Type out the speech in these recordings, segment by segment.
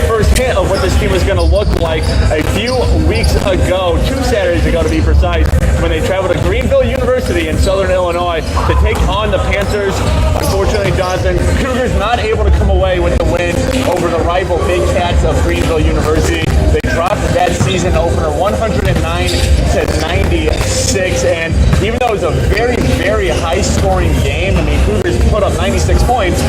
the first hint of what this team was going to look like a few weeks ago, 2 Saturdays ago to be precise, when they traveled to Greenville University in Southern Illinois to take on the Panthers. Unfortunately, Jonathan, Cougars not able to come away with the win over the rival Big Cats of Greenville University. They dropped that season opener 109-96, and even though it was a very, very high-scoring game, I mean, Cougars put up 96 points.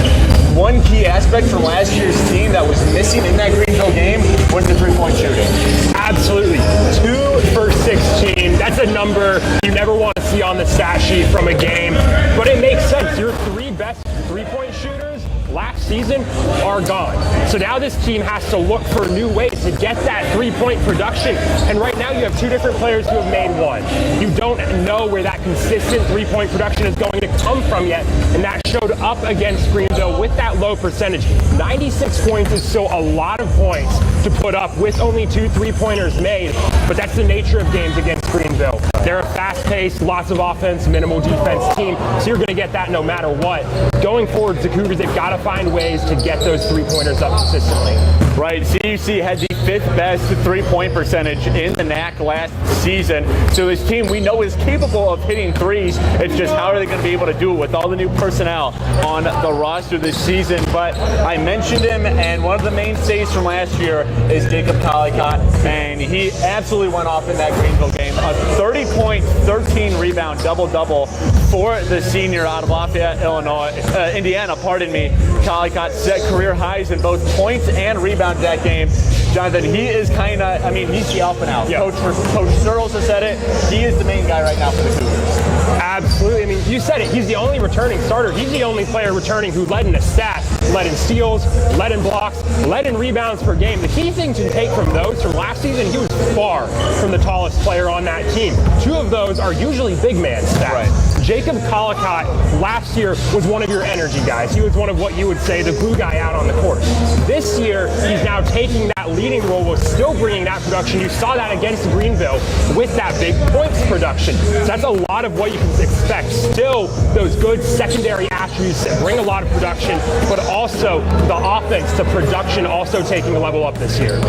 One key aspect from last year's team that was missing in that Greenville game was the three-point shooting. Absolutely. 2 for 16. That's a number you never want to see on the stat sheet from a game, but it makes sense. Your 3 best three-point shooters last season are gone. So now this team has to look for new ways to get that three-point production. And right now you have 2 different players who have made 1. You don't know where that consistent three-point production is going to come from yet. And that showed up against Greenville with that low percentage. 96 points is still a lot of points to put up with only 2 three-pointers made. But that's the nature of games against Greenville. They're a fast-paced, lots of offense, minimal defense team. So you're going to get that no matter what. Going forward, the Cougars, they've got to find ways to get those three-pointers up consistently. Right, CUC had the 5th best three-point percentage in the NAC last season. So this team we know is capable of hitting threes. It's just how are they going to be able to do it with all the new personnel on the roster this season. But I mentioned him, and one of the mainstays from last year is Jacob Collicott, and he absolutely went off in that Greenville game. A 30-point, 13-rebound double-double for the senior out of Lafayette, Indiana. Collicott set career highs in both points and rebounds that game. Jonathan, he is kind of, I mean, he's the alpha now. Yeah. Coach Searles has said it. He is the main guy right now for the Cougars. Absolutely. I mean, you said it. He's the only returning starter. He's the only player returning who led in assists, led in steals, led in blocks, led in rebounds per game. The key thing to take from those from last season, he was far from the tallest player on that team. 2 of those are usually big man stats. Right. Jacob Collicott last year was one of your energy guys. He was one of what you would say the glue guy out on the court. This year, he's now taking that leading role, was still bringing that production. You saw that against Greenville with that big points production. So that's a lot of what you can expect. Still, those good secondary attributes that bring a lot of production, but also the offense, the production also taking a level up this year.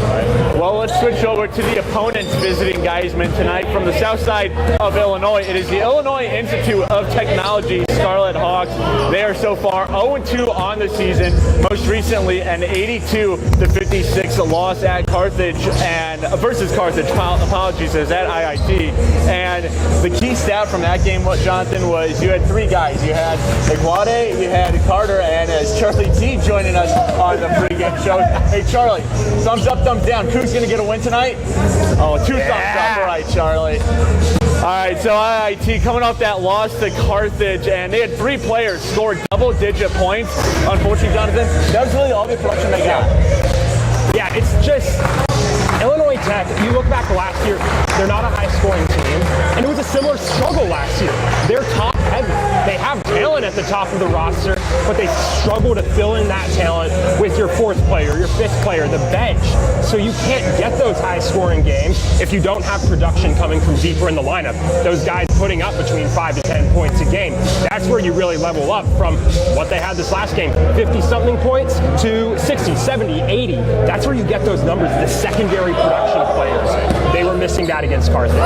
Well, let's switch over to the opponents visiting Geisman tonight from the south side of Illinois. It is the Illinois Institute of Technology Scarlet Hawks. They are so far 0-2 on the season. Most recently, an 82-56 loss at Carthage versus Carthage. Apologies, is at IIT. And the key stat from that game, Jonathan, was you had 3 guys. You had Iguade, you had Carter, and as Charlie T joining us on the pregame show. Hey, Charlie, thumbs up, thumbs down. Cougars going to get a win tonight? Oh, 2 thumbs up. All right, Charlie. All right, so IIT coming off that loss to Carthage, and they had 3 players score double-digit points. Unfortunately, Jonathan, that was really all the production they got. Yeah, it's just Illinois Tech, if you look back to last year, they're not a high-scoring team, and it was a similar struggle last year. They're top-heavy. They have talent at the top of the roster, but they struggle to fill in that talent with your 4th player, your 5th player, the bench. So you can't get those high-scoring games if you don't have production coming from deeper in the lineup. Those guys putting up between 5 to 10 points a game. That's where you really level up from what they had this last game, 50-something points to 60, 70, 80. That's where you get those numbers, the secondary production players. They were missing that against Carthage.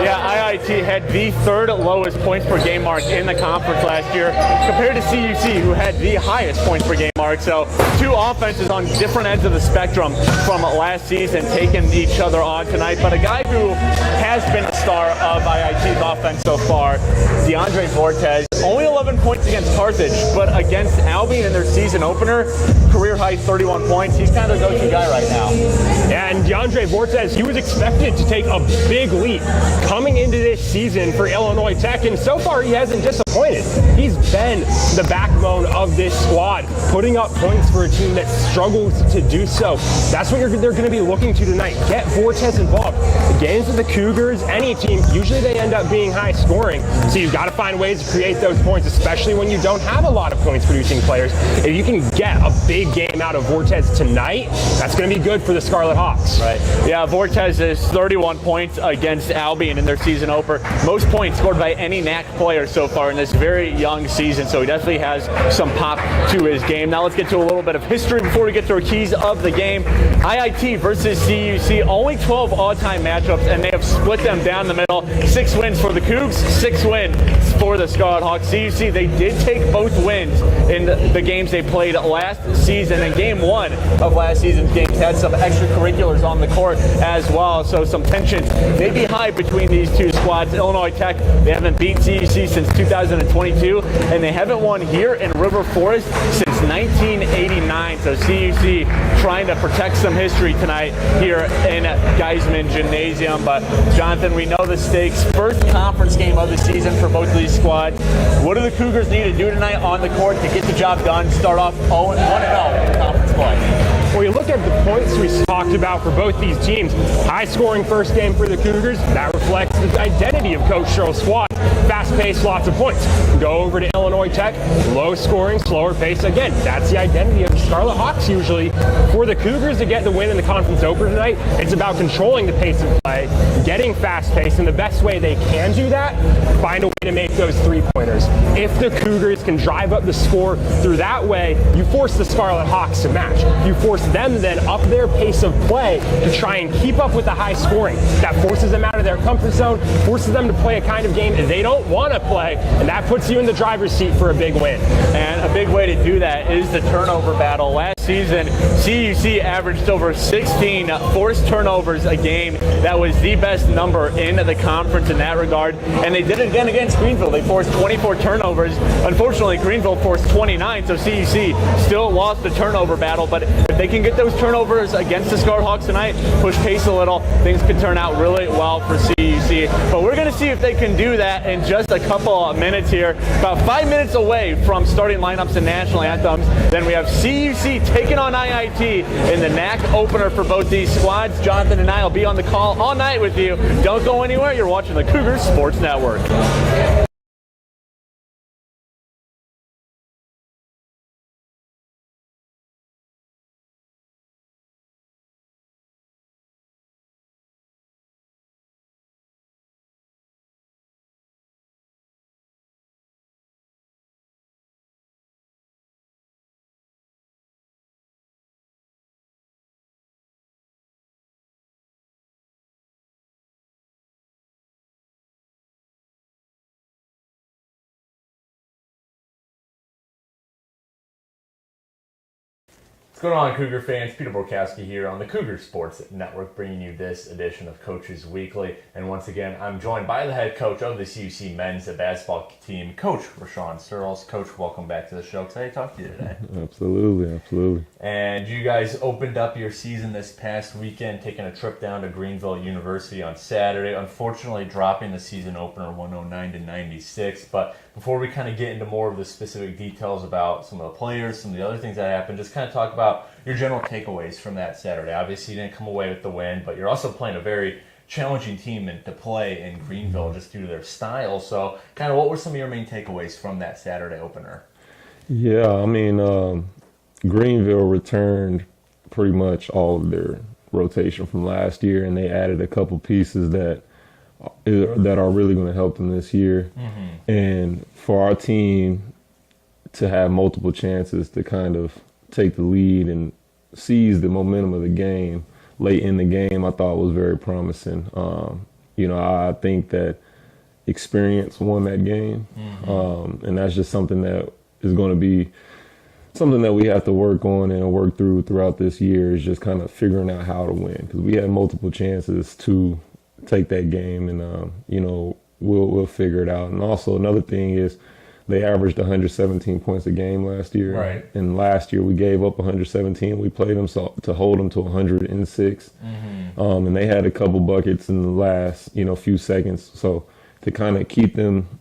Yeah, IIT had the 3rd lowest points per game mark in the conference last year compared to CUC, who had the highest points per game mark. So 2 offenses on different ends of the spectrum from last season taking each other on tonight. But a guy who has been the star of IIT's offense so far, DeAndre Fortes, only 11 points against Carthage, but against Albion in their season opener, career high 31 points. He's kind of the go-to guy right now. And DeAndre Fortes, he was expected to take a big leap coming into this season for Illinois Tech, and so far he hasn't disappointed. He's been the backbone of this squad, putting up points for a team that struggles to do so. That's what they're going to be looking to tonight. Get Fortes involved. The games with the Cougars, any team, usually they end up being high scoring, so you've got to find ways to create those points. guys, especially when you don't have a lot of points-producing players. If you can get a big game out of Vortez tonight, that's going to be good for the Scarlet Hawks. Right. Yeah, Vortez is 31 points against Albion in their season opener. Most points scored by any NAC player so far in this very young season, so he definitely has some pop to his game. Now let's get to a little bit of history before we get to our keys of the game. IIT versus CUC, only 12 all-time matchups, and they have split them down the middle. 6 wins for the Cougs, 6 wins for the Scarlet Hawks. CUC, they did take both wins in the games they played last season, and game 1 of last season's games had some extracurriculars on the court as well, so some tensions may be high between these two squads. Illinois Tech, they haven't beat CUC since 2022, and they haven't won here in River Forest since 1989, so CUC trying to protect some history tonight here in Geisman Gymnasium. But Jonathan, we know the stakes. First conference game of the season for both of these squads. What do the Cougars need to do tonight on the court to get the job done, start off 1-0 in conference play? Well, you look at the points we talked about for both these teams. High-scoring first game for the Cougars. That reflects the identity of Coach Sherrill's squad. Fast-paced, lots of points. Go over to Illinois Tech. Low-scoring, slower pace. Again, that's the identity of the Scarlet Hawks usually. For the Cougars to get the win in the conference opener tonight, it's about controlling the pace of play, getting fast-paced, and the best way they can do that, find a way to make those three-pointers. If the Cougars can drive up the score through that way, you force the Scarlet Hawks to match. You force them then up their pace of play to try and keep up with the high scoring. That forces them out of their comfort zone, forces them to play a kind of game that they don't want to play, and that puts you in the driver's seat for a big win. And a big way to do that is the turnover battle. Last season, CUC averaged over 16 forced turnovers a game. That was the best number in the conference in that regard. And they did it again against Greenville. They forced 24 turnovers. Unfortunately, Greenville forced 29, so CUC still lost the turnover battle. But if they can get those turnovers against the Scarlet Hawks tonight, push pace a little, things could turn out really well for CUC. But we're going to see if they can do that in just a couple of minutes here. About 5 minutes away from starting lineups and national anthems. Then we have CUC taking on IIT in the NAC opener for both these squads. Jonathan and I will be on the call all night with you. Don't go anywhere. You're watching the Cougars Sports Network. What's going on, Cougar fans? Peter Borkowski here on the Cougar Sports Network, bringing you this edition of Coaches Weekly. And once again, I'm joined by the head coach of the CUC men's basketball team, Coach Rashawn Searles. Coach, welcome back to the show. Excited to talk to you today. Absolutely. And you guys opened up your season this past weekend, taking a trip down to Greenville University on Saturday. Unfortunately, dropping the season opener 109-96. But before we kind of get into more of the specific details about some of the players, some of the other things that happened, just kind of talk about your general takeaways from that Saturday. Obviously, you didn't come away with the win, but you're also playing a very challenging team to play in Greenville just due to their style. So kind of what were some of your main takeaways from that Saturday opener? Yeah, I mean, Greenville returned pretty much all of their rotation from last year, and they added a couple pieces that are really going to help them this year. Mm-hmm. And for our team to have multiple chances to kind of take the lead and seize the momentum of the game late in the game, I thought was very promising. I think that experience won that game. Mm-hmm. And that's just something that is going to be something that we have to work on and work throughout this year, is just kind of figuring out how to win, because we had multiple chances to take that game, and we'll figure it out. And also another thing is they averaged 117 points a game last year. Right. And last year we gave up 117. We played them to hold them to 106. Mm-hmm. And they had a couple buckets in the last, few seconds. So to kind of keep them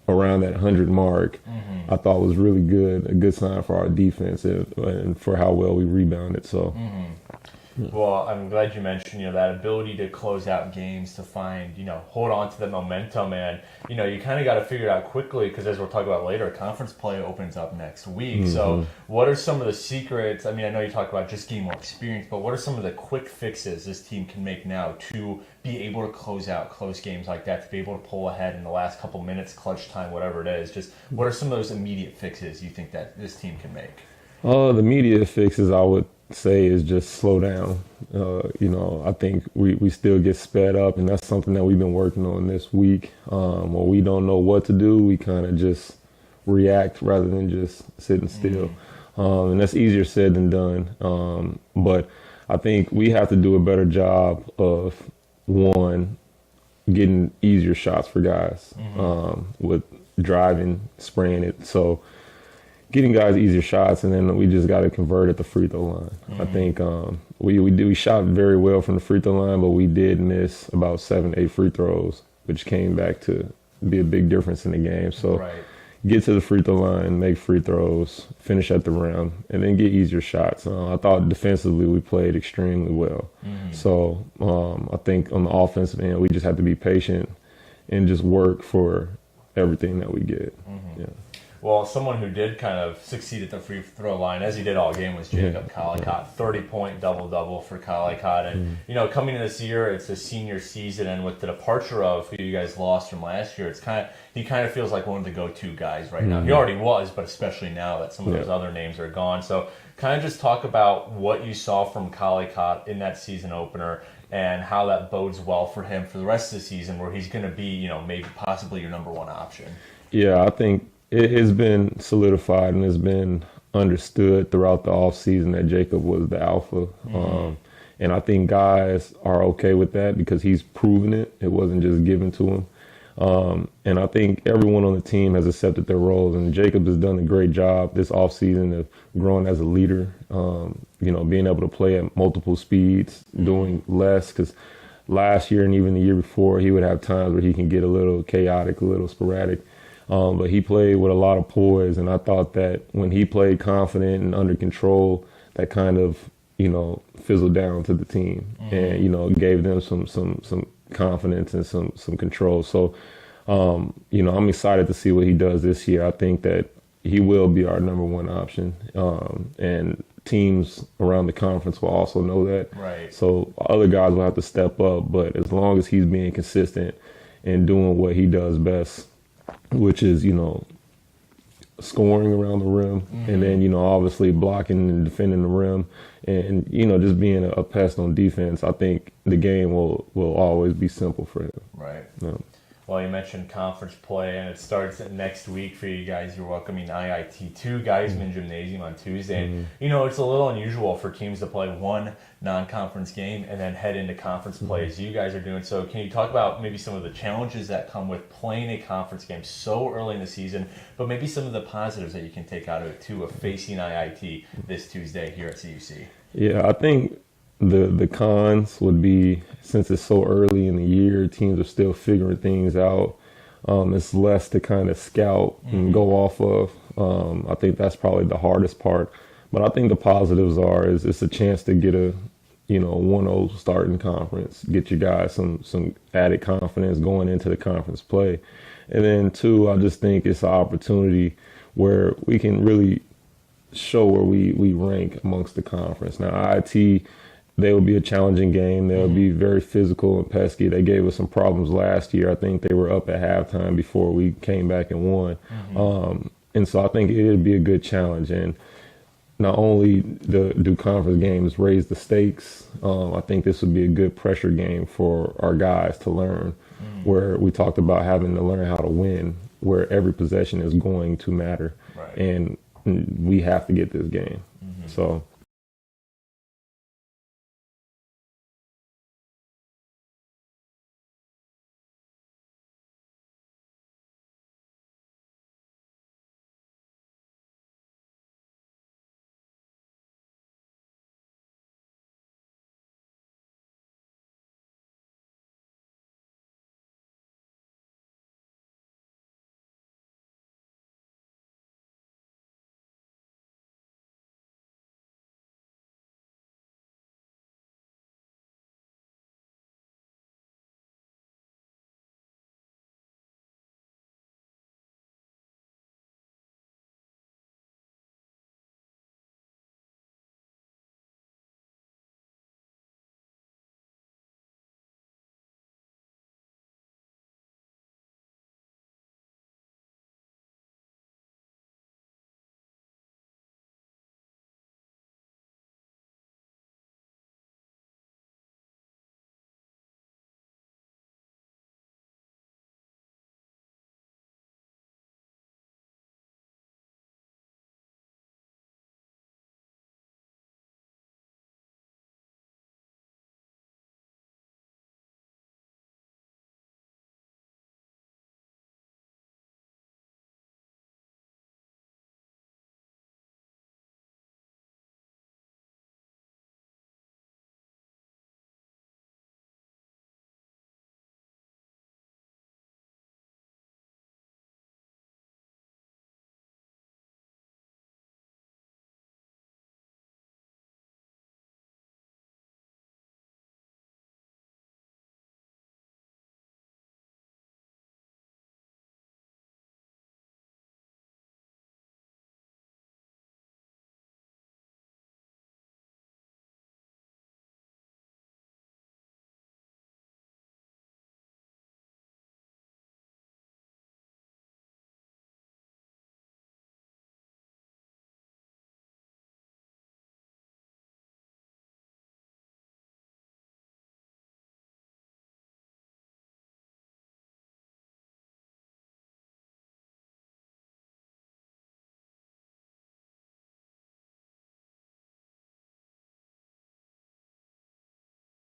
around that 100 mark, mm-hmm. I thought was really good, a good sign for our defense and for how well we rebounded. So. Mm-hmm. Well, I'm glad you mentioned, that ability to close out games, to find, hold on to the momentum, and you kind of got to figure it out quickly because, as we'll talk about later, conference play opens up next week. So, what are some of the secrets? I mean, I know you talk about just getting more experience, but what are some of the quick fixes this team can make now to be able to close out close games like that, to be able to pull ahead in the last couple minutes, clutch time, whatever it is? Just what are some of those immediate fixes you think that this team can make? The immediate fixes I would say is just slow down. I think we still get sped up, and that's something that we've been working on this week. When we don't know what to do, we kind of just react rather than just sitting still. And that's easier said than done. But I think we have to do a better job of, one, getting easier shots for guys with driving, spraying it. So getting guys easier shots, and then we just got to convert at the free throw line. I think we shot very well from the free throw line, but we did miss about 7-8 free throws, which came back to be a big difference in the game. So get to the free throw line, make free throws, finish at the rim, and then get easier shots. I thought defensively we played extremely well. So I think on the offensive end, we just have to be patient and just work for everything that we get. Yeah. Well, someone who did kind of succeed at the free throw line, as he did all game, was Jacob Collicott. 30-point double-double for Collicott. And, coming into this year, it's a senior season, and with the departure of who you guys lost from last year, he kind of feels like one of the go-to guys right now. He already was, but especially now that some of those other names are gone. So kind of just talk about what you saw from Collicott in that season opener and how that bodes well for him for the rest of the season, where he's going to be, maybe possibly your number one option. Yeah, I think it has been solidified and has been understood throughout the offseason that Jacob was the alpha. And I think guys are okay with that because he's proven it. It wasn't just given to him. And I think everyone on the team has accepted their roles. And Jacob has done a great job this offseason of growing as a leader, being able to play at multiple speeds, doing less. Because last year and even the year before, he would have times where he can get a little chaotic, a little sporadic. But he played with a lot of poise, and I thought that when he played confident and under control, that kind of, fizzled down to the team and, gave them some confidence and some control. So, I'm excited to see what he does this year. I think that he will be our number one option. And teams around the conference will also know that. Right. So other guys will have to step up, but as long as he's being consistent and doing what he does best, which is, scoring around the rim and then, obviously blocking and defending the rim and, just being a pest on defense, I think the game will always be simple for him. Right. Yeah. Well, you mentioned conference play, and it starts next week for you guys. You're welcoming IIT2 Geisman Gymnasium on Tuesday. And, it's a little unusual for teams to play one non-conference game and then head into conference play as you guys are doing. So can you talk about maybe some of the challenges that come with playing a conference game so early in the season, but maybe some of the positives that you can take out of it, too, of facing IIT this Tuesday here at CUC? Yeah, I think the cons would be, since it's so early in the year, teams are still figuring things out. It's less to kind of scout and go off of. I think that's probably the hardest part. But I think the positives is it's a chance to get a 1-0 start in conference, get you guys some added confidence going into the conference play. And then two, I just think it's an opportunity where we can really show where we rank amongst the conference. Now, IIT, they will be a challenging game. They'll be very physical and pesky. They gave us some problems last year. I think they were up at halftime before we came back and won. And so I think it'll be a good challenge. And not only do conference games raise the stakes, I think this would be a good pressure game for our guys to learn, where we talked about having to learn how to win, where every possession is going to matter. Right. And we have to get this game. So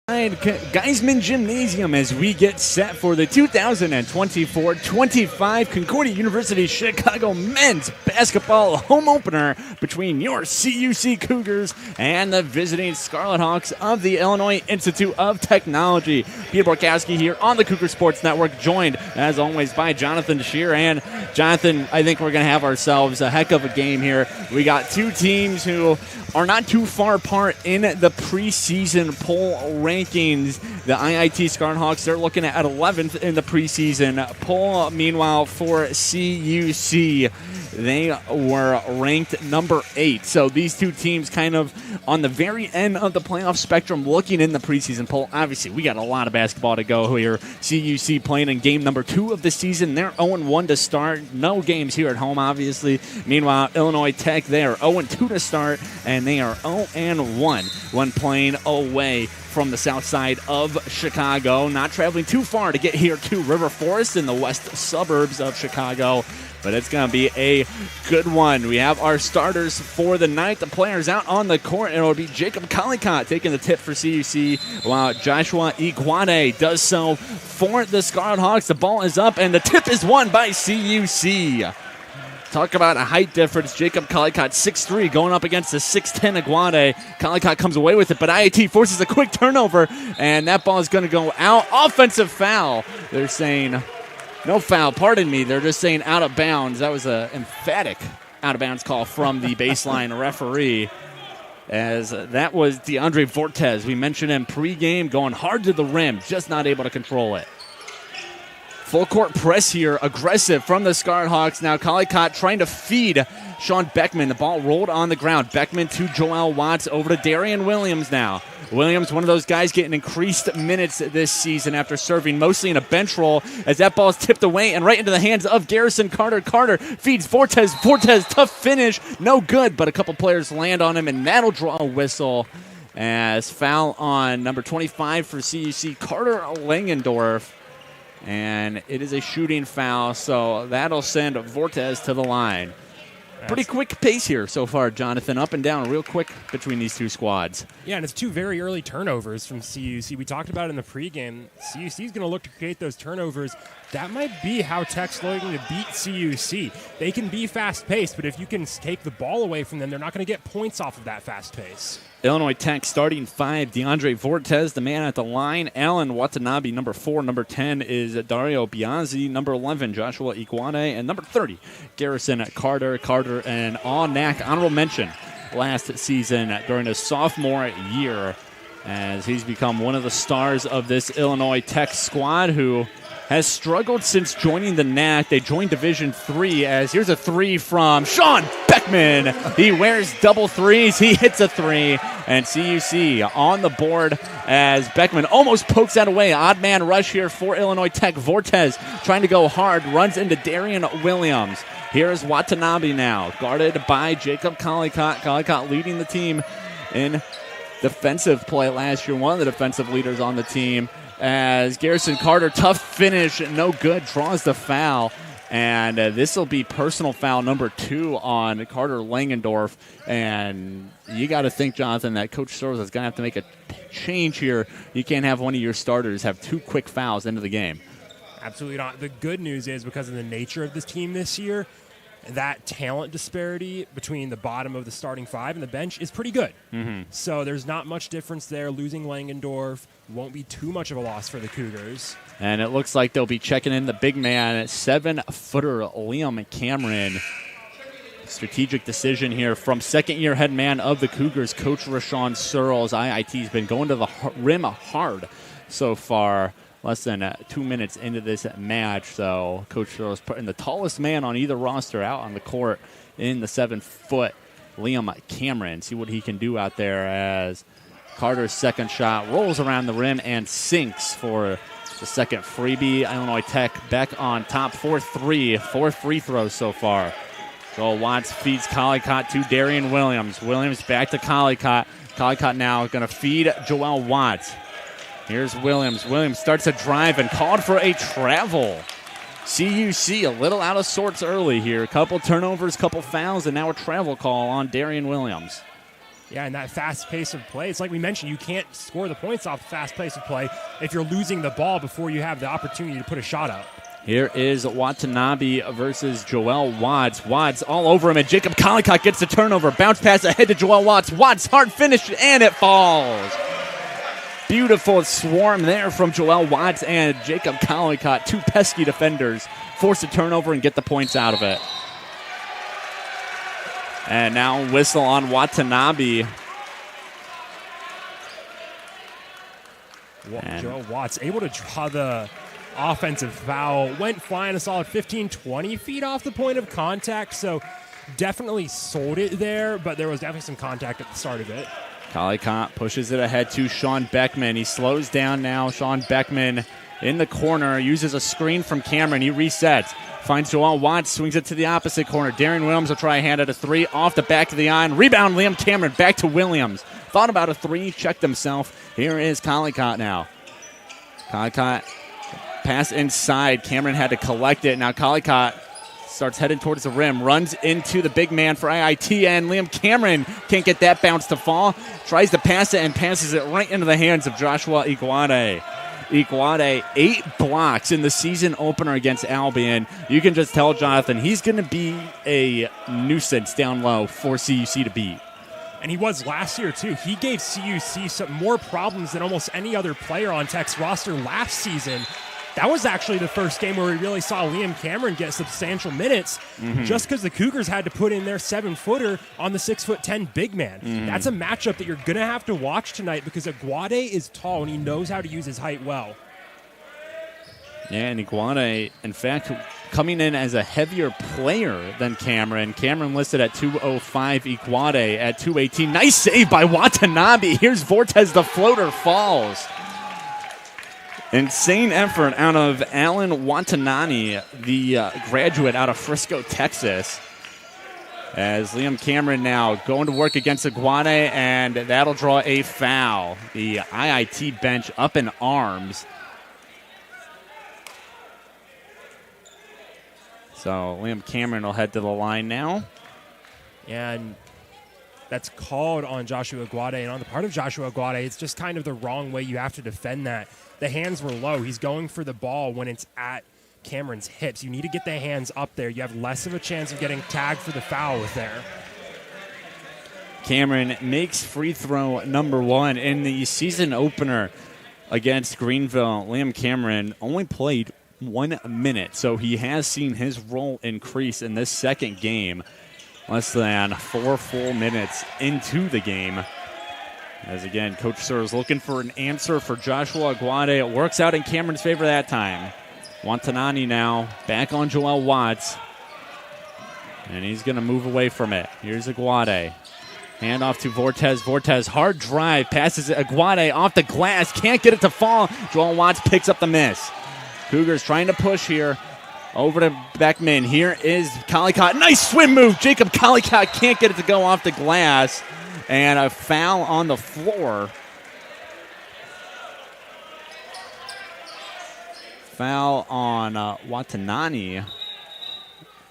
Geisman Gymnasium as we get set for the 2024-25 Concordia University Chicago men's basketball home opener between your CUC Cougars and the visiting Scarlet Hawks of the Illinois Institute of Technology. Peter Borkowski here on the Cougar Sports Network, joined as always by Jonathan Shear. And Jonathan, I think we're going to have ourselves a heck of a game here. We got two teams who are not too far apart in the preseason poll rankings. The IIT Scarlet Hawks, they're looking at 11th in the preseason poll. Meanwhile, for CUC, they were ranked number 8. So these two teams kind of on the very end of the playoff spectrum looking in the preseason poll. Obviously, we got a lot of basketball to go here. CUC playing in game number 2 of the season. They're 0-1 to start. No games here at home, obviously. Meanwhile, Illinois Tech, they are 0-2 to start, and they are 0-1 when playing away from the south side of Chicago. Not traveling too far to get here to River Forest in the west suburbs of Chicago, but it's going to be a good one. We have our starters for the night. The players out on the court, and it'll be Jacob Collicott taking the tip for CUC, while Joshua Iguane does so for the Scarlet Hawks. The ball is up, and the tip is won by CUC. Talk about a height difference. Jacob Collicott, 6'3", going up against the 6'10" Iguane. Collicott comes away with it, but IIT forces a quick turnover, and that ball is going to go out. Offensive foul. They're saying no foul, pardon me. They're just saying out of bounds. That was an emphatic out of bounds call from the baseline referee, as that was DeAndre Vortez. We mentioned him pregame, going hard to the rim, just not able to control it. Full court press here, aggressive from the Scarlet Hawks. Now Collicott trying to feed Sean Beckman. The ball rolled on the ground. Beckman to Joel Watts, over to Darian Williams now. Williams, one of those guys getting increased minutes this season after serving mostly in a bench role, as that ball is tipped away and right into the hands of Garrison Carter. Carter feeds Vortez. Vortez, tough finish, no good, but a couple players land on him, and that'll draw a whistle as foul on number 25 for CUC, Carter Langendorf. And it is a shooting foul, so that'll send Vortez to the line. Pretty quick pace here so far, Jonathan. Up and down real quick between these two squads. Yeah, and it's two very early turnovers from CUC. We talked about it in the pregame. CUC is going to look to create those turnovers. That might be how Tech's looking to beat CUC. They can be fast-paced, but if you can take the ball away from them, they're not going to get points off of that fast pace. Illinois Tech starting 5, DeAndre Vortez, the man at the line. Alan Watanabe, number 4. Number 10 is Dario Bianzi. Number 11, Joshua Iguane. And number 30, Garrison Carter. Carter, an all-NAC honorable mention last season during his sophomore year, as he's become one of the stars of this Illinois Tech squad, who has struggled since joining the NAC. They joined Division III, as here's a 3 from Sean Beckman. He wears double threes. He hits a 3, and CUC on the board as Beckman almost pokes that away. Odd man rush here for Illinois Tech. Vortez trying to go hard, runs into Darian Williams. Here's Watanabe now, guarded by Jacob Collicott. Collicott leading the team in defensive play last year, one of the defensive leaders on the team, as Garrison Carter, tough finish, no good, draws the foul. And this will be personal foul number 2 on Carter Langendorf. And you got to think, Jonathan, that Coach Searles is going to have to make a change here. You can't have one of your starters have 2 quick fouls into the game. Absolutely not. The good news is, because of the nature of this team this year, that talent disparity between the bottom of the starting 5 and the bench is pretty good. So there's not much difference there. Losing Langendorf won't be too much of a loss for the Cougars. And it looks like they'll be checking in the big man, 7-footer Liam Cameron. Strategic decision here from second-year head man of the Cougars, Coach Rashawn Searles. IIT's been going to the rim hard so far. Less than 2 minutes into this match, so Coach Searles putting the tallest man on either roster out on the court in the 7-foot Liam Cameron. See what he can do out there, as Carter's second shot rolls around the rim and sinks for the second freebie. Illinois Tech back on top, 4-3, 4 free throws so far. Joel Watts feeds Collicott to Darian Williams. Williams back to Collicott. Collicott now going to feed Joel Watts. Here's Williams. Williams starts a drive and called for a travel. CUC a little out of sorts early here. A couple turnovers, couple fouls, and now a travel call on Darian Williams. Yeah, and that fast pace of play, it's like we mentioned, you can't score the points off the fast pace of play if you're losing the ball before you have the opportunity to put a shot up. Here is Watanabe versus Joel Watts. Watts all over him, and Jacob Collicott gets the turnover. Bounce pass ahead to Joel Watts. Watts, hard finish, and it falls. Beautiful swarm there from Joel Watts and Jacob Collicott. Two pesky defenders force a turnover and get the points out of it. And now whistle on Watanabe. Joel Watts able to draw the offensive foul. Went flying a solid 15, 20 feet off the point of contact, so definitely sold it there, but there was definitely some contact at the start of it. Collicott pushes it ahead to Sean Beckman. He slows down now. Sean Beckman in the corner, uses a screen from Cameron. He resets. Finds Joel Watts, swings it to the opposite corner. Darian Williams will try a hand at a three off the back of the iron. Rebound, Liam Cameron, back to Williams. Thought about a three, checked himself. Here is Collicott now. Collicott, pass inside. Cameron had to collect it. Now Collicott starts heading towards the rim, runs into the big man for IIT, and Liam Cameron can't get that bounce to fall. Tries to pass it and passes it right into the hands of Joshua Iguade. Iguade, 8 blocks in the season opener against Albion. You can just tell Jonathan he's going to be a nuisance down low for CUC to beat. And he was last year, too. He gave CUC some more problems than almost any other player on Tech's roster last season. That was actually the first game where we really saw Liam Cameron get substantial minutes just because the Cougars had to put in their 7-footer on the 6'10" big man. That's a matchup that you're going to have to watch tonight because Iguade is tall and he knows how to use his height well. Yeah, and Iguade, in fact, coming in as a heavier player than Cameron. Cameron listed at 205, Iguade at 218. Nice save by Watanabe. Here's Vortez, the floater falls. Insane effort out of Alan Watanabe, the graduate out of Frisco, Texas. As Liam Cameron now going to work against Iguade, and that'll draw a foul. The IIT bench up in arms. So Liam Cameron will head to the line now. And that's called on Joshua Iguade. And on the part of Joshua Iguade, it's just kind of the wrong way you have to defend that. The hands were low. He's going for the ball when it's at Cameron's hips. You need to get the hands up there. You have less of a chance of getting tagged for the foul with there. Cameron makes free throw number 1 in the season opener against Greenville. Liam Cameron only played 1 minute, so he has seen his role increase in this second game. Less than 4 full minutes into the game. As again, Coach Sir is looking for an answer for Joshua Iguade. It works out in Cameron's favor that time. Watanabe now back on Joel Watts. And he's going to move away from it. Here's Iguade. Hand off to Vortez. Vortez, hard drive. Passes it. Iguade off the glass. Can't get it to fall. Joel Watts picks up the miss. Cougars trying to push here. Over to Beckman. Here is Collicott. Nice swim move. Jacob Collicott can't get it to go off the glass. And a foul on the floor. Foul on Watanabe.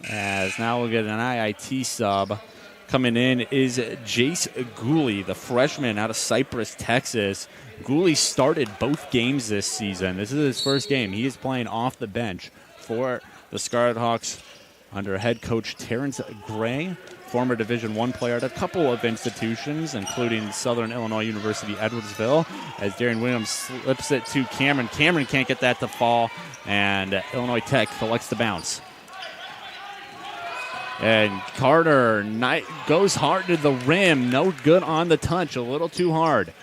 As now we'll get an IIT sub. Coming in is Jace Gooley, the freshman out of Cypress, Texas. Gooley started both games this season. This is his first game. He is playing off the bench for the Scarlet Hawks under head coach Terrence Gray, former Division I player at a couple of institutions, including Southern Illinois University, Edwardsville, as Darian Williams slips it to Cameron. Cameron can't get that to fall, and Illinois Tech collects the bounce. And Carter goes hard to the rim. No good on the touch. A little too hard.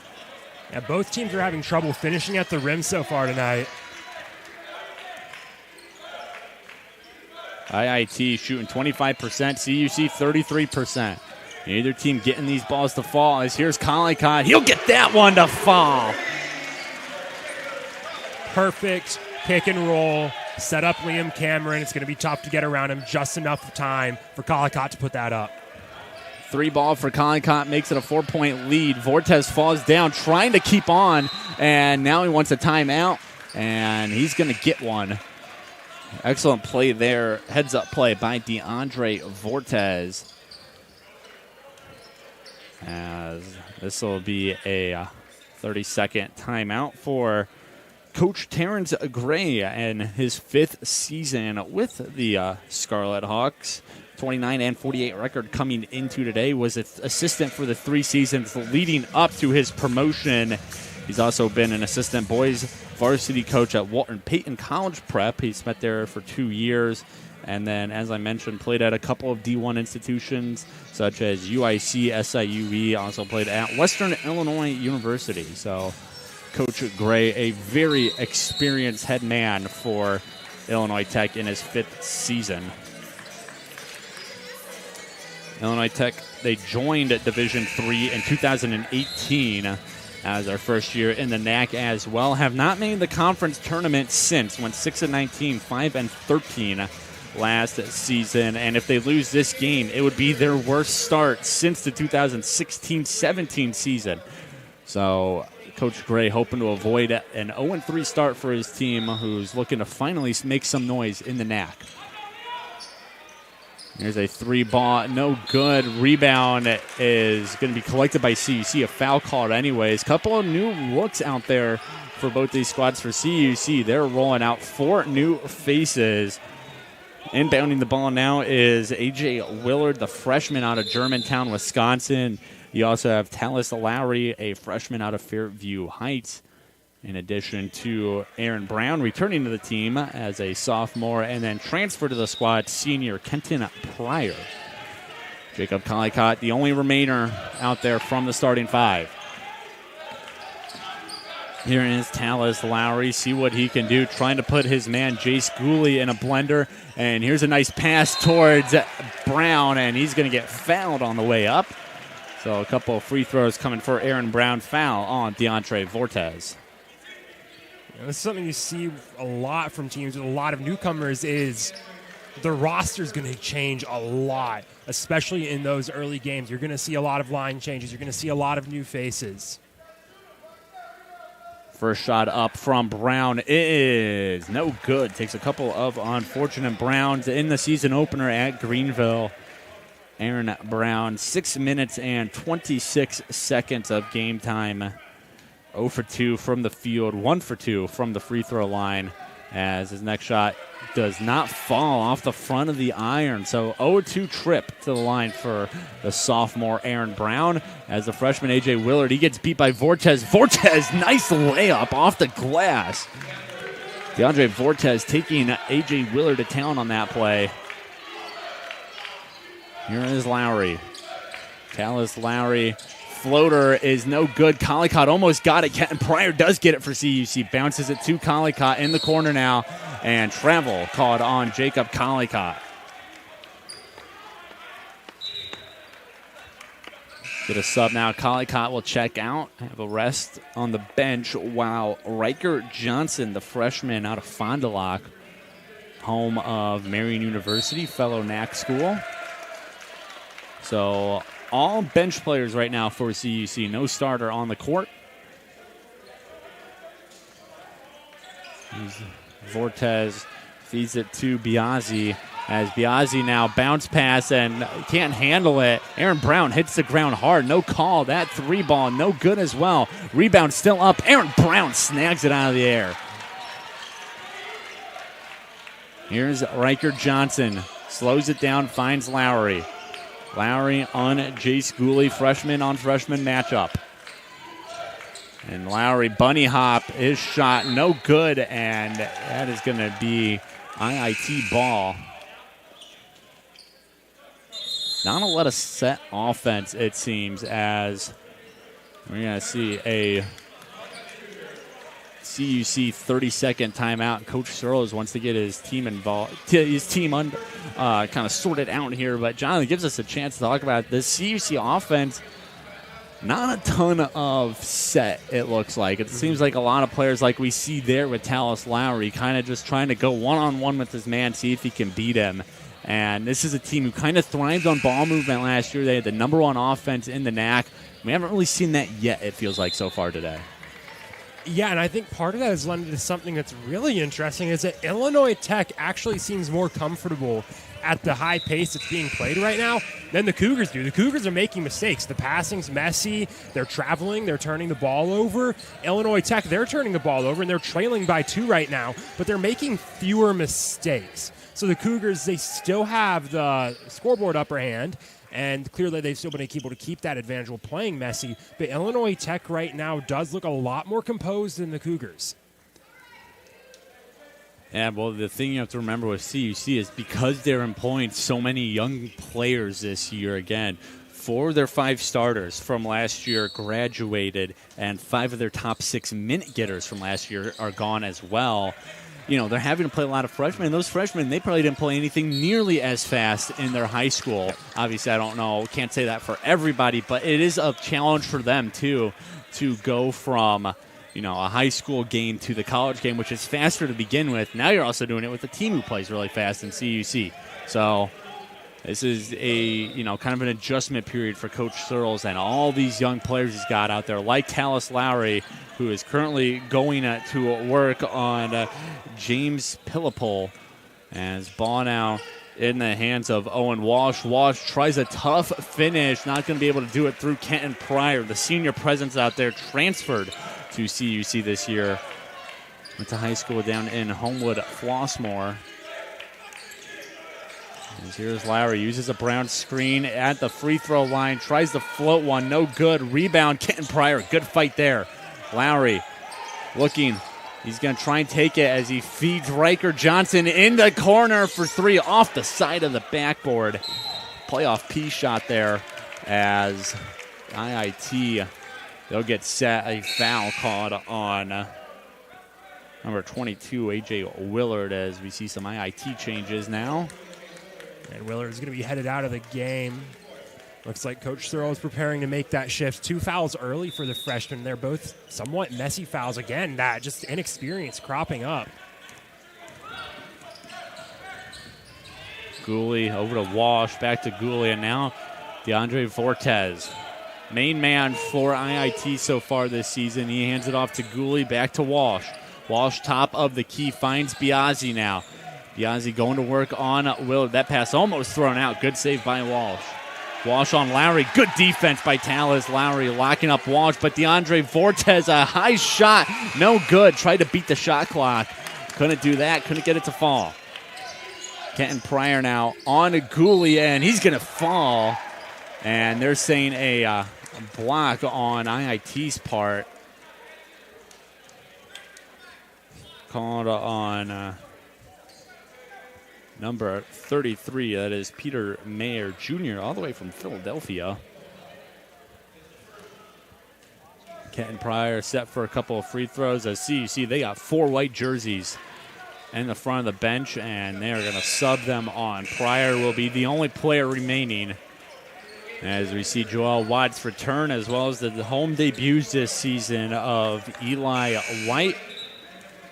Yeah, both teams are having trouble finishing at the rim so far tonight. IIT shooting 25%, CUC 33%. Neither team getting these balls to fall. As here's Collicott. He'll get that one to fall. Perfect pick and roll. Set up Liam Cameron. It's going to be tough to get around him. Just enough time for Collicott to put that up. 3 ball for Collicott makes it a 4-point lead. Vortez falls down, trying to keep on, and now he wants a timeout, and he's going to get one. Excellent play there. Heads-up play by DeAndre Vortez. as this will be a 30-second timeout for Coach Terrence Gray in his 5th season with the Scarlet Hawks. 29-48 record coming into today. Was an assistant for the 3 seasons leading up to his promotion. He's also been an assistant boys varsity coach at Walton Payton College Prep. He spent there for 2 years. And then, as I mentioned, played at a couple of D1 institutions such as UIC, SIUE. Also played at Western Illinois University. So Coach Gray, a very experienced head man for Illinois Tech in his 5th season. Illinois Tech, they joined Division III in 2018 as their first year in the NAC as well. Have not made the conference tournament since. Went 6-19, 5-13 last season. And if they lose this game, it would be their worst start since the 2016-17 season. So Coach Gray hoping to avoid an 0-3 start for his team, who's looking to finally make some noise in the NAC. Here's a 3-ball, no good. Rebound is going to be collected by CUC. A foul called anyways. Couple of new looks out there for both these squads. For CUC, they're rolling out 4 new faces. Inbounding the ball now is A.J. Willard, the freshman out of Germantown, Wisconsin. You also have Talis Lowry, a freshman out of Fairview Heights. In addition to Aaron Brown returning to the team as a sophomore, and then transfer to the squad, senior Kenton Pryor. Jacob Collicott, the only remainder out there from the starting 5. Here is Talis Lowry. See what he can do, trying to put his man Jace Gooley in a blender. And here's a nice pass towards Brown, and he's going to get fouled on the way up. So a couple of free throws coming for Aaron Brown. Foul on DeAndre Vortez. This is something you see a lot from teams with a lot of newcomers is the roster is going to change a lot, especially in those early games. You're going to see a lot of line changes. You're going to see a lot of new faces. First shot up from Brown is no good. Takes a couple of unfortunate Browns in the season opener at Greenville. Aaron Brown, 6 minutes and 26 seconds of game time. 0 for 2 from the field, 1 for 2 from the free throw line, as his next shot does not fall off the front of the iron. So 0-2 trip to the line for the sophomore Aaron Brown. As the freshman A.J. Willard, he gets beat by Vortez. Vortez, nice layup off the glass. DeAndre Vortez taking A.J. Willard to town on that play. Here is Lowry. Talis Lowry. Floater is no good. Collicott almost got it. Kenton Pryor does get it for CUC. Bounces it to Collicott in the corner now. And travel called on Jacob Collicott. Get a sub now. Collicott will check out. Have a rest on the bench while Riker Johnson, the freshman out of Fond du Lac, home of Marion University, fellow NAC school. So all bench players right now for CUC. No starter on the court. Vortez feeds it to Biazzi. As Biazzi now bounce pass and can't handle it. Aaron Brown hits the ground hard. No call. That 3-ball, no good as well. Rebound still up. Aaron Brown snags it out of the air. Here's Riker Johnson. Slows it down, finds Lowry. Lowry on Jace Gooley, freshman on freshman matchup. And Lowry bunny hop, his shot no good, and that is going to be IIT ball. Not a lot of set offense, it seems, as we're going to see a CUC 30-second timeout. Coach Searles wants to get his team involved, kind of sorted out here. But Jonathan gives us a chance to talk about this CUC offense. Not a ton of set, it looks like. It seems like a lot of players like we see there with Talis Lowry kind of just trying to go one-on-one with his man, see if he can beat him. And this is a team who kind of thrived on ball movement last year. They had the number 1 offense in the NAC. We haven't really seen that yet, it feels like, so far today. Yeah, and I think part of that has led to something that's really interesting is that Illinois Tech actually seems more comfortable at the high pace that's being played right now than the Cougars do. The Cougars are making mistakes. The passing's messy. They're traveling. They're turning the ball over. Illinois Tech, they're turning the ball over, and they're trailing by 2 right now, but they're making fewer mistakes. So the Cougars, they still have the scoreboard upper hand, and clearly they've still been able to keep that advantage while playing messy. But Illinois Tech right now does look a lot more composed than the Cougars. Yeah, well, the thing you have to remember with CUC is because they're employing so many young players this year, again, 4 of their 5 starters from last year graduated, and 5 of their top 6 minute getters from last year are gone as well. You know, they're having to play a lot of freshmen. And those freshmen, they probably didn't play anything nearly as fast in their high school. Obviously, I don't know, can't say that for everybody, but it is a challenge for them, too, to go from a high school game to the college game, which is faster to begin with. Now you're also doing it with a team who plays really fast in CUC. So this is a, kind of an adjustment period for Coach Searles and all these young players he's got out there, like Talis Lowry, who is currently going to work on James Pillipole. As ball now in the hands of Owen Walsh. Walsh tries a tough finish, not going to be able to do it through Kenton Pryor. The senior presence out there transferred to CUC this year. Went to high school down in Homewood, Flossmoor. And here's Lowry, uses a Brown screen at the free throw line, tries to float one, no good. Rebound, Kenton Pryor, good fight there. Lowry looking, he's going to try and take it as he feeds Riker Johnson in the corner for 3 off the side of the backboard. Playoff P shot there as IIT, they'll get set a foul called on number 22, A.J. Willard, as we see some IIT changes now. And Willard is going to be headed out of the game. Looks like Coach Searle is preparing to make that shift. 2 fouls early for the freshmen. They're both somewhat messy fouls. Again, that just inexperience cropping up. Gooley over to Walsh, back to Gooley, and now DeAndre Fortes. Main man for IIT so far this season. He hands it off to Gooley, back to Walsh. Walsh, top of the key, finds Biazzi now. Biazzi going to work on Willard. That pass almost thrown out. Good save by Walsh. Walsh on Lowry. Good defense by Talis Lowry, locking up Walsh, but DeAndre Fortes, a high shot. No good. Tried to beat the shot clock. Couldn't do that. Couldn't get it to fall. Kenton Pryor now on to Gooley, and he's going to fall. And they're saying a block on IIT's part. Called on number 33, that is Peter Mayer Jr., all the way from Philadelphia. Kenton Pryor set for a couple of free throws. As CUC, they got 4 white jerseys in the front of the bench, and they're going to sub them on. Pryor will be the only player remaining as we see Joel Watts return, as well as the home debuts this season of Eli White,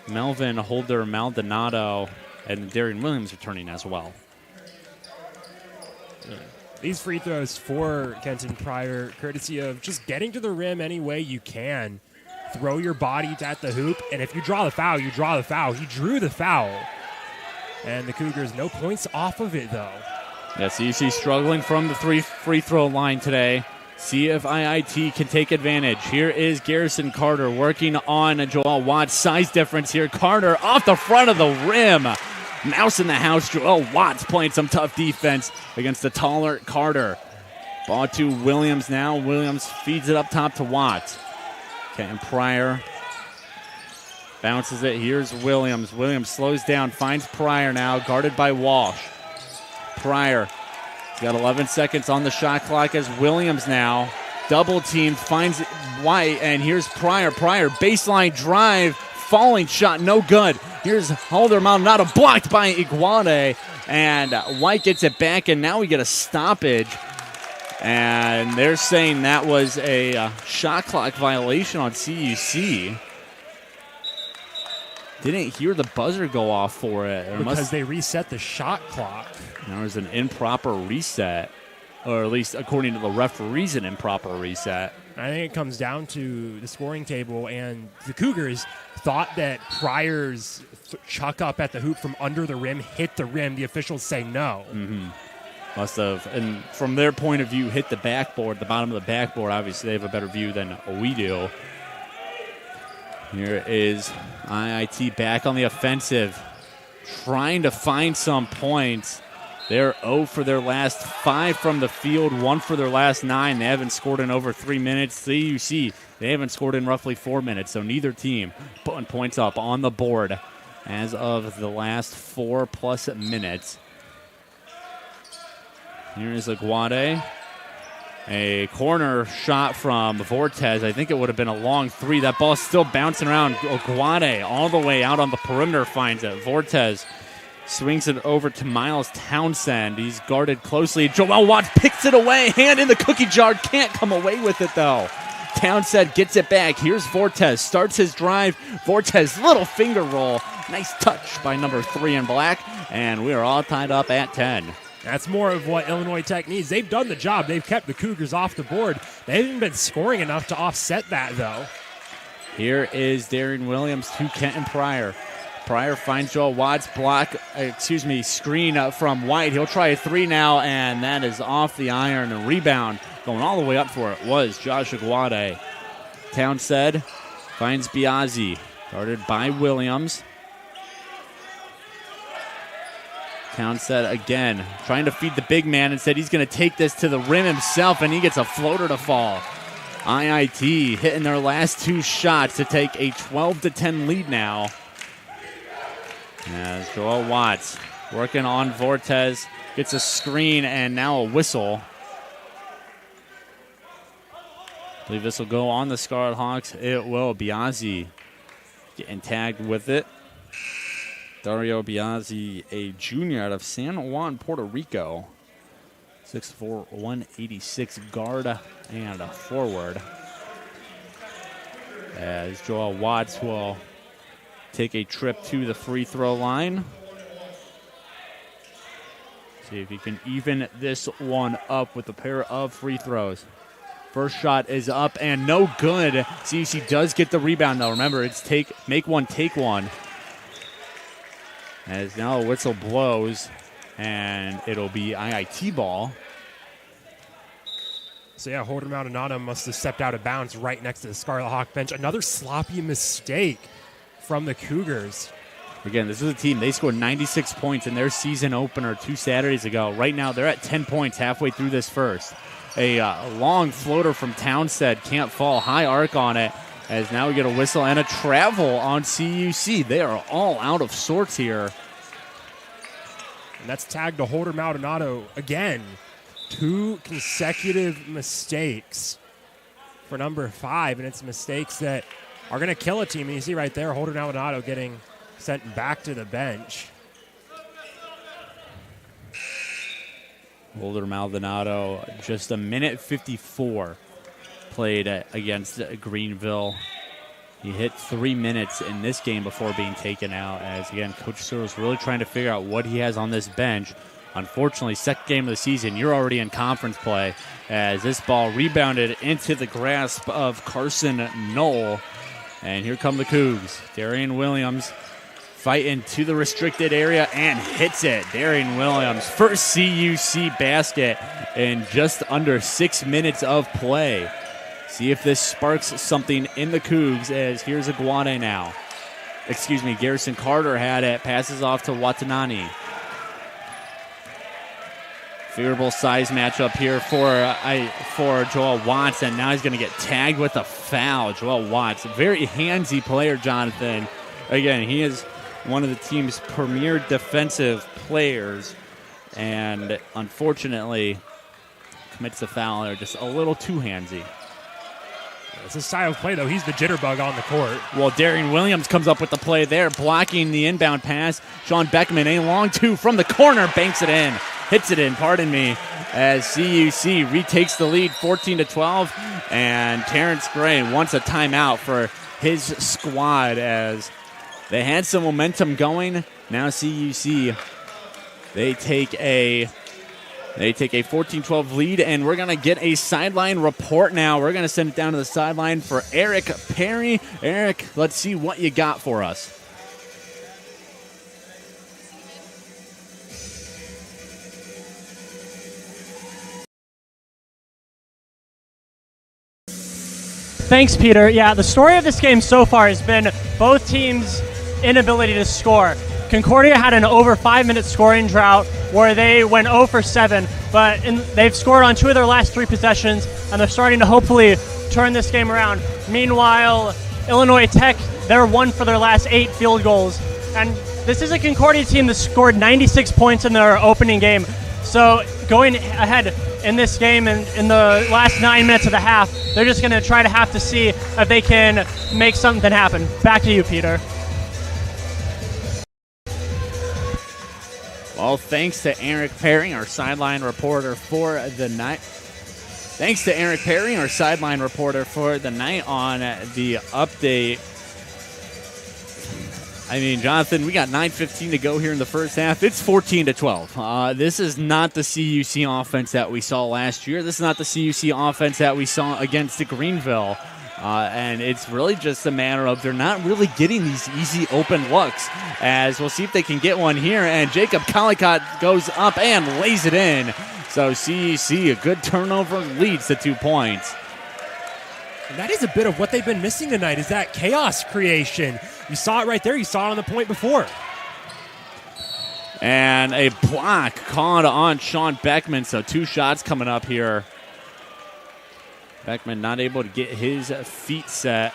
Melvin Holder Maldonado, and Darian Williams returning as well. These free throws for Kenton Pryor, courtesy of just getting to the rim any way you can. Throw your body at the hoop, and if you draw the foul, you draw the foul. He drew the foul. And the Cougars, no points off of it, though. Yeah, CUC struggling from the free throw line today. See if IIT can take advantage. Here is Garrison Carter working on Joel Watts. Size difference here. Carter off the front of the rim. Mouse in the house. Joel Watts playing some tough defense against the taller Carter. Ball to Williams now. Williams feeds it up top to Watts. Kenton Pryor bounces it. Here's Williams. Williams slows down, finds Pryor now, guarded by Walsh. Pryor, he's got 11 seconds on the shot clock as Williams now double teamed, finds White, and here's Pryor. Pryor, baseline drive, falling shot, no good. Here's Holder Maldonado, blocked by Iguane, and White gets it back, and now we get a stoppage. And they're saying that was a shot clock violation on CUC. Didn't hear the buzzer go off for it. Because they reset the shot clock. There was an improper reset, or at least according to the referees, an improper reset. I think it comes down to the scoring table, and the Cougars thought that Pryor's chuck up at the hoop from under the rim hit the rim. The officials say no. Must have. And from their point of view, hit the backboard, the bottom of the backboard. Obviously, they have a better view than we do. Here is IIT back on the offensive, trying to find some points. They're 0 for their last 5 from the field, 1 for their last 9. They haven't scored in over 3 minutes. CUC, they haven't scored in roughly 4 minutes, so neither team putting points up on the board as of the last 4+ minutes. Here is Aguade. A corner shot from Vortez. I think it would have been a long 3. That ball's still bouncing around. Aguade all the way out on the perimeter finds it. Vortez swings it over to Miles Townsend. He's guarded closely. Joel Watts picks it away. Hand in the cookie jar. Can't come away with it, though. Townsend gets it back. Here's Vortez. Starts his drive. Vortez, little finger roll. Nice touch by number 3 in black. And we are all tied up at 10. That's more of what Illinois Tech needs. They've done the job. They've kept the Cougars off the board. They haven't been scoring enough to offset that, though. Here is Darian Williams to Kenton Pryor. Pryor finds Joel Watts, screen from White. He'll try a 3 now, and that is off the iron. A rebound going all the way up for it was Josh Aguade. Townsend finds Biazzi, guarded by Williams. Townsend again trying to feed the big man. Instead, he's going to take this to the rim himself, and he gets a floater to fall. IIT hitting their last 2 shots to take a 12-10 lead now. As Joel Watts working on Vortez, gets a screen and now a whistle. I believe this will go on the Scarlet Hawks. It will. Biazzi getting tagged with it. Dario Biazzi, a junior out of San Juan, Puerto Rico. 6'4", 186 guard and a forward. As Joel Watts will take a trip to the free throw line. See if he can even this one up with a pair of free throws. First shot is up and no good. CUC does get the rebound though. Remember, it's make one, take one. As now a whistle blows, and it'll be IIT ball. So yeah, Holder Maldonado must have stepped out of bounds right next to the Scarlet Hawk bench. Another sloppy mistake from the Cougars. Again, this is a team, they scored 96 points in their season opener 2 Saturdays ago. Right now, they're at 10 points halfway through this first. A long floater from Townsend can't fall. High arc on it. As now we get a whistle and a travel on CUC. They are all out of sorts here. And that's tagged to Holder Maldonado again. 2 consecutive mistakes for number 5, and it's mistakes that are going to kill a team. And you see right there, Holder Maldonado getting sent back to the bench. Holder Maldonado, just a minute 54 played against Greenville. He hit 3 minutes in this game before being taken out. As again, Coach Searle's really trying to figure out what he has on this bench. Unfortunately, second game of the season, you're already in conference play. As this ball rebounded into the grasp of Carson Knoll. And here come the Cougs. Darian Williams fighting to the restricted area and hits it. Darian Williams, first CUC basket in just under 6 minutes of play. See if this sparks something in the Cougs, as here's Aguade now. Garrison Carter had it, passes off to Watanani. Favorable size matchup here for Joel Watts, and now he's going to get tagged with a foul. Joel Watts, a very handsy player, Jonathan. Again, he is one of the team's premier defensive players, and unfortunately commits a foul. They're just a little too handsy. It's a style of play, though. He's the jitterbug on the court. Well, Darian Williams comes up with the play there, blocking the inbound pass. Sean Beckman, a long 2 from the corner, banks it in. Hits it in, as CUC retakes the lead 14-12. And Terrence Gray wants a timeout for his squad as they had some momentum going. Now CUC, they take a They take a 14-12 lead, and we're going to get a sideline report now. We're going to send it down to the sideline for Eric Perry. Eric, let's see what you got for us. Thanks, Peter. Yeah, the story of this game so far has been both teams' inability to score. Concordia had an over 5-minute scoring drought where they went 0 for 7, but they've scored on 2 of their last 3 possessions, and they're starting to hopefully turn this game around. Meanwhile, Illinois Tech, they're 1 for their last 8 field goals. And this is a Concordia team that scored 96 points in their opening game. So going ahead in this game and in the last 9 minutes of the half, they're just going to have to see if they can make something happen. Back to you, Peter. Well, thanks to Eric Perry, our sideline reporter for the night. Thanks to Eric Perry, our sideline reporter for the night on the update. I mean, Jonathan, we got 9:15 to go here in the first half. It's 14-12. This is not the CUC offense that we saw last year. This is not the CUC offense that we saw against Greenville. And it's really just a matter of they're not really getting these easy open looks. As we'll see if they can get one here. And Jacob Collicott goes up and lays it in. So CUC, a good turnover, leads to 2 points. And that is a bit of what they've been missing tonight, is that chaos creation. You saw it right there. You saw it on the point before. And a block called on Sean Beckman. So 2 shots coming up here. Beckman not able to get his feet set.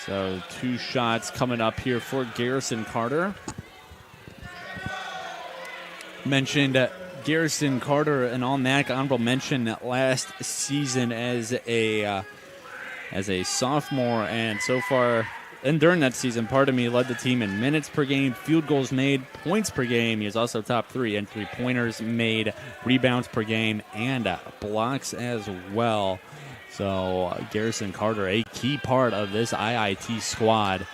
So 2 shots coming up here for Garrison Carter. Mentioned Garrison Carter, an All-MAC honorable mention last season as a sophomore, and so far, and during that season, led the team in minutes per game, field goals made, points per game. He is also top 3 in 3-pointers made, rebounds per game, and blocks as well. So Garrison Carter, a key part of this IIT squad,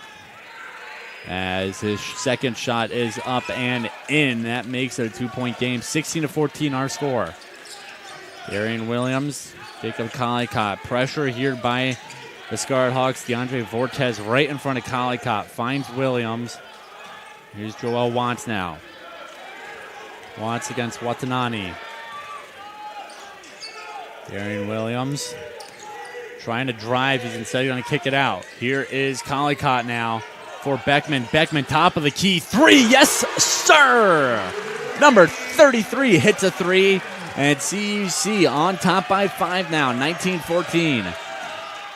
as his second shot is up and in. That makes it a 2-point game. 16-14 our score. Darian Williams, Jacob Collicott. Pressure here by the Scarlet Hawks. DeAndre Vortez right in front of Collicott. Finds Williams. Here's Joel Watts now. Watts against Watanani. Darian Williams trying to drive. He's instead going to kick it out. Here is Collicott now for Beckman. Beckman, top of the key. 3, yes, sir! Number 33 hits a 3. And CUC on top by 5 now, 19-14.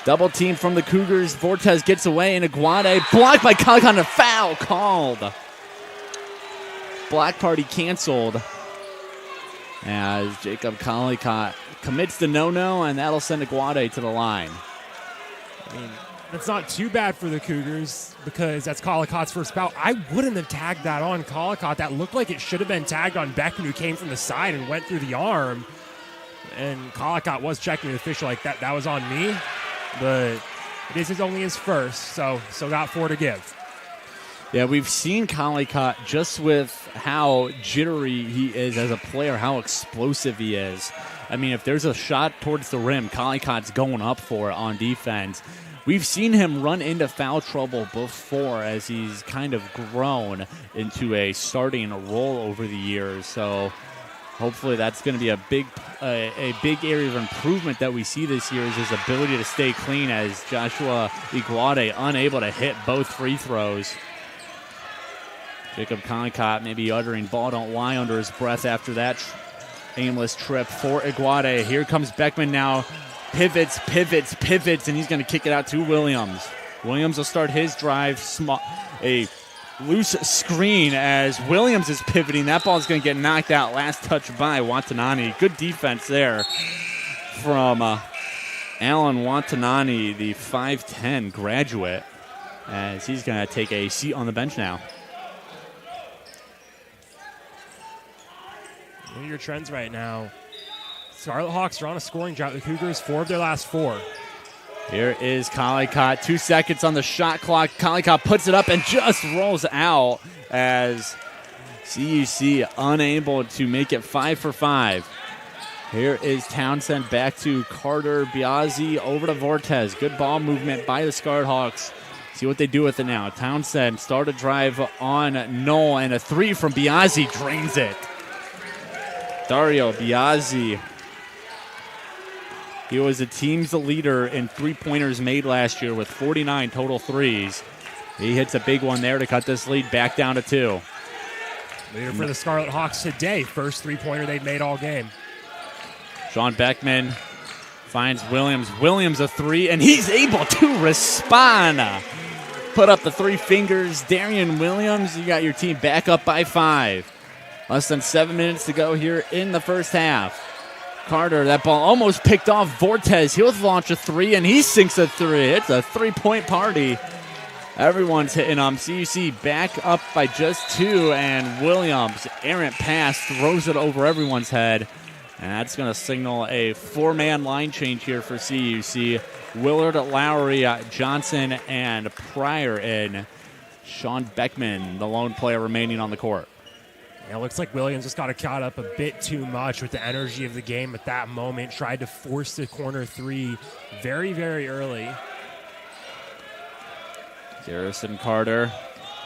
Double team from the Cougars. Vortez gets away, and Aguade blocked by Collicott, and a foul called. Block party canceled as Jacob Collicott commits the no-no, and that'll send Aguade to the line. I mean, that's not too bad for the Cougars because that's Collicott's first foul. I wouldn't have tagged that on Collicott. That looked like it should have been tagged on Beckman, who came from the side and went through the arm. And Collicott was checking the official like that. That was on me, but this is only his first, so got 4 to give. Yeah, we've seen Collicott just with how jittery he is as a player, how explosive he is. I mean, if there's a shot towards the rim, Collicott's going up for it on defense. We've seen him run into foul trouble before as he's kind of grown into a starting role over the years. So hopefully that's going to be a big area of improvement that we see this year, is his ability to stay clean, as Joshua Iguade unable to hit both free throws. Jacob Collicott maybe uttering "ball don't lie" under his breath after that aimless trip for Iguade. Here comes Beckman now. Pivots, and he's going to kick it out to Williams. Williams will start his drive. A loose screen as Williams is pivoting. That ball is going to get knocked out. Last touch by Watanani. Good defense there from Alan Watanani, the 5'10 graduate, as he's going to take a seat on the bench now. What are your trends right now? Scarlet Hawks are on a scoring drought. The Cougars, 4 of their last 4. Here is Collicott. 2 seconds on the shot clock. Collicott puts it up and just rolls out as CUC unable to make it 5 for 5. Here is Townsend back to Carter. Biazzi over to Vortez. Good ball movement by the Scarlet Hawks. See what they do with it now. Townsend start a drive on Knoll, and a 3 from Biazzi drains it. Dario Biazzi. He was the team's leader in three-pointers made last year with 49 total threes. He hits a big one there to cut this lead back down to 2. Leader for the Scarlet Hawks today. First three-pointer they've made all game. Sean Beckman finds Williams. Williams a 3, and he's able to respond. Put up the 3 fingers. Darian Williams, you got your team back up by 5. Less than 7 minutes to go here in the first half. Carter, that ball almost picked off Vortez. He'll launch a 3, and he sinks a 3. It's a 3-point party. Everyone's hitting them. CUC back up by just 2, and Williams, errant pass, throws it over everyone's head. And that's going to signal a 4-man line change here for CUC. Willard, Lowry, Johnson, and Pryor in. Sean Beckman, the lone player remaining on the court. Yeah, it looks like Williams just got caught up a bit too much with the energy of the game at that moment. Tried to force the corner 3 very, very early. Garrison Carter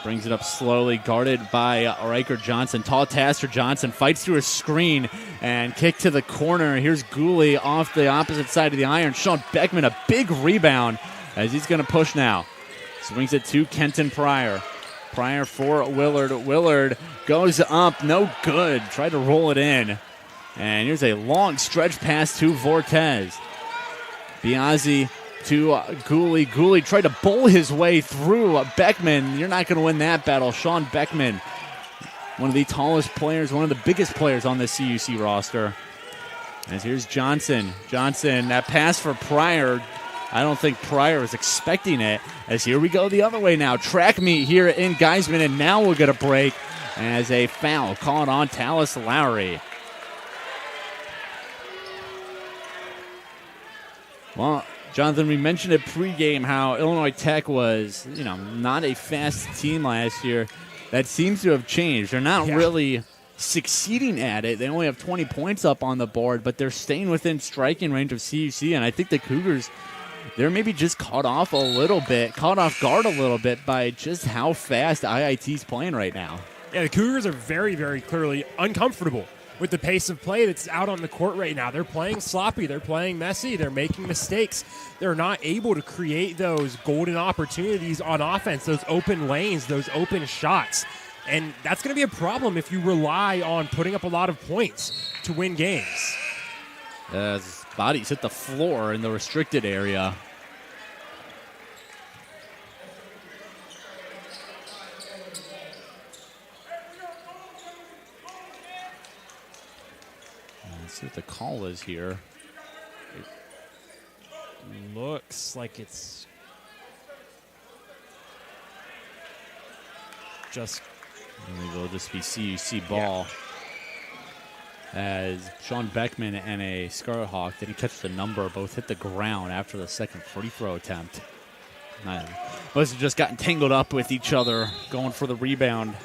brings it up slowly, guarded by Riker Johnson. Tall Taster Johnson fights through a screen and kick to the corner. Here's Gooley off the opposite side of the iron. Sean Beckman, a big rebound as he's going to push now. Swings it to Kenton Pryor. Pryor for Willard. Willard goes up, no good. Tried to roll it in. And here's a long stretch pass to Vortez. Biazzi to Gooley. Gooley tried to bowl his way through Beckman. You're not going to win that battle. Sean Beckman, one of the tallest players, one of the biggest players on the CUC roster. As here's Johnson. Johnson, that pass for Pryor. I don't think Pryor was expecting it. As here we go the other way now. Track meet here in Geisman, and now we'll get a break as a foul called on Tallis Lowry. Well, Jonathan, we mentioned at pregame how Illinois Tech was, not a fast team last year. That seems to have changed. They're not really succeeding at it. They only have 20 points up on the board, but they're staying within striking range of CUC, and I think the Cougars, they're maybe just caught off guard a little bit by just how fast IIT's playing right now. Yeah, the Cougars are very, very clearly uncomfortable with the pace of play that's out on the court right now. They're playing sloppy. They're playing messy. They're making mistakes. They're not able to create those golden opportunities on offense, those open lanes, those open shots. And that's going to be a problem if you rely on putting up a lot of points to win games. As bodies hit the floor in the restricted area. Let's see what the call is here. It looks like it's just... Maybe it'll just be CUC ball. As Sean Beckman and a Scarlet Hawk didn't catch the number, both hit the ground after the second free throw attempt. Both have just gotten tangled up with each other, going for the rebound.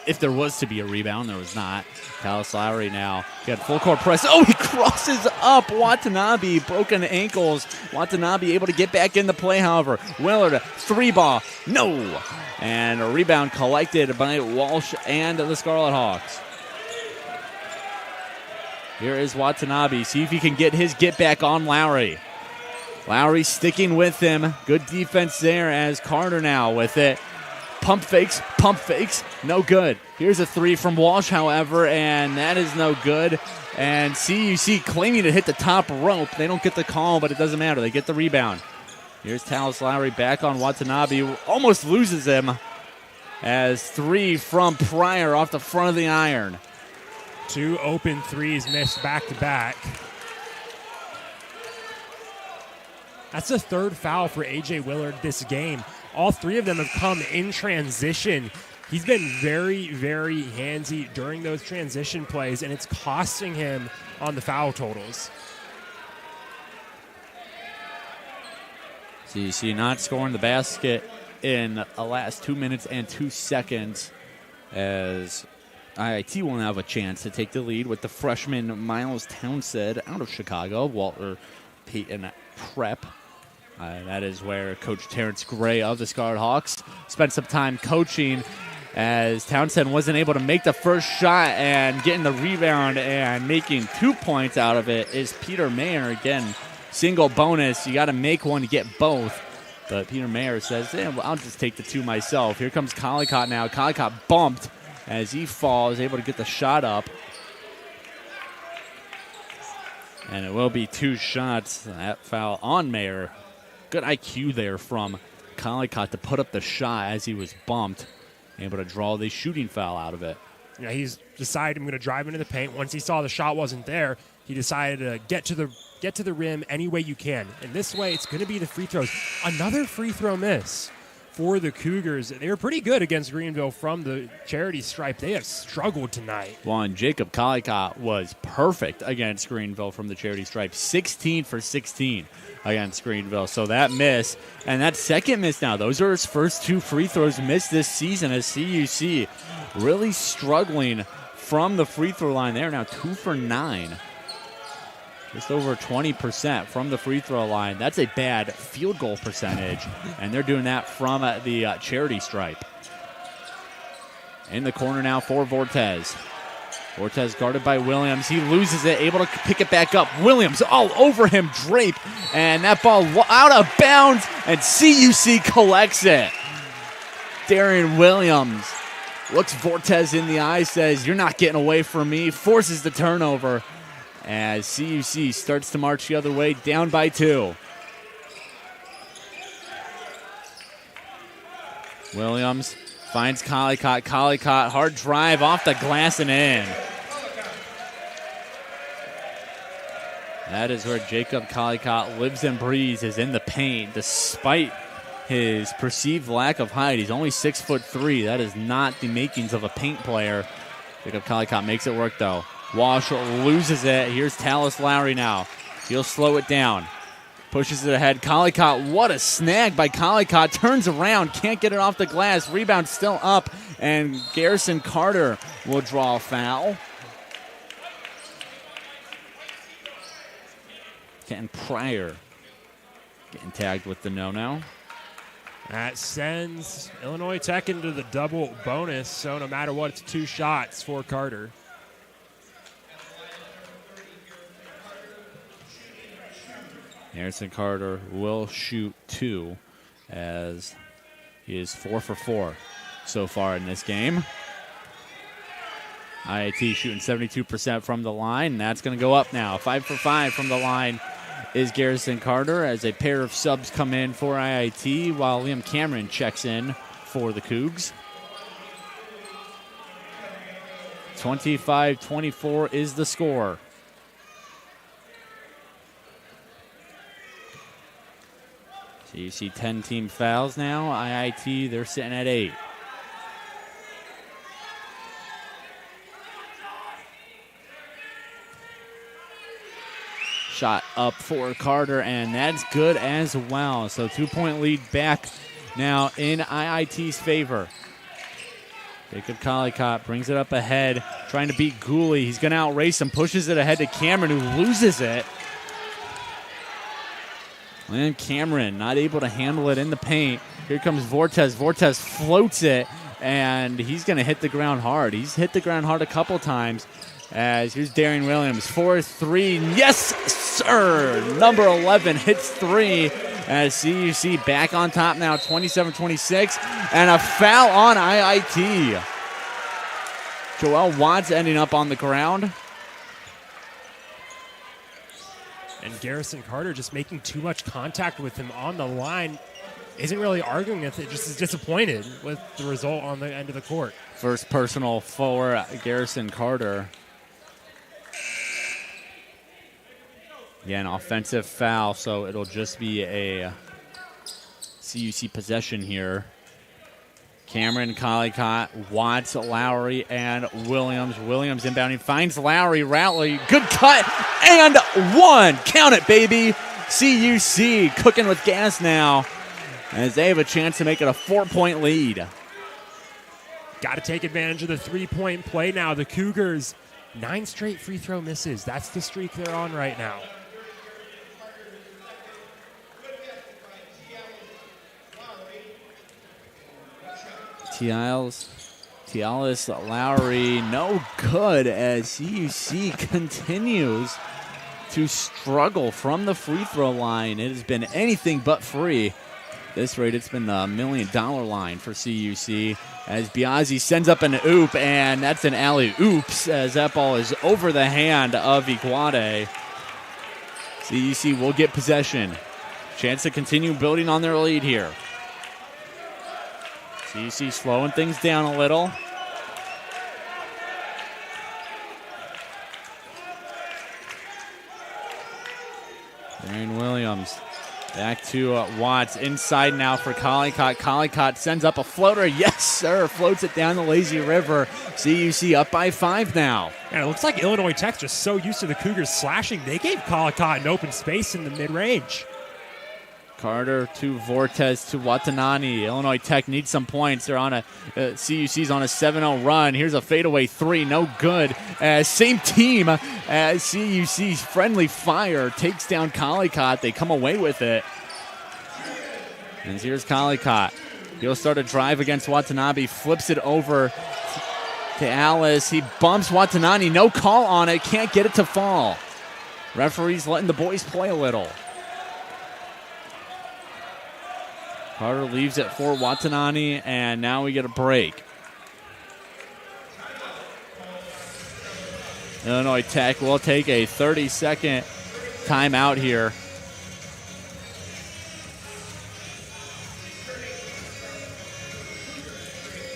If there was to be a rebound, there was not. Tallis Lowry now got full court press. Oh, he crosses up Watanabe, broken ankles. Watanabe able to get back in the play, however. Willard, 3-ball, no. And a rebound collected by Walsh and the Scarlet Hawks. Here is Watanabe. See if he can get his get back on Lowry. Lowry sticking with him. Good defense there as Carter now with it. Pump fakes, no good. Here's a 3 from Walsh, however, and that is no good. And CUC claiming to hit the top rope. They don't get the call, but it doesn't matter. They get the rebound. Here's Tallis Lowry back on Watanabe. Almost loses him as 3 from Pryor off the front of the iron. 2 open threes missed back-to-back. That's the 3rd foul for A.J. Willard this game. All 3 of them have come in transition. He's been very, very handsy during those transition plays, and it's costing him on the foul totals. So you see not scoring the basket in the last 2 minutes and 2 seconds as IIT will now have a chance to take the lead with the freshman Miles Townsend out of Chicago, Walter Payton Prep. That is where Coach Terrence Gray of the Scarlet Hawks spent some time coaching, as Townsend wasn't able to make the first shot, and getting the rebound and making 2 points out of it is Peter Mayer. Again, single bonus. You got to make one to get both. But Peter Mayer says, well, I'll just take the 2 myself. Here comes Collicott now. Collicott bumped as he falls, able to get the shot up. And it will be 2 shots. That foul on Mayer. Good IQ there from Collicott to put up the shot as he was bumped. Able to draw the shooting foul out of it. Yeah, he's decided I'm going to drive into the paint. Once he saw the shot wasn't there, he decided to get to the rim any way you can. And this way, it's going to be the free throws. Another free throw miss for the Cougars. They were pretty good against Greenville from the charity stripe. They have struggled tonight. Well, and Jacob Collicott was perfect against Greenville from the charity stripe. 16 for 16 against Greenville. So that miss, and that second miss now, those are his first 2 free throws missed this season, as CUC really struggling from the free throw line. They're now 2 for 9. Just over 20% from the free throw line. That's a bad field goal percentage, and they're doing that from the charity stripe. In the corner now for Vortez. Vortez guarded by Williams. He loses it, able to pick it back up. Williams all over him, Drape, and that ball out of bounds, and CUC collects it. Darian Williams looks Vortez in the eye, says, "You're not getting away from me," forces the turnover, as CUC starts to march the other way, down by 2. Williams finds Collicott. Collicott, hard drive off the glass and in. That is where Jacob Collicott lives and breathes, is in the paint, despite his perceived lack of height. He's only 6'3". That is not the makings of a paint player. Jacob Collicott makes it work, though. Walsh loses it. Here's Talis Lowry now. He'll slow it down. Pushes it ahead. Collicott, what a snag by Collicott. Turns around, can't get it off the glass. Rebound still up, and Garrison Carter will draw a foul. Kenton Pryor getting tagged with the no-no. That sends Illinois Tech into the double bonus, so no matter what, it's 2 shots for Carter. Harrison Carter will shoot 2, as he is 4 for 4 so far in this game. IIT shooting 72% from the line, and that's going to go up now. 5 for 5 from the line is Garrison Carter, as a pair of subs come in for IIT, while Liam Cameron checks in for the Cougs. 25-24 is the score. So you see 10 team fouls now. IIT, they're sitting at 8. Shot up for Carter, and that's good as well. So 2-point lead back now in IIT's favor. Jacob Collicott brings it up ahead, trying to beat Gooley. He's going to outrace him, pushes it ahead to Cameron, who loses it. And Cameron not able to handle it in the paint. Here comes Vortez. Vortez floats it, and he's going to hit the ground hard. He's hit the ground hard a couple times. As here's Darian Williams, 4-3. Yes, sir! Number 11 hits 3. As CUC back on top now, 27-26. And a foul on IIT. Joel Watts ending up on the ground. And Garrison Carter just making too much contact with him on the line. Isn't really arguing with it, just is disappointed with the result on the end of the court. First personal for Garrison Carter. Again, offensive foul, so it'll just be a CUC possession here. Cameron, Collicott, Watts, Lowry, and Williams. Williams inbounding, finds Lowry, good cut, and 1. Count it, baby. CUC cooking with gas now, as they have a chance to make it a 4-point lead. Got to take advantage of the three-point play now. The Cougars, 9 straight free throw misses. That's the streak they're on right now. Tialis Lowry, no good as CUC continues to struggle from the free throw line. It has been anything but free. At this rate, it's been the $1 million line for CUC as Biazzi sends up an oop, and that's an alley-oops as that ball is over the hand of Iguade. CUC will get possession. Chance to continue building on their lead here. CUC slowing things down a little. Darian Williams back to Watts. Inside now for Collicott. Collicott sends up a floater. Yes, sir. Floats it down the lazy river. CUC up by 5 now. And it looks like Illinois Tech's just so used to the Cougars slashing, they gave Collicott an open space in the mid-range. Carter to Vortes to Watanani. Illinois Tech needs some points. They're on CUC's on a 7-0 run. Here's a fadeaway 3, no good. Same team as CUC's friendly fire takes down Collicott. They come away with it. And here's Collicott. He'll start a drive against Watanabe, flips it over to Alice. He bumps Watanani, no call on it, can't get it to fall. Referee's letting the boys play a little. Carter leaves it for Watanani, and now we get a break. Illinois Tech will take a 30-second timeout here.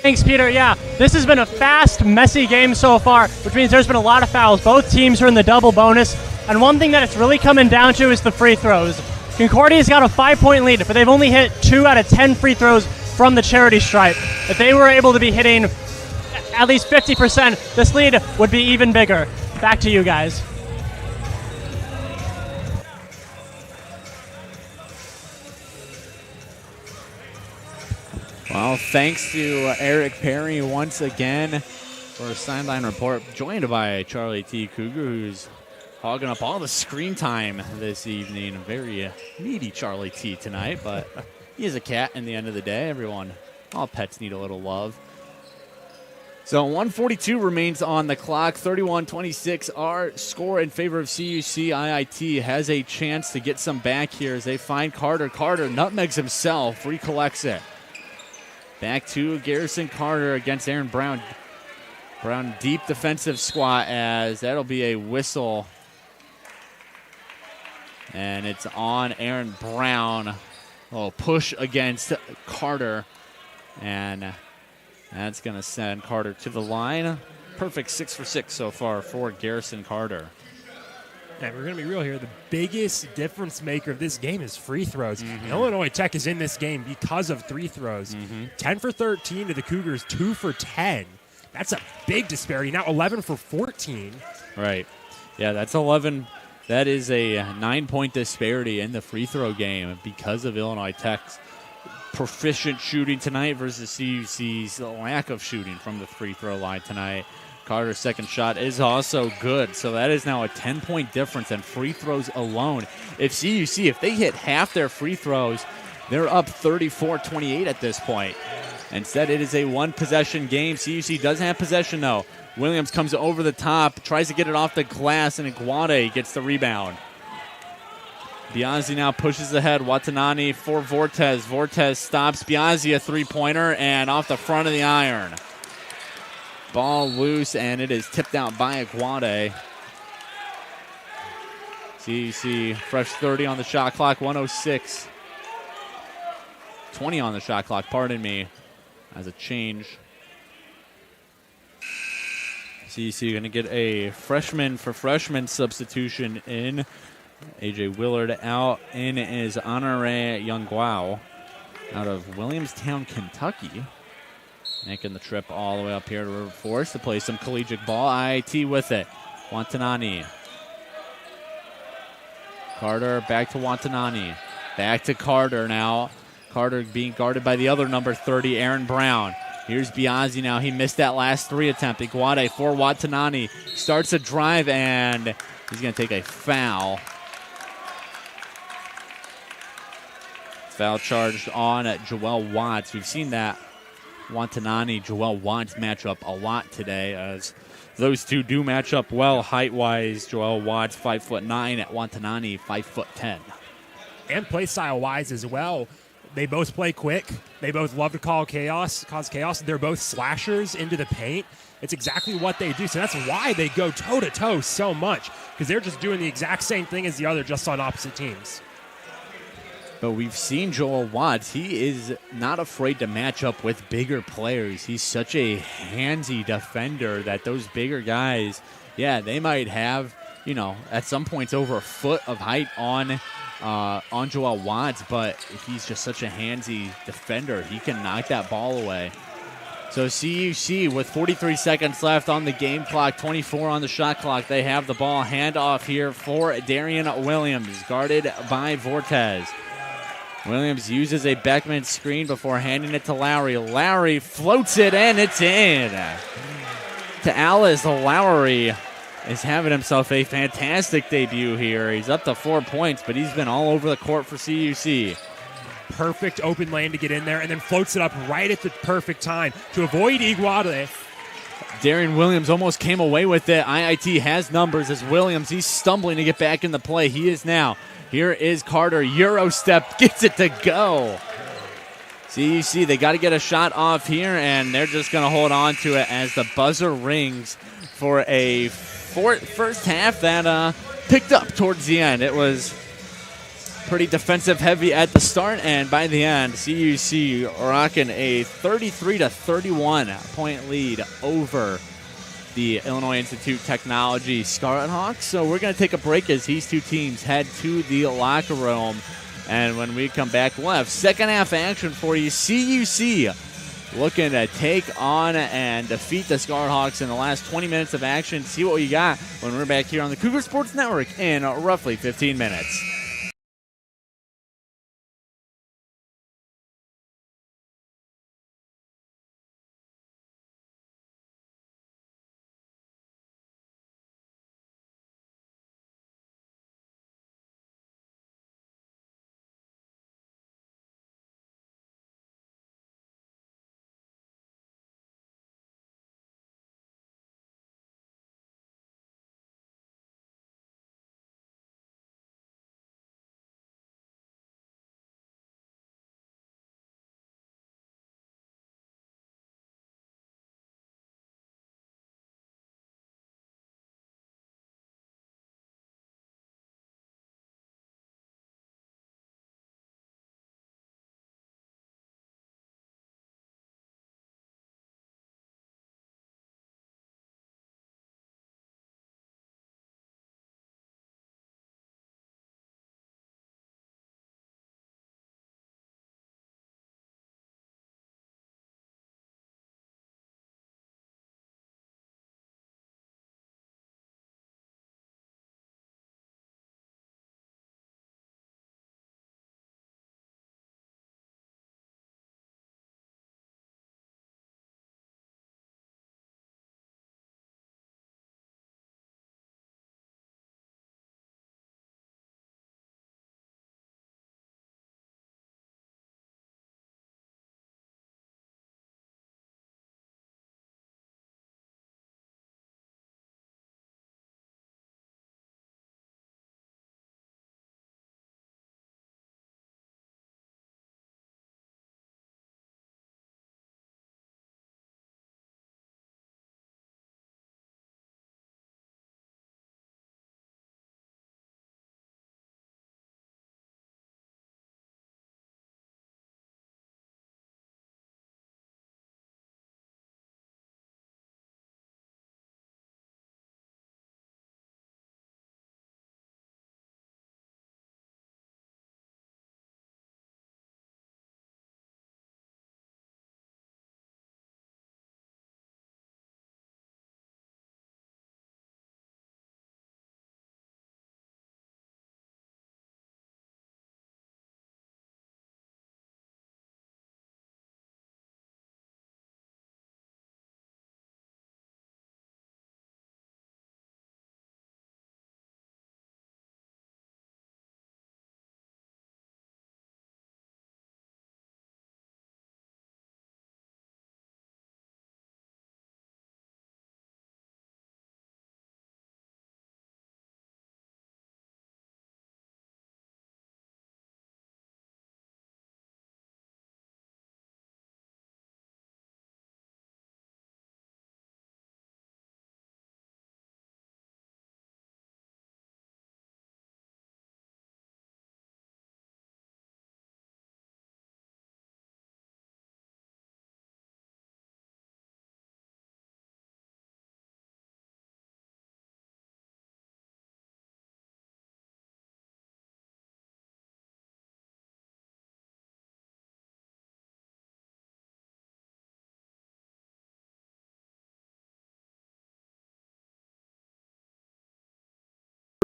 Thanks, Peter. Yeah, this has been a fast, messy game so far, which means there's been a lot of fouls. Both teams are in the double bonus, and one thing that it's really coming down to is the free throws. Concordia's got a 5-point lead, but they've only hit 2 out of 10 free throws from the charity stripe. If they were able to be hitting at least 50%, this lead would be even bigger. Back to you guys. Well, thanks to Eric Perry once again for a sideline report, joined by Charlie T. Cougar, who's hogging up all the screen time this evening. Very needy Charlie T tonight, but he is a cat in the end of the day. All pets need a little love. So 1:42 remains on the clock. 31-26, our score in favor of CUC. IIT has a chance to get some back here as they find Carter. Carter nutmegs himself, recollects it. Back to Garrison Carter against Aaron Brown. Brown deep defensive squat as that'll be a whistle. And it's on Aaron Brown. Push against Carter. And that's going to send Carter to the line. Perfect 6 for 6 so far for Garrison Carter. And we're going to be real here. The biggest difference maker of this game is free throws. Illinois Tech is in this game because of free throws. 10 for 13 to the Cougars, 2 for 10. That's a big disparity. Now 11 for 14. Right. Yeah, that's 11. That is a 9-point disparity in the free throw game because of Illinois Tech's proficient shooting tonight versus CUC's lack of shooting from the free throw line tonight. Carter's second shot is also good, so that is now a 10-point difference in free throws alone. If CUC, if they hit half their free throws, they're up 34-28 at this point. Instead, it is a one-possession game. CUC doesn't have possession, though. Williams comes over the top, tries to get it off the glass, and Iguade gets the rebound. Biazzi now pushes ahead. Watanani for Vortes. Vortes stops Biazzi, a three-pointer, and off the front of the iron. Ball loose, and it is tipped out by Iguade. CUC fresh 30 on the shot clock, 106. 20 on the shot clock, pardon me, as a change. CUC going to get a freshman for freshman substitution in. A.J. Willard out. In is Honore Youngguao out of Williamstown, Kentucky. Making the trip all the way up here to River Forest to play some collegiate ball. IIT with it. Watanani. Carter back to Watanani. Back to Carter now. Carter being guarded by the other number 30, Aaron Brown. Here's Biazzi now. He missed that last 3 attempt. Iguade for Watanani. Starts a drive, and he's going to take a foul. Foul charged on Joel Watts. We've seen that Watanani-Joel Watts matchup a lot today, as those two do match up well height-wise. Joel Watts 5'9" at Watanani 5'10". And play style-wise as well. They both play quick. They both love to cause chaos. They're both slashers into the paint. It's exactly what they do. So that's why they go toe-to-toe so much, because they're just doing the exact same thing as the other, just on opposite teams. But we've seen Joel Watts. He is not afraid to match up with bigger players. He's such a handsy defender that those bigger guys, yeah, they might have, at some points over a foot of height on Joel Watts, but he's just such a handsy defender. He can knock that ball away. So CUC with 43 seconds left on the game clock, 24 on the shot clock. They have the ball. Handoff here for Darian Williams, guarded by Vortez. Williams uses a Beckman screen before handing it to Lowry. Lowry floats it, and it's in. To Alice, Lowry is having himself a fantastic debut here. He's up to 4 points, but he's been all over the court for CUC. Perfect open lane to get in there, and then floats it up right at the perfect time to avoid Iguade. Darian Williams almost came away with it. IIT has numbers as Williams, he's stumbling to get back in the play. He is now. Here is Carter, Euro step, gets it to go. CUC, they got to get a shot off here, and they're just going to hold on to it as the buzzer rings for a first half that picked up towards the end. It was pretty defensive heavy at the start, and by the end, CUC rocking a 33-31 point lead over the Illinois Institute Technology Scarlet Hawks. So we're going to take a break as these two teams head to the locker room. And when we come back, we'll have second half action for you. CUC looking to take on and defeat the Scarlet Hawks in the last 20 minutes of action. See what we got when we're back here on the Cougar Sports Network in roughly 15 minutes.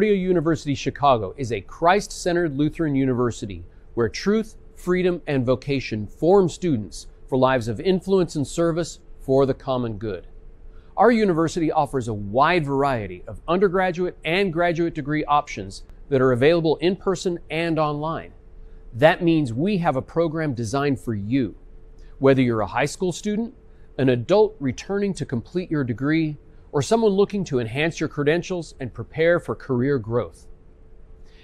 Concordia University Chicago is a Christ-centered Lutheran university where truth, freedom, and vocation form students for lives of influence and service for the common good. Our university offers a wide variety of undergraduate and graduate degree options that are available in person and online. That means we have a program designed for you. Whether you're a high school student, an adult returning to complete your degree, or someone looking to enhance your credentials and prepare for career growth.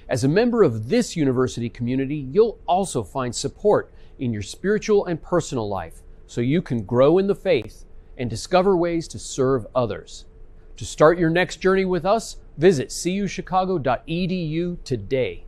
As a member of this university community, you'll also find support in your spiritual and personal life so you can grow in the faith and discover ways to serve others. To start your next journey with us, visit cuchicago.edu today.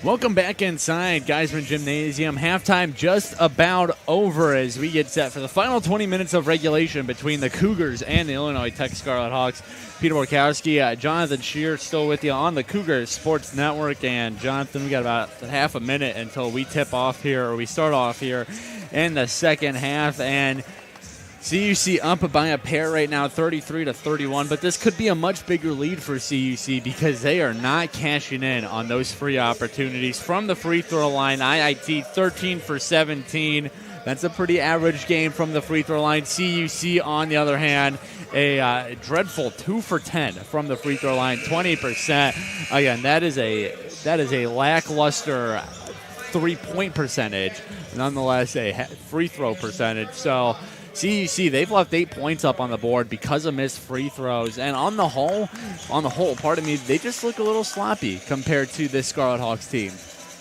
Welcome back inside Geisman Gymnasium. Halftime just about over as we get set for the final 20 minutes of regulation between the Cougars and the Illinois Tech Scarlet Hawks. Peter Borkowski, Jonathan Shear still with you on the Cougars Sports Network. And Jonathan, we got about half a minute until we tip off here, or we start off here in the second half. And CUC up by a pair right now, 33-31, but this could be a much bigger lead for CUC because they are not cashing in on those free opportunities from the free throw line. IIT 13 for 17. That's a pretty average game from the free throw line. CUC, on the other hand, a dreadful 2 for 10 from the free throw line, 20%. Again, that is a lackluster 3-point percentage, nonetheless a free throw percentage. So CUC, they've left 8 points up on the board because of missed free throws. And on the whole, they just look a little sloppy compared to this Scarlet Hawks team.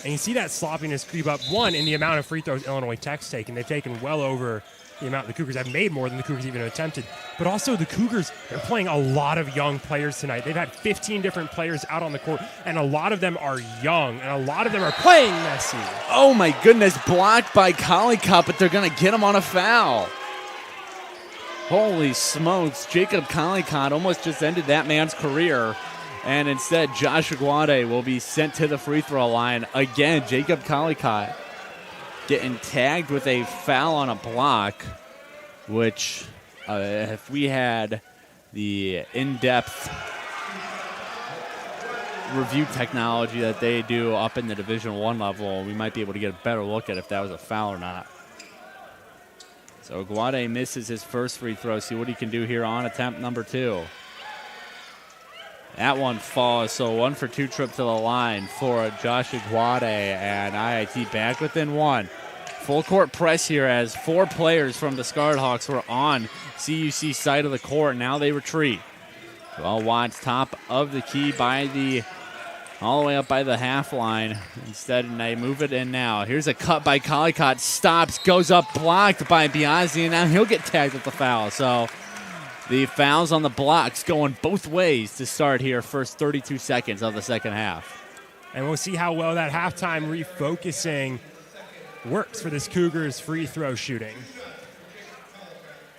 And you see that sloppiness creep up, one, in the amount of free throws Illinois Tech's taken. They've taken well over the amount the Cougars have made, more than the Cougars even attempted. But also the Cougars are playing a lot of young players tonight. They've had 15 different players out on the court, and a lot of them are young, and a lot of them are playing messy. Oh my goodness, blocked by Collicott, but they're going to get him on a foul. Holy smokes, Jacob Collicott almost just ended that man's career. And instead, Josh Aguade will be sent to the free throw line. Again, Jacob Collicott getting tagged with a foul on a block, which if we had the in-depth review technology that they do up in the Division I level, we might be able to get a better look at if that was a foul or not. So Aguade misses his first free throw. See what he can do here on attempt number 2. That one falls, so 1 for 2 trip to the line for Josh Aguade, and IIT back within 1. Full court press here as 4 players from the Scarlet Hawks were on CUC side of the court. Now they retreat. Well, Watts top of the key all the way up by the half line. Instead, they move it in now. Here's a cut by Collicott. Stops, goes up, blocked by Biazzi, and now he'll get tagged with the foul. So the fouls on the blocks going both ways to start here, first 32 seconds of the second half. And we'll see how well that halftime refocusing works for this Cougars free throw shooting.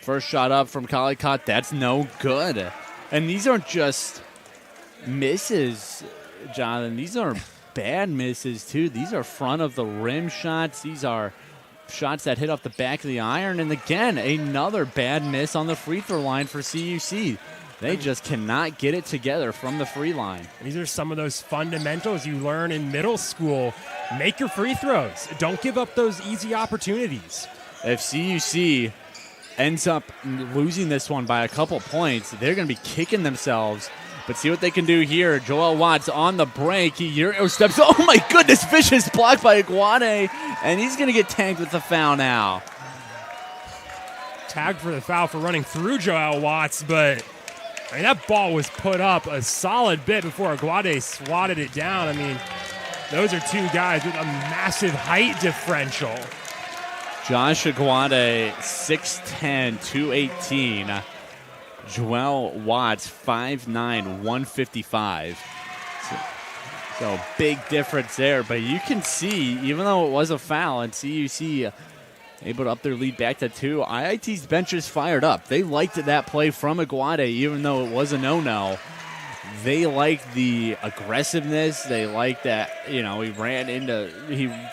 First shot up from Collicott. That's no good. And these aren't just misses, Jonathan. These are bad misses, too. These are front of the rim shots. These are shots that hit off the back of the iron. And again, another bad miss on the free throw line for CUC. They just cannot get it together from the free line. These are some of those fundamentals you learn in middle school. Make your free throws. Don't give up those easy opportunities. If CUC ends up losing this one by a couple points, they're going to be kicking themselves. But see what they can do here. Joel Watts on the break. He Euro steps. Oh, my goodness. Vicious block by Aguade. And he's going to get tagged with the foul now. Tagged for the foul for running through Joel Watts, but I mean, that ball was put up a solid bit before Aguade swatted it down. I mean, those are two guys with a massive height differential. Josh Aguade, 6'10", 218. Joel Watts, 5'9", 155. So big difference there. But you can see, even though it was a foul, and CUC able to up their lead back to 2, IIT's bench is fired up. They liked that play from Aguade, even though it was a no-no. They liked the aggressiveness. They liked that, he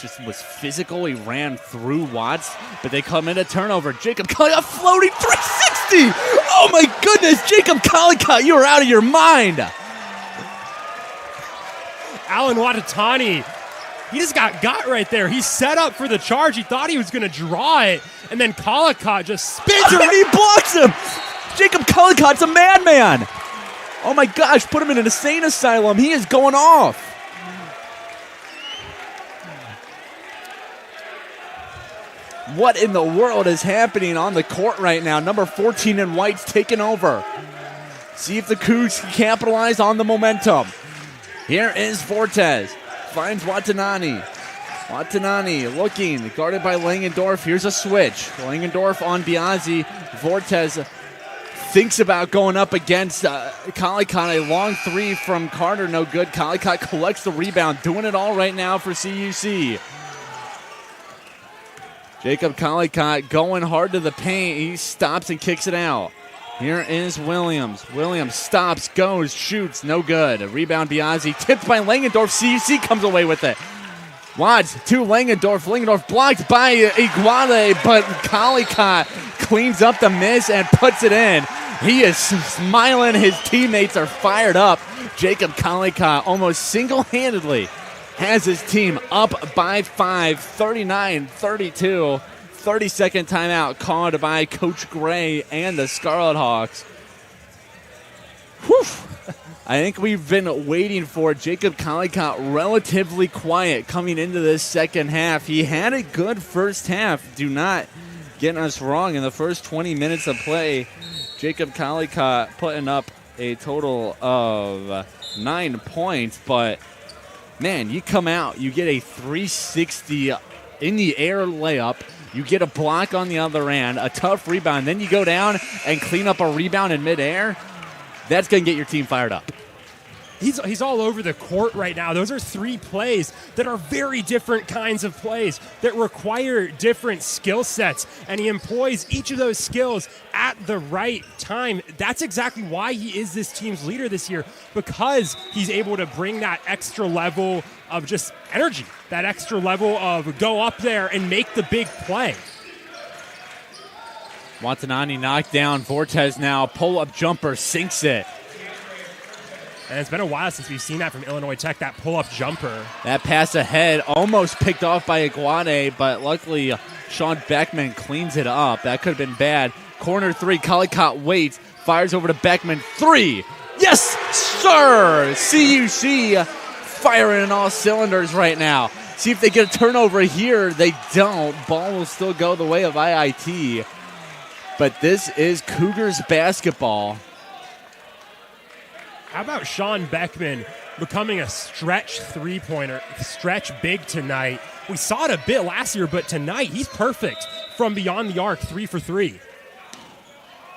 just was physical. He ran through Watts, but they come in a turnover. Jacob Collicott floating 360. Oh my goodness, Jacob Collicott, you are out of your mind. Alan Watatani, he just got right there. He set up for the charge. He thought he was going to draw it, and then Collicott just spins and he blocks him. Jacob Collicott's a madman. Oh my gosh, put him in an insane asylum. He is going off. What in the world is happening on the court right now? Number 14 in white's taking over. See if the Cougs can capitalize on the momentum. Here is Fortes. Finds Watanani. Watanani looking, guarded by Langendorf. Here's a switch. Langendorf on Biazzi. Fortes thinks about going up against Collicott. A long three from Carter, no good. Collicott collects the rebound, doing it all right now for CUC. Jacob Collicott going hard to the paint. He stops and kicks it out. Here is Williams. Williams stops, goes, shoots, no good. A rebound, Biazzi, tipped by Langendorf. CUC comes away with it. Watts to Langendorf. Langendorf blocked by Iguade, but Collicott cleans up the miss and puts it in. He is smiling. His teammates are fired up. Jacob Collicott almost single-handedly has his team up by 5, 39-32. 30-second timeout called by Coach Gray and the Scarlet Hawks. Whew. I think we've been waiting for Jacob Collicott relatively quiet coming into this second half. He had a good first half. Do not get us wrong. In the first 20 minutes of play, Jacob Collicott putting up a total of 9 points. But, man, you come out, you get a 360 in the air layup. You get a block on the other end, a tough rebound. Then you go down and clean up a rebound in midair. That's going to get your team fired up. He's all over the court right now. Those are 3 plays that are very different kinds of plays that require different skill sets, and he employs each of those skills at the right time. That's exactly why he is this team's leader this year, because he's able to bring that extra level of just energy, that extra level of go up there and make the big play. Watanabe knocked down. Vortez now, pull-up jumper, sinks it. And it's been a while since we've seen that from Illinois Tech, that pull-up jumper. That pass ahead almost picked off by Iguade, but luckily Sean Beckman cleans it up. That could have been bad. Corner 3, Collicott waits, fires over to Beckman. 3! Yes, sir! CUC firing on all cylinders right now. See if they get a turnover here. They don't. Ball will still go the way of IIT. But this is Cougars basketball. How about Sean Beckman becoming a stretch three-pointer, stretch big tonight? We saw it a bit last year, but tonight he's perfect from beyond the arc, 3 for 3.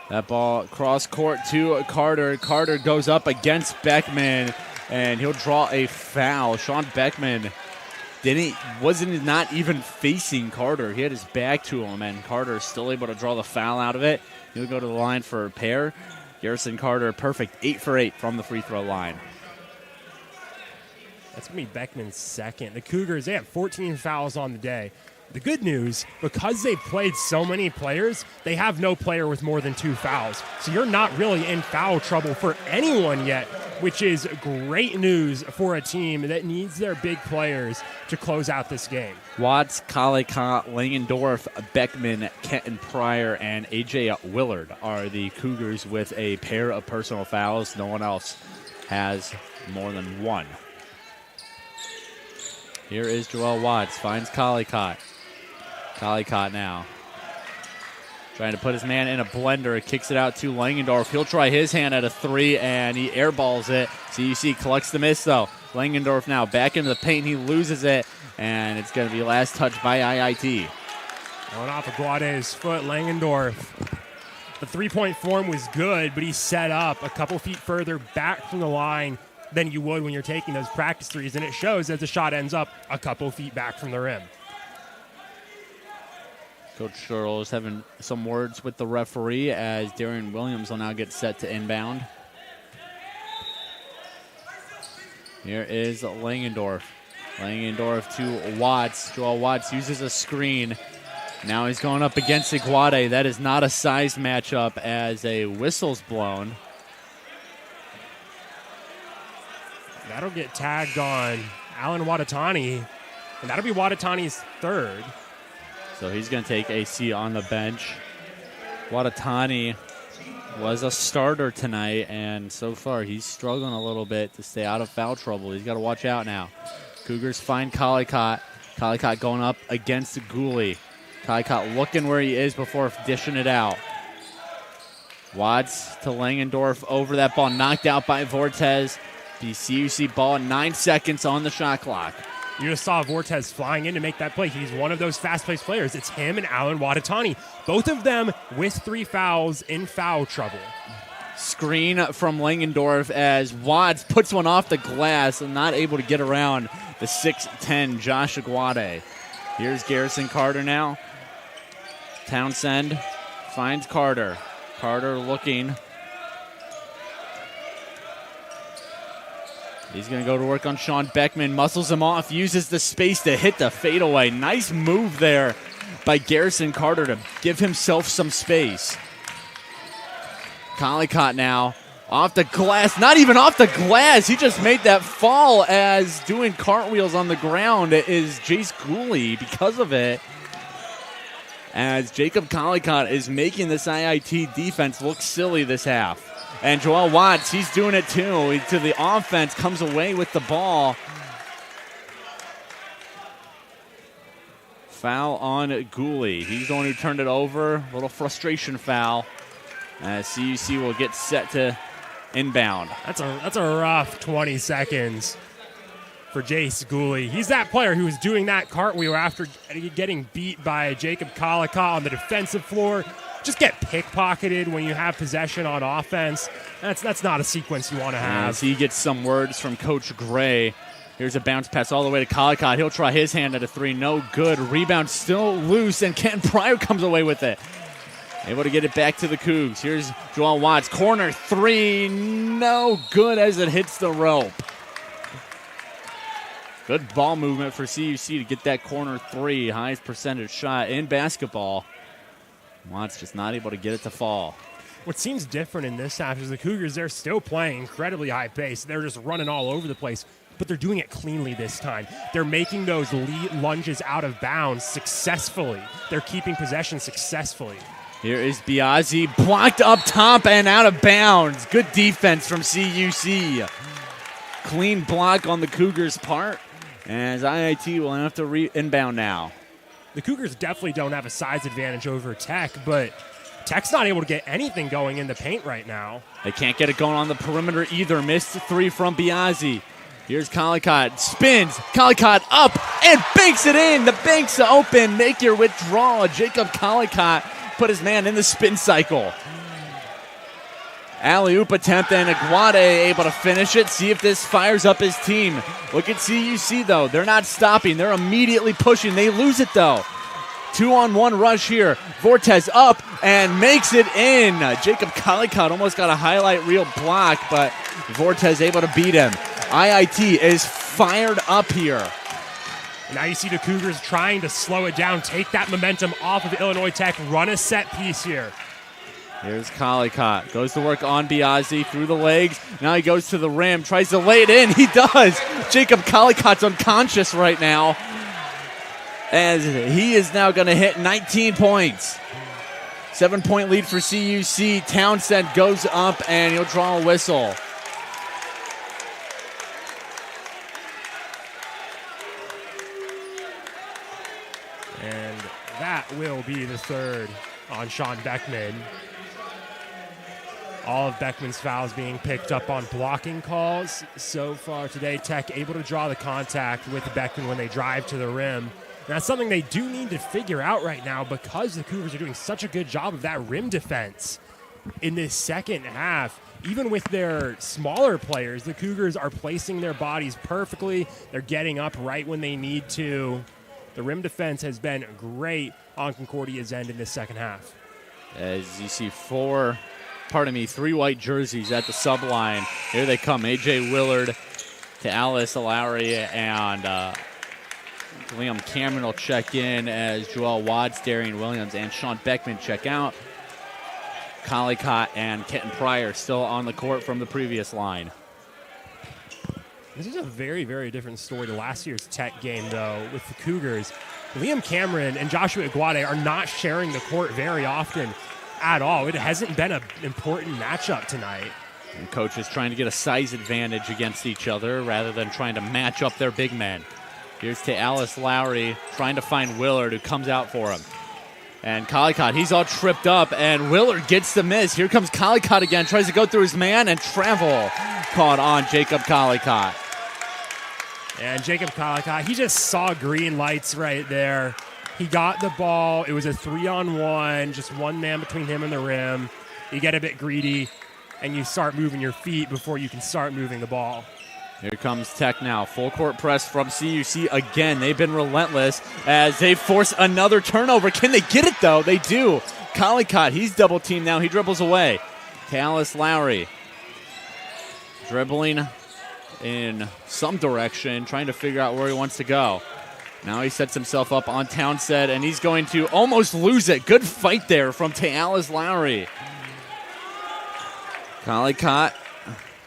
That ball cross court to Carter. Carter goes up against Beckman, and he'll draw a foul. Sean Beckman wasn't not even facing Carter. He had his back to him, and Carter is still able to draw the foul out of it. He'll go to the line for a pair. Garrison Carter, perfect, 8 for 8 from the free throw line. That's going to be Beckman's second. The Cougars, they have 14 fouls on the day. The good news, because they've played so many players, they have no player with more than 2 fouls. So you're not really in foul trouble for anyone yet, which is great news for a team that needs their big players to close out this game. Watts, Collicott, Langendorf, Beckman, Kenton Pryor, and A.J. Willard are the Cougars with a pair of personal fouls. No one else has more than 1. Here is Joel Watts, finds Collicott. Collicott now trying to put his man in a blender, kicks it out to Langendorf. He'll try his hand at a 3, and he airballs it. CUC collects the miss, though. Langendorf now back into the paint. He loses it, and it's going to be last touch by IIT. Going off of Guade's foot, Langendorf. The three-point form was good, but he set up a couple feet further back from the line than you would when you're taking those practice threes, and it shows as the shot ends up a couple feet back from the rim. Coach Sherrill is having some words with the referee as Darian Williams will now get set to inbound. Here is Langendorf. Langendorf to Watts. Joel Watts uses a screen. Now he's going up against Iguade. That is not a size matchup as a whistle's blown. That'll get tagged on Alan Watatani, and that'll be Watatani's third. So he's going to take a seat on the bench. Watatani was a starter tonight, and so far he's struggling a little bit to stay out of foul trouble. He's got to watch out now. Cougars find Collicott. Collicott going up against Gooley. Collicott looking where he is before dishing it out. Watts to Langendorf over that ball, knocked out by Vortez. The CUC ball, 9 seconds on the shot clock. You just saw Vortez flying in to make that play. He's one of those fast-paced players. It's him and Alan Watatani. Both of them with 3 fouls in foul trouble. Screen from Langendorf as Watts puts one off the glass and not able to get around the 6'10 Josh Aguade. Here's Garrison Carter now. Townsend finds Carter. Carter looking. He's going to go to work on Sean Beckman. Muscles him off. Uses the space to hit the fadeaway. Nice move there by Garrison Carter to give himself some space. Collicott now off the glass. Not even off the glass. He just made that fall as doing cartwheels on the ground is Jace Gooley because of it. As Jacob Collicott is making this IIT defense look silly this half. And Joel Watts, he's doing it too. To the offense, comes away with the ball. Foul on Gooley. He's the one who turned it over. A little frustration foul. CUC will get set to inbound. That's a rough 20 seconds for Jace Gooley. He's that player who was doing that cartwheel after getting beat by Jacob Collicott on the defensive floor. Just get pickpocketed when you have possession on offense. That's not a sequence you want to have. As he gets some words from Coach Gray. Here's a bounce pass all the way to Collicott. He'll try his hand at a 3. No good. Rebound still loose, and Kenton Pryor comes away with it. Able to get it back to the Cougs. Here's Joel Watts. Corner 3. No good as it hits the rope. Good ball movement for CUC to get that corner 3. Highest percentage shot in basketball. Watts just not able to get it to fall. What seems different in this half is the Cougars, they're still playing incredibly high pace. They're just running all over the place, but they're doing it cleanly this time. They're making those lead lunges out of bounds successfully. They're keeping possession successfully. Here is Biazzi, blocked up top and out of bounds. Good defense from CUC. Clean block on the Cougars' part, as IIT will have to inbound now. The Cougars definitely don't have a size advantage over Tech, but Tech's not able to get anything going in the paint right now. They can't get it going on the perimeter either. Missed 3 from Biazzi. Here's Collicott. Spins. Collicott up and banks it in. The bank's open. Make your withdrawal. Jacob Collicott put his man in the spin cycle. Alley-oop attempt, and Aguade able to finish it. See if this fires up his team. Look at CUC, though. They're not stopping. They're immediately pushing. They lose it, though. 2-on-1 rush here. Vortez up and makes it in. Jacob Collicott almost got a highlight reel block, but Vortez able to beat him. IIT is fired up here. Now you see the Cougars trying to slow it down, take that momentum off of Illinois Tech, run a set piece here. Here's Collicott. Goes to work on Biazzi through the legs. Now he goes to the rim. Tries to lay it in. He does. Jacob Collicott's unconscious right now, as he is now going to hit 19 points. 7-point lead for CUC. Townsend goes up, and he'll draw a whistle. And that will be the third on Sean Beckman. All of Beckman's fouls being picked up on blocking calls so far today. Tech able to draw the contact with Beckman when they drive to the rim. And that's something they do need to figure out right now because the Cougars are doing such a good job of that rim defense in this second half. Even with their smaller players, the Cougars are placing their bodies perfectly. They're getting up right when they need to. The rim defense has been great on Concordia's end in this second half. As you see 3 white jerseys at the sub line. Here they come. A.J. Willard to Alice Lowry, and Liam Cameron will check in as Joel Watts, Darian Williams, and Sean Beckman check out. Collicott and Kenton Pryor still on the court from the previous line. This is a very, very different story to last year's Tech game, though, with the Cougars. Liam Cameron and Joshua Aguade are not sharing the court very often at all. It hasn't been an important matchup tonight. And coaches trying to get a size advantage against each other rather than trying to match up their big men. Here's to Alice Lowry trying to find Willard, who comes out for him. And Collicott, he's all tripped up, and Willard gets the miss. Here comes Collicott again, tries to go through his man, and travel caught on Jacob Collicott. And Jacob Kalaka, he just saw green lights right there. He got the ball. It was a 3-on-1, just one man between him and the rim. You get a bit greedy, and you start moving your feet before you can start moving the ball. Here comes Tech now. Full court press from CUC again. They've been relentless as they force another turnover. Can they get it, though? They do. Collicott, he's double teamed now. He dribbles away. Talis Lowry dribbling in some direction, trying to figure out where he wants to go. Now he sets himself up on Townsend, and he's going to almost lose it. Good fight there from Talis Lowry. Collicott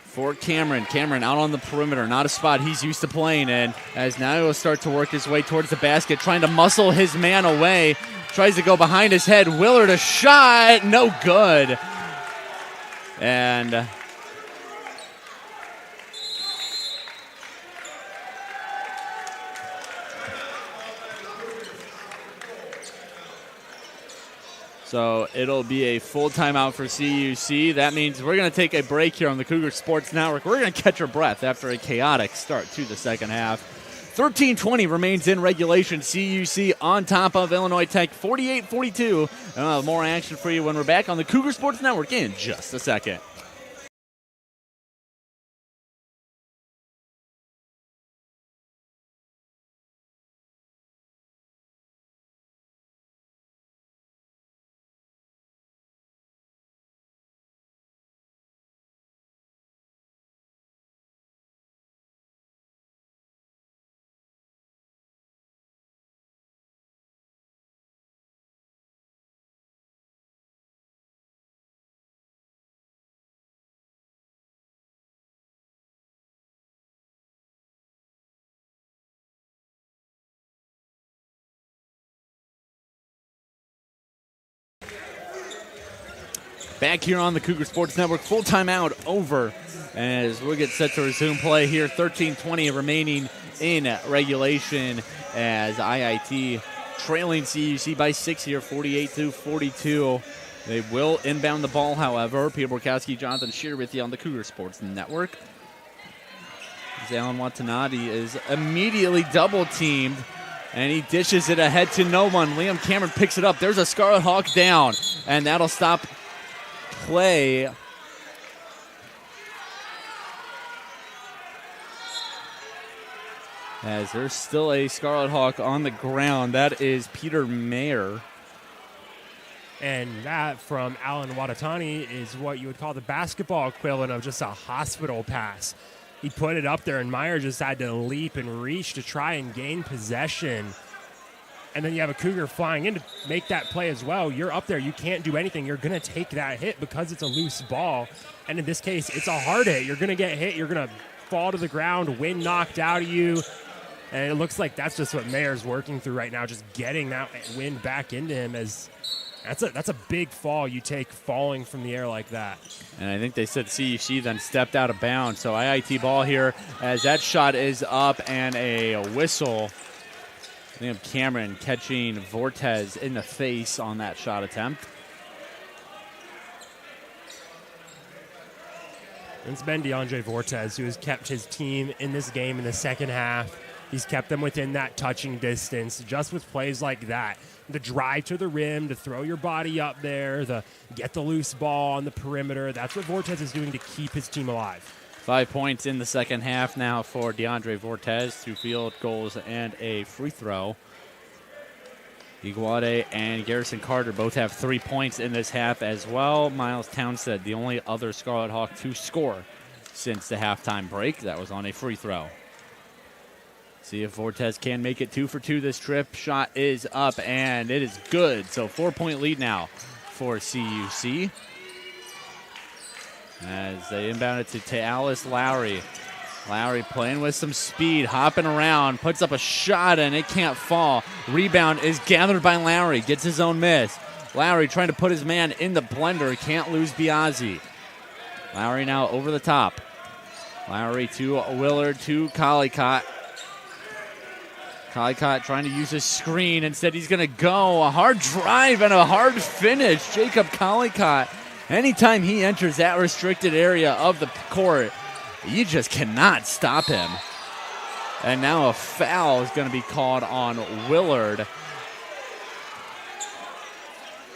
for Cameron. Cameron out on the perimeter, not a spot he's used to playing in, as now he'll start to work his way towards the basket, trying to muscle his man away. Tries to go behind his head. Willard, a shot, no good. And so it'll be a full timeout for CUC. That means we're going to take a break here on the Cougar Sports Network. We're going to catch our breath after a chaotic start to the second half. 13:20 remains in regulation. CUC on top of Illinois Tech, 48-42. More action for you when we're back on the Cougar Sports Network in just a second. Back here on the Cougar Sports Network, full timeout over as we'll get set to resume play here. 13:20 remaining in regulation as IIT trailing CUC by 6 here, 48-42. They will inbound the ball, however. Peter Borkowski, Jonathan Shearer with you on the Cougar Sports Network. As Alan Watanabe is immediately double-teamed, and he dishes it ahead to no one. Liam Cameron picks it up. There's a Scarlet Hawk down, and that'll stop play. As there's still a Scarlet Hawk on the ground. That is Peter Mayer. And that from Alan Watatani is what you would call the basketball equivalent of just a hospital pass. He put it up there, and Meyer just had to leap and reach to try and gain possession. And then you have a Cougar flying in to make that play as well. You're up there. You can't do anything. You're going to take that hit because it's a loose ball. And in this case, it's a hard hit. You're going to get hit. You're going to fall to the ground, wind knocked out of you. And it looks like that's just what Mayer's working through right now, just getting that wind back into him. As that's a big fall you take falling from the air like that. And I think they said CUC then stepped out of bounds. So IIT ball here as that shot is up and a whistle. Liam Cameron catching Vortez in the face on that shot attempt. It's been DeAndre Vortez who has kept his team in this game in the second half. He's kept them within that touching distance just with plays like that. The drive to the rim, to throw your body up there, the get the loose ball on the perimeter. That's what Vortez is doing to keep his team alive. 5 points in the second half now for DeAndre Vortez. 2 field goals and a free throw. Iguade and Garrison Carter both have 3 points in this half as well. Miles Townsend, the only other Scarlet Hawk to score since the halftime break. That was on a free throw. See if Vortez can make it 2 for 2 this trip. Shot is up, and it is good. So 4-point lead now for CUC. As they inbound it to Talis Lowry. Lowry playing with some speed, hopping around, puts up a shot, and it can't fall. Rebound is gathered by Lowry, gets his own miss. Lowry trying to put his man in the blender, can't lose Biazzi. Lowry now over the top. Lowry to Willard to Collicott. Collicott trying to use his screen. Instead, he's going to go. A hard drive and a hard finish. Jacob Collicott, anytime he enters that restricted area of the court, you just cannot stop him. And now a foul is going to be called on Willard.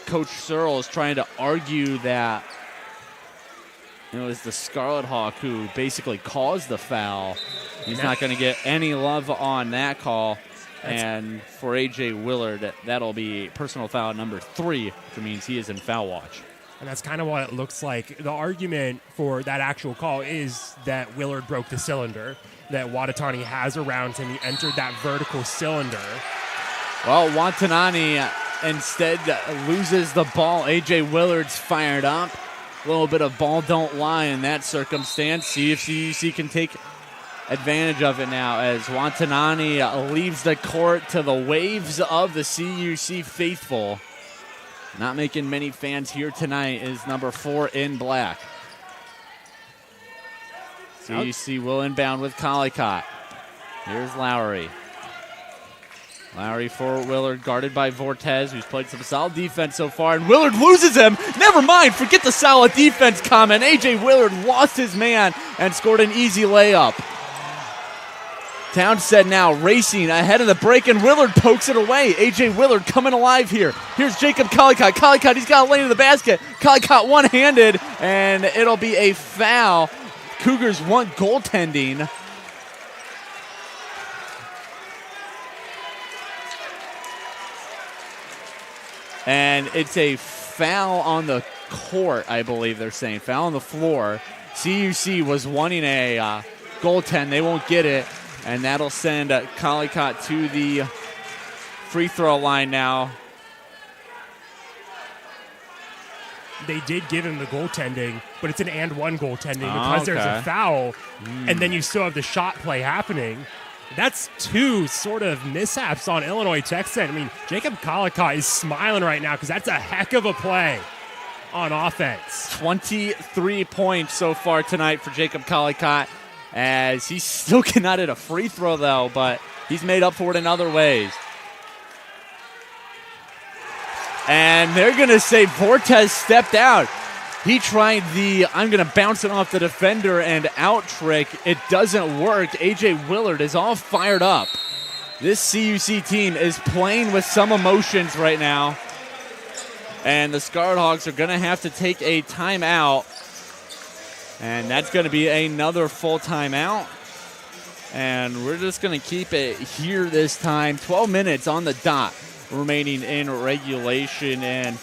Coach Searle is trying to argue that it was the Scarlet Hawk who basically caused the foul. He's not going to get any love on that call. And for A.J. Willard, that'll be personal foul number 3, which means he is in foul watch. And that's kind of what it looks like. The argument for that actual call is that Willard broke the cylinder that Watatani has around him. He entered that vertical cylinder. Well, Watanani instead loses the ball. A.J. Willard's fired up. A little bit of ball don't lie in that circumstance. See if CUC can take advantage of it now as Watanani leaves the court to the waves of the CUC faithful. Not making many fans here tonight is number 4 in black. CUC will inbound with Collicott. Here's Lowry. Lowry for Willard, guarded by Vortez, who's played some solid defense so far, and Willard loses him. Never mind, forget the solid defense comment. A.J. Willard lost his man and scored an easy layup. Townsend now racing ahead of the break, and Willard pokes it away. A.J. Willard coming alive here. Here's Jacob Collicott. Collicott, he's got a lane to the basket. Collicott one-handed, and it'll be a foul. Cougars want goaltending. And it's a foul on the court, I believe they're saying. Foul on the floor. CUC was wanting a goaltend. They won't get it. And that'll send Collicott to the free throw line now. They did give him the goaltending, but it's an and one goaltending because there's a foul, and then you still have the shot play happening. That's 2 sort of mishaps on Illinois Tech's end. I mean, Jacob Collicott is smiling right now because that's a heck of a play on offense. 23 points so far tonight for Jacob Collicott, as he still cannot hit a free throw, though, but he's made up for it in other ways. And they're going to say Vortez stepped out. He tried the I'm going to bounce it off the defender and out trick. It doesn't work. A.J. Willard is all fired up. This CUC team is playing with some emotions right now. And the Scarlet Hawks are going to have to take a timeout. And that's going to be another full timeout. And we're just going to keep it here this time. 12 minutes on the dot remaining in regulation. And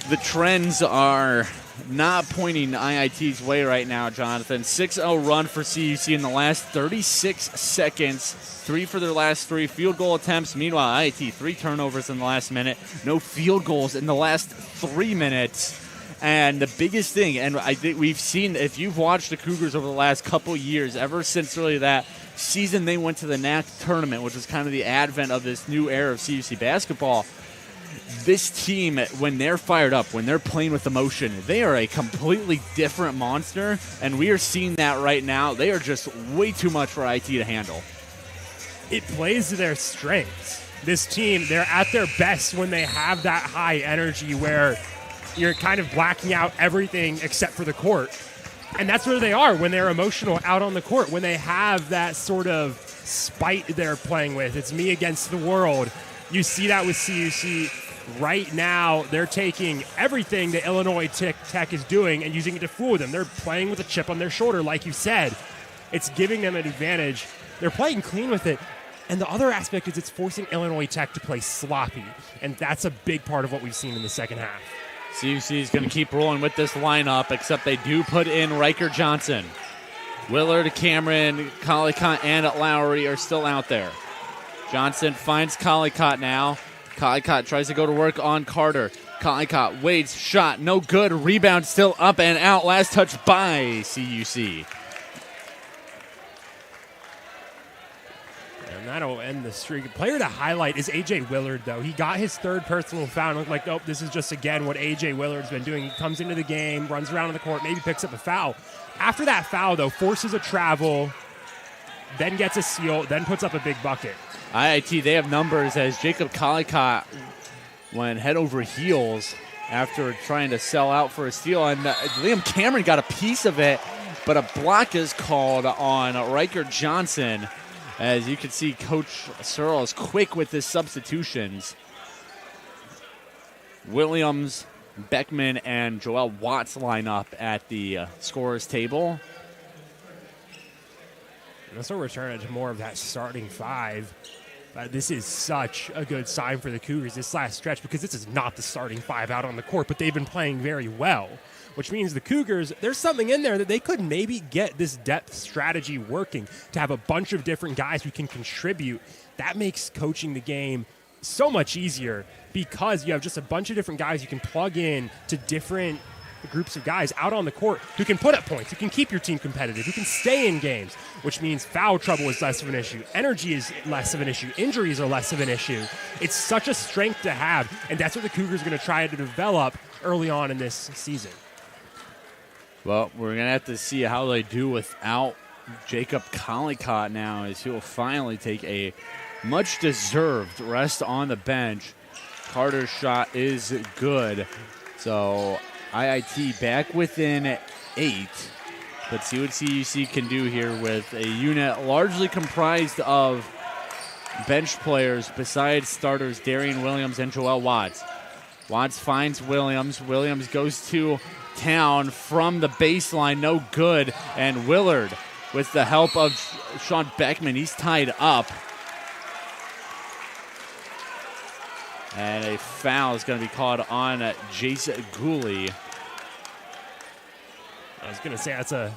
the trends are not pointing IIT's way right now, Jonathan. 6-0 run for CUC in the last 36 seconds. 3 for their last 3 field goal attempts. Meanwhile, IIT 3 turnovers in the last minute. No field goals in the last 3 minutes. And the biggest thing, and I think we've seen, if you've watched the Cougars over the last couple years, ever since really that season they went to the NAC tournament, which was kind of the advent of this new era of CUC basketball, this team, when they're fired up, when they're playing with emotion, they are a completely different monster, and we are seeing that right now. They are just way too much for IT to handle. It plays to their strengths. This team, they're at their best when they have that high energy where you're kind of blacking out everything except for the court. And that's where they are when they're emotional out on the court, when they have that sort of spite they're playing with. It's me against the world. You see that with CUC. Right now, they're taking everything that Illinois Tech is doing and using it to fool them. They're playing with a chip on their shoulder, like you said. It's giving them an advantage. They're playing clean with it. And the other aspect is it's forcing Illinois Tech to play sloppy. And that's a big part of what we've seen in the second half. CUC is going to keep rolling with this lineup, except they do put in Riker Johnson. Willard, Cameron, Collicott, and Lowry are still out there. Johnson finds Collicott now. Collicott tries to go to work on Carter. Collicott waits, shot, no good. Rebound still up and out. Last touch by CUC. And that'll end the streak. Player to highlight is A.J. Willard, though. He got his 3rd personal foul. And looked like, oh, this is just, again, what A.J. Willard's been doing. He comes into the game, runs around on the court, maybe picks up a foul. After that foul, though, forces a travel, then gets a steal, then puts up a big bucket. IIT, they have numbers as Jacob Collicott went head over heels after trying to sell out for a steal. And Liam Cameron got a piece of it, but a block is called on Riker Johnson. As you can see, Coach Searle is quick with his substitutions. Williams, Beckman, and Joel Watts line up at the scorer's table. This will return to more of that starting five. This is such a good sign for the Cougars this last stretch, because this is not the starting five out on the court, but they've been playing very well, which means the Cougars, there's something in there that they could maybe get this depth strategy working, to have a bunch of different guys who can contribute. That makes coaching the game so much easier, because you have just a bunch of different guys you can plug in to different groups of guys out on the court who can put up points, who can keep your team competitive, who can stay in games, which means foul trouble is less of an issue, energy is less of an issue, injuries are less of an issue. It's such a strength to have, and that's what the Cougars are going to try to develop early on in this season. Well, we're going to have to see how they do without Jacob Collicott now, as he will finally take a much-deserved rest on the bench. Carter's shot is good, so IIT back within 8. Let's see what CUC can do here with a unit largely comprised of bench players besides starters Darian Williams and Joel Watts. Watts finds Williams. Williams goes to town from the baseline, no good. And Willard, with the help of Sean Beckman, he's tied up. And a foul is going to be called on Jace Gooley. I was going to say that's a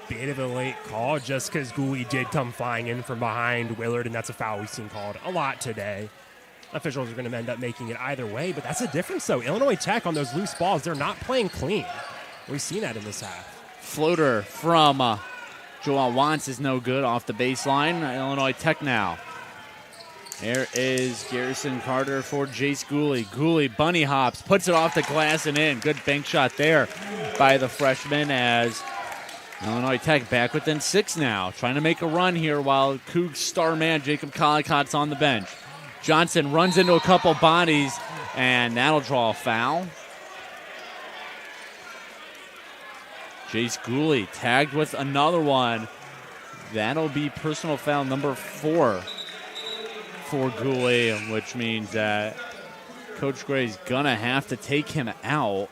bit of a late call, just because Gooley did come flying in from behind Willard, and that's a foul we've seen called a lot today. Officials are going to end up making it either way, but that's a difference, though. Illinois Tech on those loose balls, they're not playing clean. We've seen that in this half. Floater from Joel Watts is no good off the baseline. Illinois Tech now. There is Garrison Carter for Jace Gooley. Gooley bunny hops, puts it off the glass and in. Good bank shot there by the freshman, as Illinois Tech back within 6 now. Trying to make a run here while Cougs star man Jacob Collicott's on the bench. Johnson runs into a couple bodies, and that'll draw a foul. Jace Gooley tagged with another one. That'll be personal foul number 4 for Gooley, which means that Coach Gray's gonna have to take him out,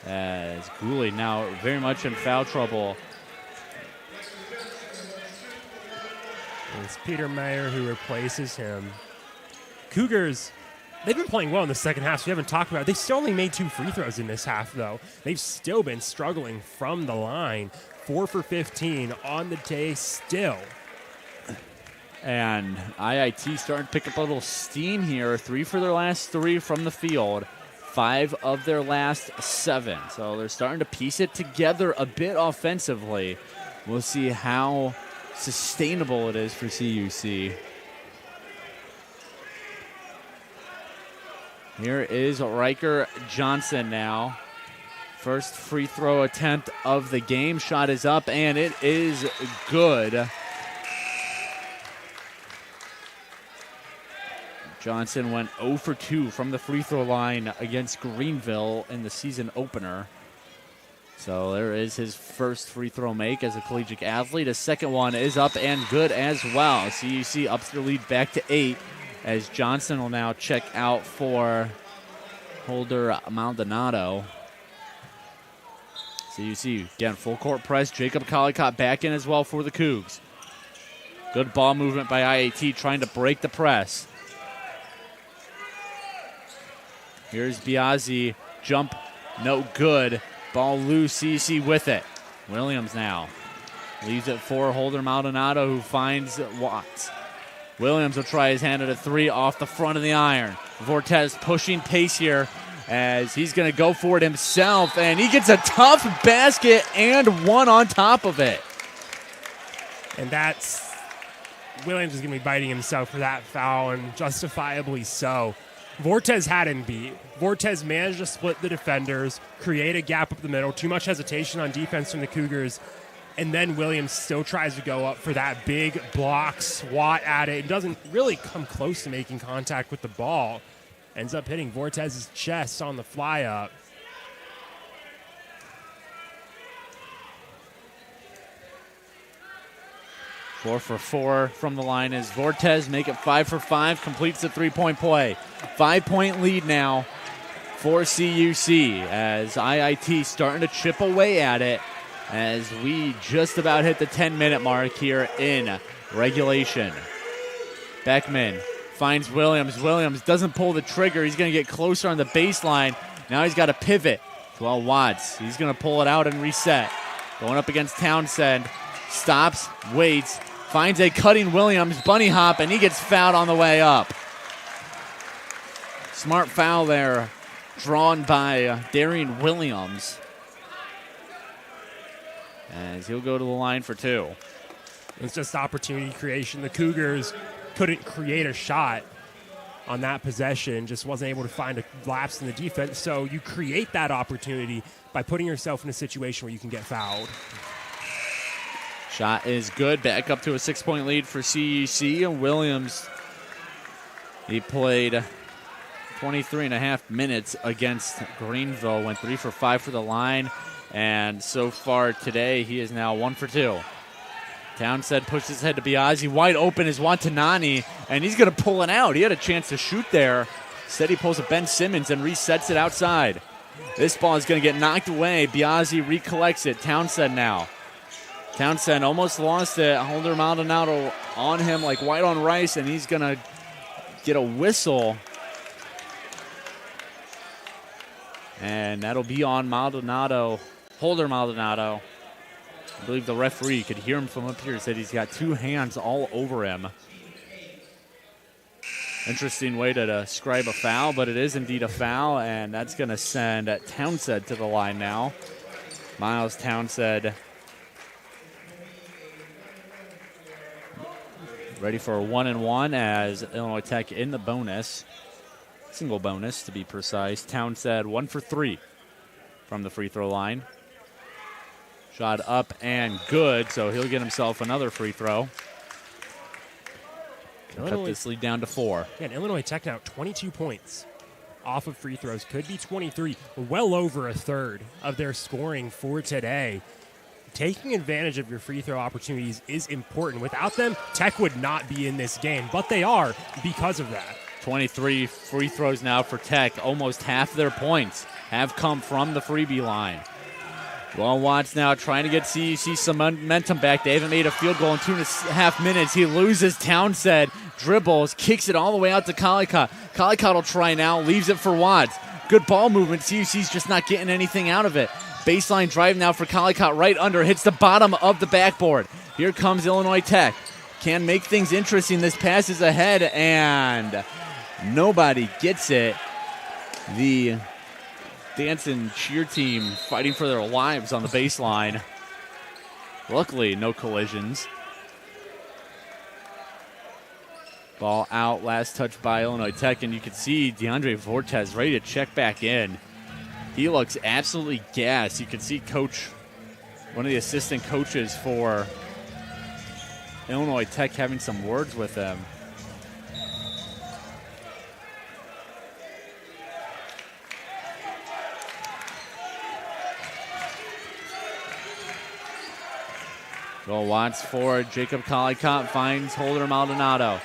as Gooley now very much in foul trouble. It's Peter Meyer who replaces him. Cougars, they've been playing well in the second half, so we haven't talked about it. They still only made 2 free throws in this half, though. They've still been struggling from the line. 4 for 15 on the day still. And IIT starting to pick up a little steam here. 3 for their last 3 from the field. 5 of their last 7. So they're starting to piece it together a bit offensively. We'll see how sustainable it is for CUC. Here is Riker Johnson now. First free throw attempt of the game. Shot is up, and it is good. Johnson went 0 for 2 from the free throw line against Greenville in the season opener. So there is his first free throw make as a collegiate athlete. His second one is up and good as well. CUC ups their lead back to 8, as Johnson will now check out for Holder Maldonado. CUC, again, full court press. Jacob Collicott back in as well for the Cougs. Good ball movement by IAT, trying to break the press. Here's Biazzi, jump, no good. Ball loose, CUC with it. Williams now leaves it for Holder Maldonado, who finds Watts. Williams will try his hand at a 3 off the front of the iron. Vortez pushing pace here, as he's going to go for it himself, and he gets a tough basket and one on top of it. And that's, Williams is going to be biting himself for that foul, and justifiably so. Vortez had him beat. Vortez managed to split the defenders, create a gap up the middle, too much hesitation on defense from the Cougars, and then Williams still tries to go up for that big block swat at it. It doesn't really come close to making contact with the ball. Ends up hitting Vortez's chest on the fly up. 4 for 4 from the line is Vortez. Make it 5 for 5. Completes the three-point play. 5-point lead now for CUC as IIT starting to chip away at it as we just about hit the 10-minute mark here in regulation. Beckman finds Williams. Williams doesn't pull the trigger. He's going to get closer on the baseline. Now he's got to pivot. 12 Watts. He's going to pull it out and reset. Going up against Townsend. Stops, waits, finds a cutting Williams, bunny hop, and he gets fouled on the way up. Smart foul there, drawn by Darian Williams. As he'll go to the line for 2. It's just opportunity creation. The Cougars couldn't create a shot on that possession, just wasn't able to find a lapse in the defense. So you create that opportunity by putting yourself in a situation where you can get fouled. Shot is good. Back up to a 6-point lead for CUC. And Williams, he played 23 and a half minutes against Greenville. Went 3 for 5 for the line. And so far today, he is now 1 for 2. Townsend pushes his head to Biazzi. Wide open is Watanani, and he's going to pull it out. He had a chance to shoot there. Instead, he pulls a Ben Simmons and resets it outside. This ball is going to get knocked away. Biazzi recollects it. Townsend now. Townsend almost lost it. Holder Maldonado on him like white on rice, and he's going to get a whistle. And that'll be on Maldonado, Holder Maldonado. I believe the referee could hear him from up here. Said he's got 2 hands all over him. Interesting way to describe a foul, but it is indeed a foul, and that's going to send Townsend to the line now. Miles Townsend ready for a 1-and-1 as Illinois Tech in the bonus. Single bonus, to be precise. Townsend 1 for 3 from the free throw line. Shot up and good, so he'll get himself another free throw. Cut this lead down to 4. Yeah, Illinois Tech now 22 points off of free throws. Could be 23. Well over a third of their scoring for today. Taking advantage of your free throw opportunities is important. Without them, Tech would not be in this game, but they are because of that. 23 free throws now for Tech. Almost half of their points have come from the freebie line. Well, Watts now trying to get CUC some momentum back. They haven't made a field goal in 2.5 minutes. He loses. Townsend dribbles, kicks it all the way out to Collicott. Collicott will try now, leaves it for Watts. Good ball movement. CUC's just not getting anything out of it. Baseline drive now for Collicott, right under, hits the bottom of the backboard. Here comes Illinois Tech. Can make things interesting. This pass is ahead, and nobody gets it. The dance and cheer team fighting for their lives on the baseline. Luckily, no collisions. Ball out, last touch by Illinois Tech, and you can see DeAndre Vortez ready to check back in. He looks absolutely gassed. You can see one of the assistant coaches for Illinois Tech having some words with him. Joel Watts forward. Jacob Collicott finds Holder Maldonado.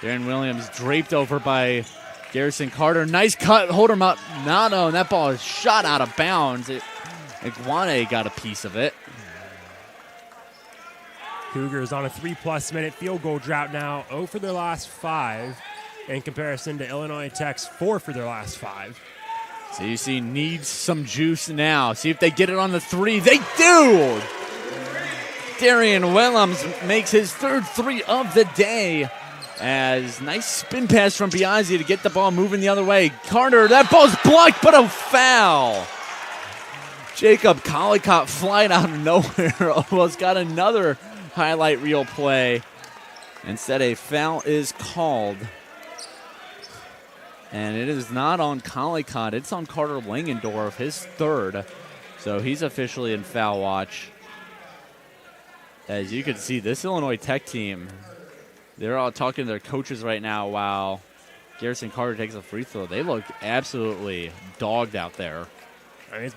Darren Williams draped over by Garrison Carter. Nice cut, Holder Maldonado, and that ball is shot out of bounds. Iguane got a piece of it. Cougars on a 3+ minute field goal drought now, 0 for their last 5 in comparison to Illinois Tech's 4 for their last 5. So you see needs some juice now. See if they get it on the 3. They do! Darian Williams makes his 3rd 3 of the day. As nice spin pass from Biazzi to get the ball moving the other way. Carter, that ball's blocked, but a foul. Jacob Collicott flying out of nowhere almost got another highlight reel play. Instead, a foul is called. And it is not on Collicott. It's on Carter Langendorf, his 3rd. So he's officially in foul watch. As you can see, this Illinois Tech team, they're all talking to their coaches right now while Garrison Carter takes a free throw. They look absolutely dogged out there. I mean, it's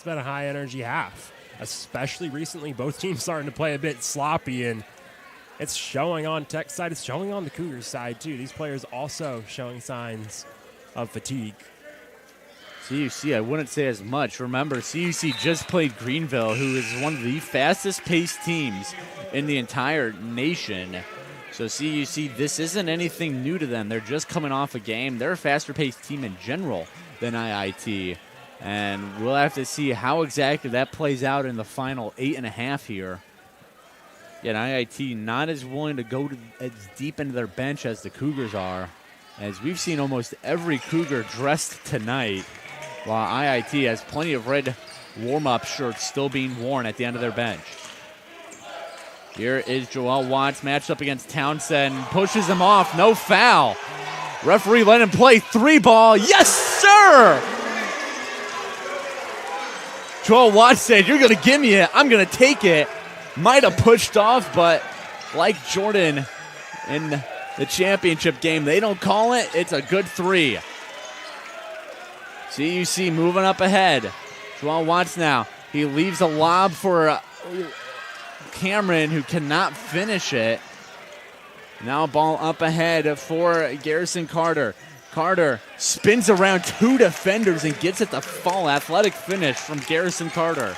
been a high-energy half, especially recently. Both teams starting to play a bit sloppy, and it's showing on Tech side. It's showing on the Cougars side, too. These players also showing signs of fatigue. CUC, I wouldn't say as much. Remember, CUC just played Greenville, who is one of the fastest-paced teams in the entire nation. So CUC, this isn't anything new to them. They're just coming off a game. They're a faster-paced team in general than IIT. And we'll have to see how exactly that plays out in the final 8.5 here. Yet IIT not as willing to go as deep into their bench as the Cougars are, as we've seen almost every Cougar dressed tonight, while IIT has plenty of red warm-up shirts still being worn at the end of their bench. Here is Joel Watts matched up against Townsend. Pushes him off. No foul. Referee let him play 3-ball. Yes, sir! Joel Watts said, you're going to give me it. I'm going to take it. Might have pushed off, but like Jordan in the championship game, they don't call it. It's a good 3. CUC moving up ahead. Joel Watts now. He leaves a lob for Cameron, who cannot finish it. Now ball up ahead for Garrison Carter. Carter spins around 2 defenders and gets it to fall. Athletic finish from Garrison Carter.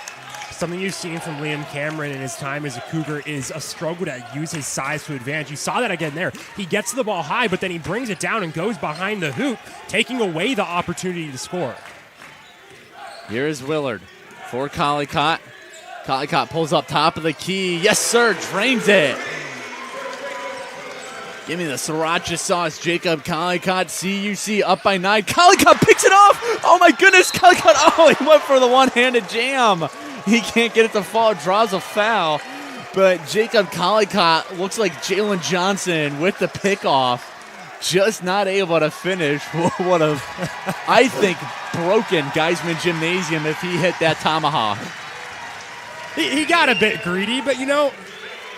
Something you've seen from Liam Cameron in his time as a Cougar is a struggle to use his size to advantage. You saw that again there. He gets the ball high, but then he brings it down and goes behind the hoop, taking away the opportunity to score. Here is Willard for Collicott. Collicott pulls up top of the key. Yes, sir, drains it. Give me the sriracha sauce, Jacob Collicott. CUC up by 9. Collicott picks it off. Oh, my goodness, Collicott. Oh, he went for the one-handed jam. He can't get it to fall, draws a foul. But Jacob Collicott looks like Jalen Johnson with the pickoff. Just not able to finish. What a, I think, broken Geisman Gymnasium if he hit that tomahawk. He got a bit greedy, but, you know,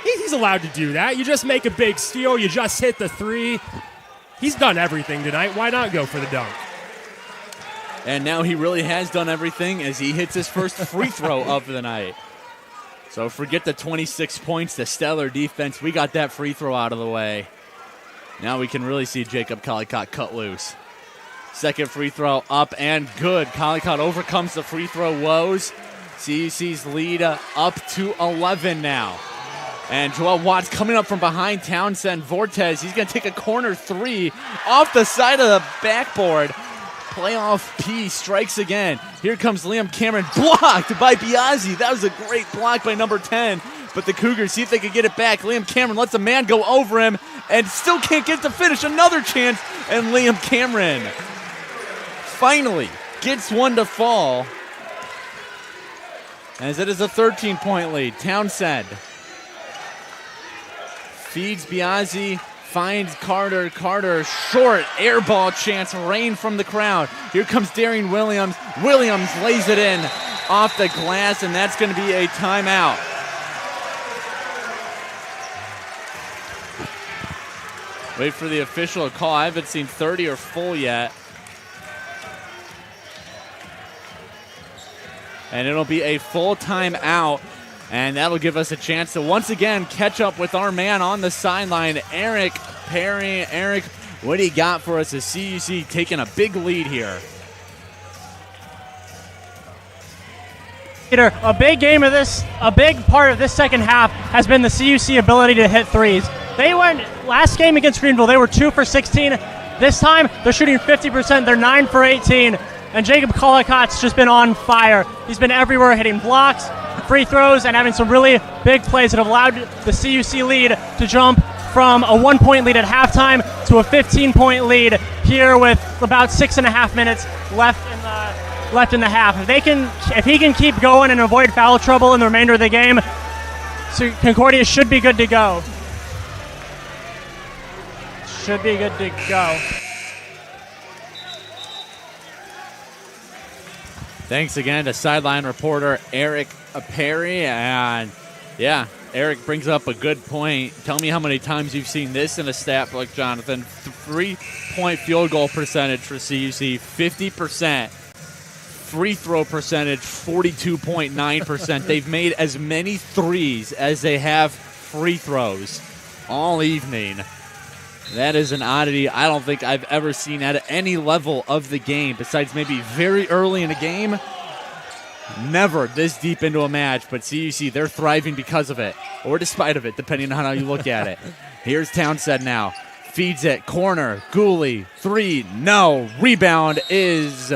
he's allowed to do that. You just make a big steal. You just hit the 3. He's done everything tonight. Why not go for the dunk? And now he really has done everything as he hits his first free throw of the night. So forget the 26 points, the stellar defense. We got that free throw out of the way. Now we can really see Jacob Collicott cut loose. Second free throw up and good. Collicott overcomes the free throw woes. CUC's lead up to 11 now. And Joel Watts coming up from behind Townsend. Vortez, he's going to take a corner 3 off the side of the backboard. Playoff P strikes again. Here comes Liam Cameron, blocked by Biazzi. That was a great block by number 10. But the Cougars see if they can get it back. Liam Cameron lets a man go over him and still can't get to finish. Another chance, and Liam Cameron finally gets one to fall, as it is a 13-point lead. Townsend feeds Biazzi. Finds Carter. Carter, short air ball chance, rain from the crowd. Here comes Darian Williams. Williams lays it in off the glass, and that's going to be a timeout. Wait for the official call. I haven't seen 30 or full yet. And it'll be a full timeout. And that'll give us a chance to once again catch up with our man on the sideline, Eric Perry. Eric, what do you got for us as CUC taking a big lead here? Peter, a big part of this second half has been the CUC ability to hit threes. They went, last game against Greenville, they were 2 for 16. This time, they're shooting 50%. They're 9 for 18. And Jacob Collicott's just been on fire. He's been everywhere, hitting blocks, free throws, and having some really big plays that have allowed the CUC lead to jump from a 1-point lead at halftime to a 15-point lead here with about 6.5 minutes left in the half. If he can keep going and avoid foul trouble in the remainder of the game, so Concordia should be good to go. Should be good to go. Thanks again to sideline reporter Eric Perry. And yeah, Eric brings up a good point. Tell me how many times you've seen this in a stat book, Jonathan. 3-point field goal percentage for CUC, 50%. Free throw percentage, 42.9%. They've made as many threes as they have free throws. all evening. That is an oddity I don't think I've ever seen at any level of the game, besides maybe very early in a game. Never this deep into a match, but CUC, they're thriving because of it, or despite of it, depending on how you look at it. Here's Townsend now. Feeds it, corner, Gooley, 3, no. Rebound is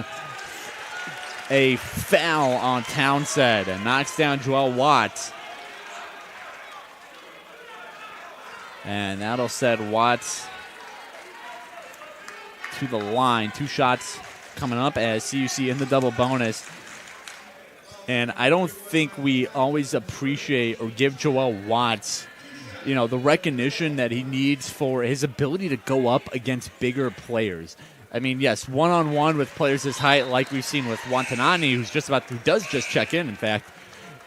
a foul on Townsend and knocks down Joel Watts. And that'll send Watts to the line. 2 shots coming up as CUC in the double bonus. And I don't think we always appreciate or give Joel Watts, the recognition that he needs for his ability to go up against bigger players. I mean, yes, one-on-one with players his height, like we've seen with Watanabe, who does just check in fact.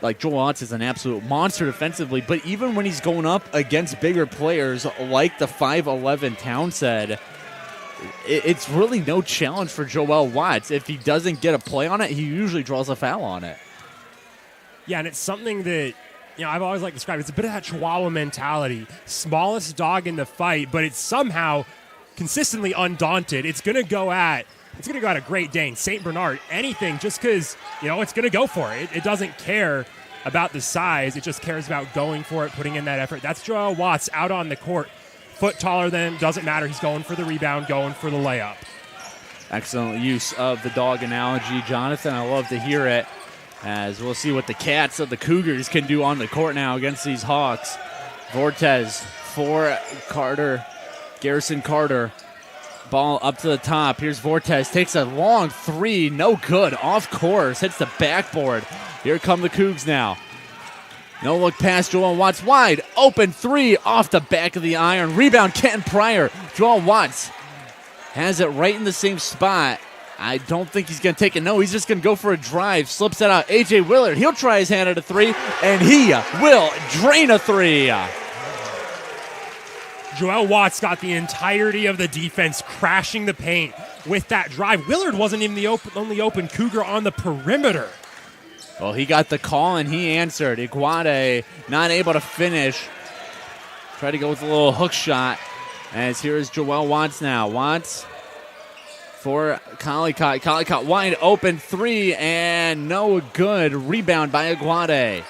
Like, Joel Watts is an absolute monster defensively, but even when he's going up against bigger players like the 5'11 Townsend, it's really no challenge for Joel Watts. If he doesn't get a play on it, he usually draws a foul on it. Yeah, and it's something that, I've always liked to describe. It's a bit of that Chihuahua mentality. Smallest dog in the fight, but it's somehow consistently undaunted. It's going to go at a Great Dane, St. Bernard, anything, just because, it's going to go for it. It doesn't care about the size. It just cares about going for it, putting in that effort. That's Joel Watts out on the court. Foot taller than him, doesn't matter. He's going for the rebound, going for the layup. Excellent use of the dog analogy, Jonathan. I love to hear it, as we'll see what the Cats of the Cougars can do on the court now against these Hawks. Vortez for Carter, Garrison Carter. Ball up to the top. Here's Vortez. Takes a long 3. No good. Off course. Hits the backboard. Here come the Cougs now. No look pass. Joel Watts wide. Open 3 off the back of the iron. Rebound Kenton Pryor. Joel Watts has it right in the same spot. I don't think he's going to take it. No, he's just going to go for a drive. Slips it out. A.J. Willard. He'll try his hand at a 3, and he will drain a 3. Joel Watts got the entirety of the defense crashing the paint with that drive. Willard wasn't even the only open Cougar on the perimeter. Well, he got the call, and he answered. Iguade not able to finish. Tried to go with a little hook shot. As here is Joel Watts now. Watts for Collicott. Collicott wide open 3, and no good. Rebound by Iguade.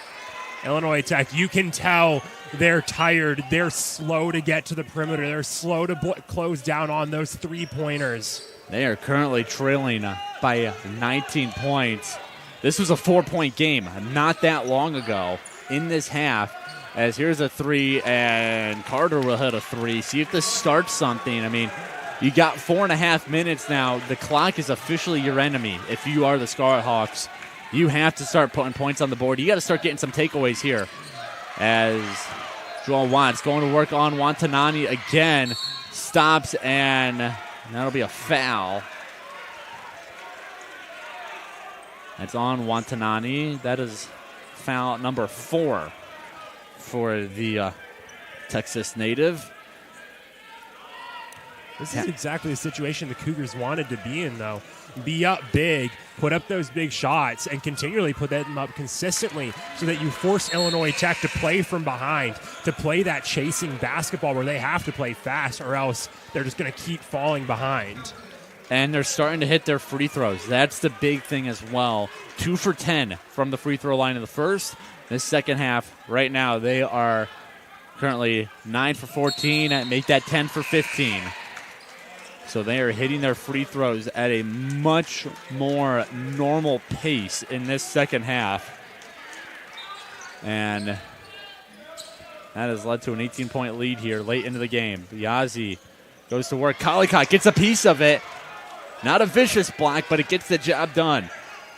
Illinois Tech, you can tell they're tired. They're slow to get to the perimeter. They're slow to close down on those 3-pointers. They are currently trailing by 19 points. This was a 4-point game not that long ago in this half. As here's a 3, and Carter will hit a 3. See if this starts something. I mean, you got 4.5 minutes now. The clock is officially your enemy. If you are the Scarlet Hawks, you have to start putting points on the board. You got to start getting some takeaways here. As Joel Watts going to work on Watanabe again. Stops, and that'll be a foul. That's on Watanabe. That is foul number 4 for the Texas native. This is exactly the situation the Cougars wanted to be in, though. Be up big, put up those big shots, and continually put them up consistently so that you force Illinois Tech to play from behind, to play that chasing basketball where they have to play fast or else they're just going to keep falling behind. And they're starting to hit their free throws. That's the big thing as well. 2 for 10 from the free throw line in the first. This second half, right now, they are currently 9 for 14 and make that 10 for 15. So they are hitting their free throws at a much more normal pace in this second half. And that has led to an 18-point lead here late into the game. Biazzi goes to work. Collicott gets a piece of it. Not a vicious block, but it gets the job done.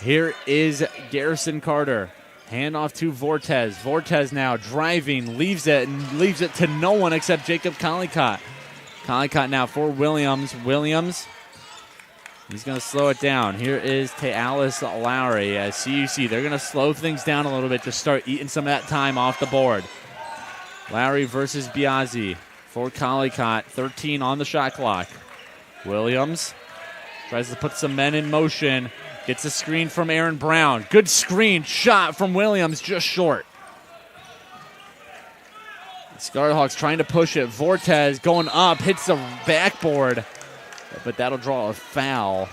Here is Garrison Carter. Handoff to Vortez. Vortez now driving, leaves it to no one except Jacob Collicott. Collicott now for Williams. Williams, he's going to slow it down. Here is Tealis Lowry as CUC. They're going to slow things down a little bit to start eating some of that time off the board. Lowry versus Biazzi for Collicott. 13 on the shot clock. Williams tries to put some men in motion. Gets a screen from Aaron Brown. Good screen shot from Williams, just short. Scarlet Hawks trying to push it. Vortez going up, hits the backboard, but that'll draw a foul.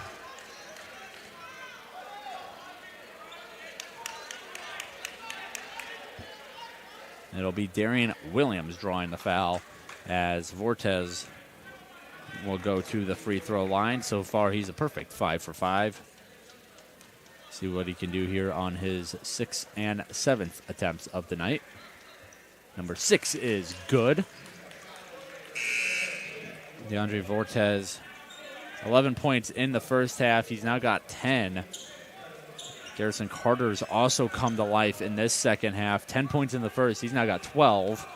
It'll be Darian Williams drawing the foul as Vortez will go to the free throw line. So far, he's a perfect 5 for 5. See what he can do here on his 6th and 7th attempts of the night. Number 6 is good. DeAndre Vortez, 11 points in the first half. He's now got 10. Garrison Carter's also come to life in this second half. 10 points in the first. He's now got 12.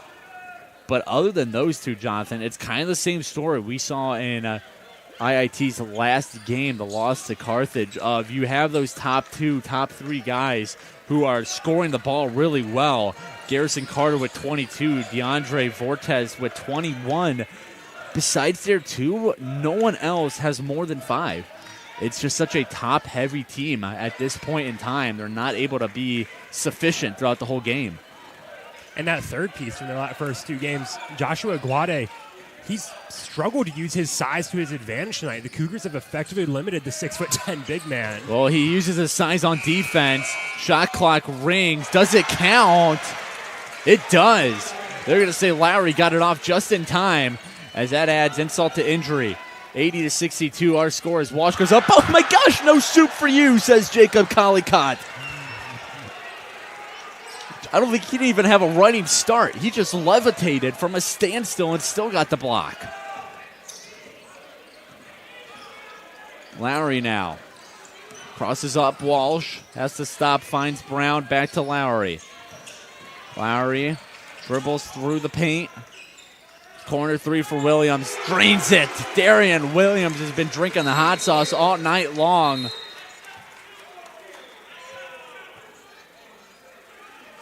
But other than those two, Jonathan, it's kind of the same story we saw in IIT's last game, the loss to Carthage, of you have those top 2, top 3 guys who are scoring the ball really well. Garrison Carter with 22, DeAndre Vortez with 21. Besides their 2, no one else has more than 5. It's just such a top-heavy team at this point in time. They're not able to be sufficient throughout the whole game. And that third piece from the first 2 games, Joshua Aguade, he's struggled to use his size to his advantage tonight. The Cougars have effectively limited the 6'10" big man. Well, he uses his size on defense. Shot clock rings. Does it count? It does. They're going to say Lowry got it off just in time, as that adds insult to injury. 80-62, our score as Walsh goes up. Oh my gosh, no soup for you, says Jacob Collicott. I don't think he didn't even have a running start. He just levitated from a standstill and still got the block. Lowry now. Crosses up Walsh. Has to stop. Finds Brown. Back to Lowry. Lowry dribbles through the paint. Corner 3 for Williams. Drains it. Darian Williams has been drinking the hot sauce all night long.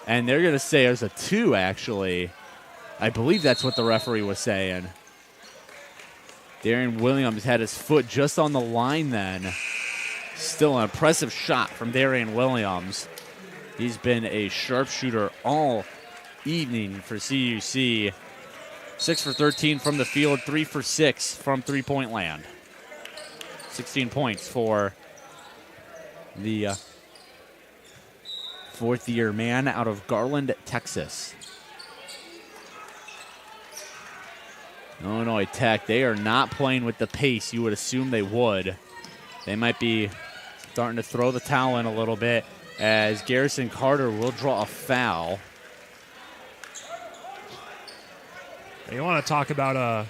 And they're going to say there's a 2, actually. I believe that's what the referee was saying. Darian Williams had his foot just on the line then. Still an impressive shot from Darian Williams. He's been a sharpshooter all evening for CUC. 6 for 13 from the field, 3 for 6 from three-point land. 16 points for the fourth-year man out of Garland, Texas. Illinois Tech, they are not playing with the pace you would assume they would. They might be starting to throw the towel in a little bit as Garrison Carter will draw a foul. You want to talk about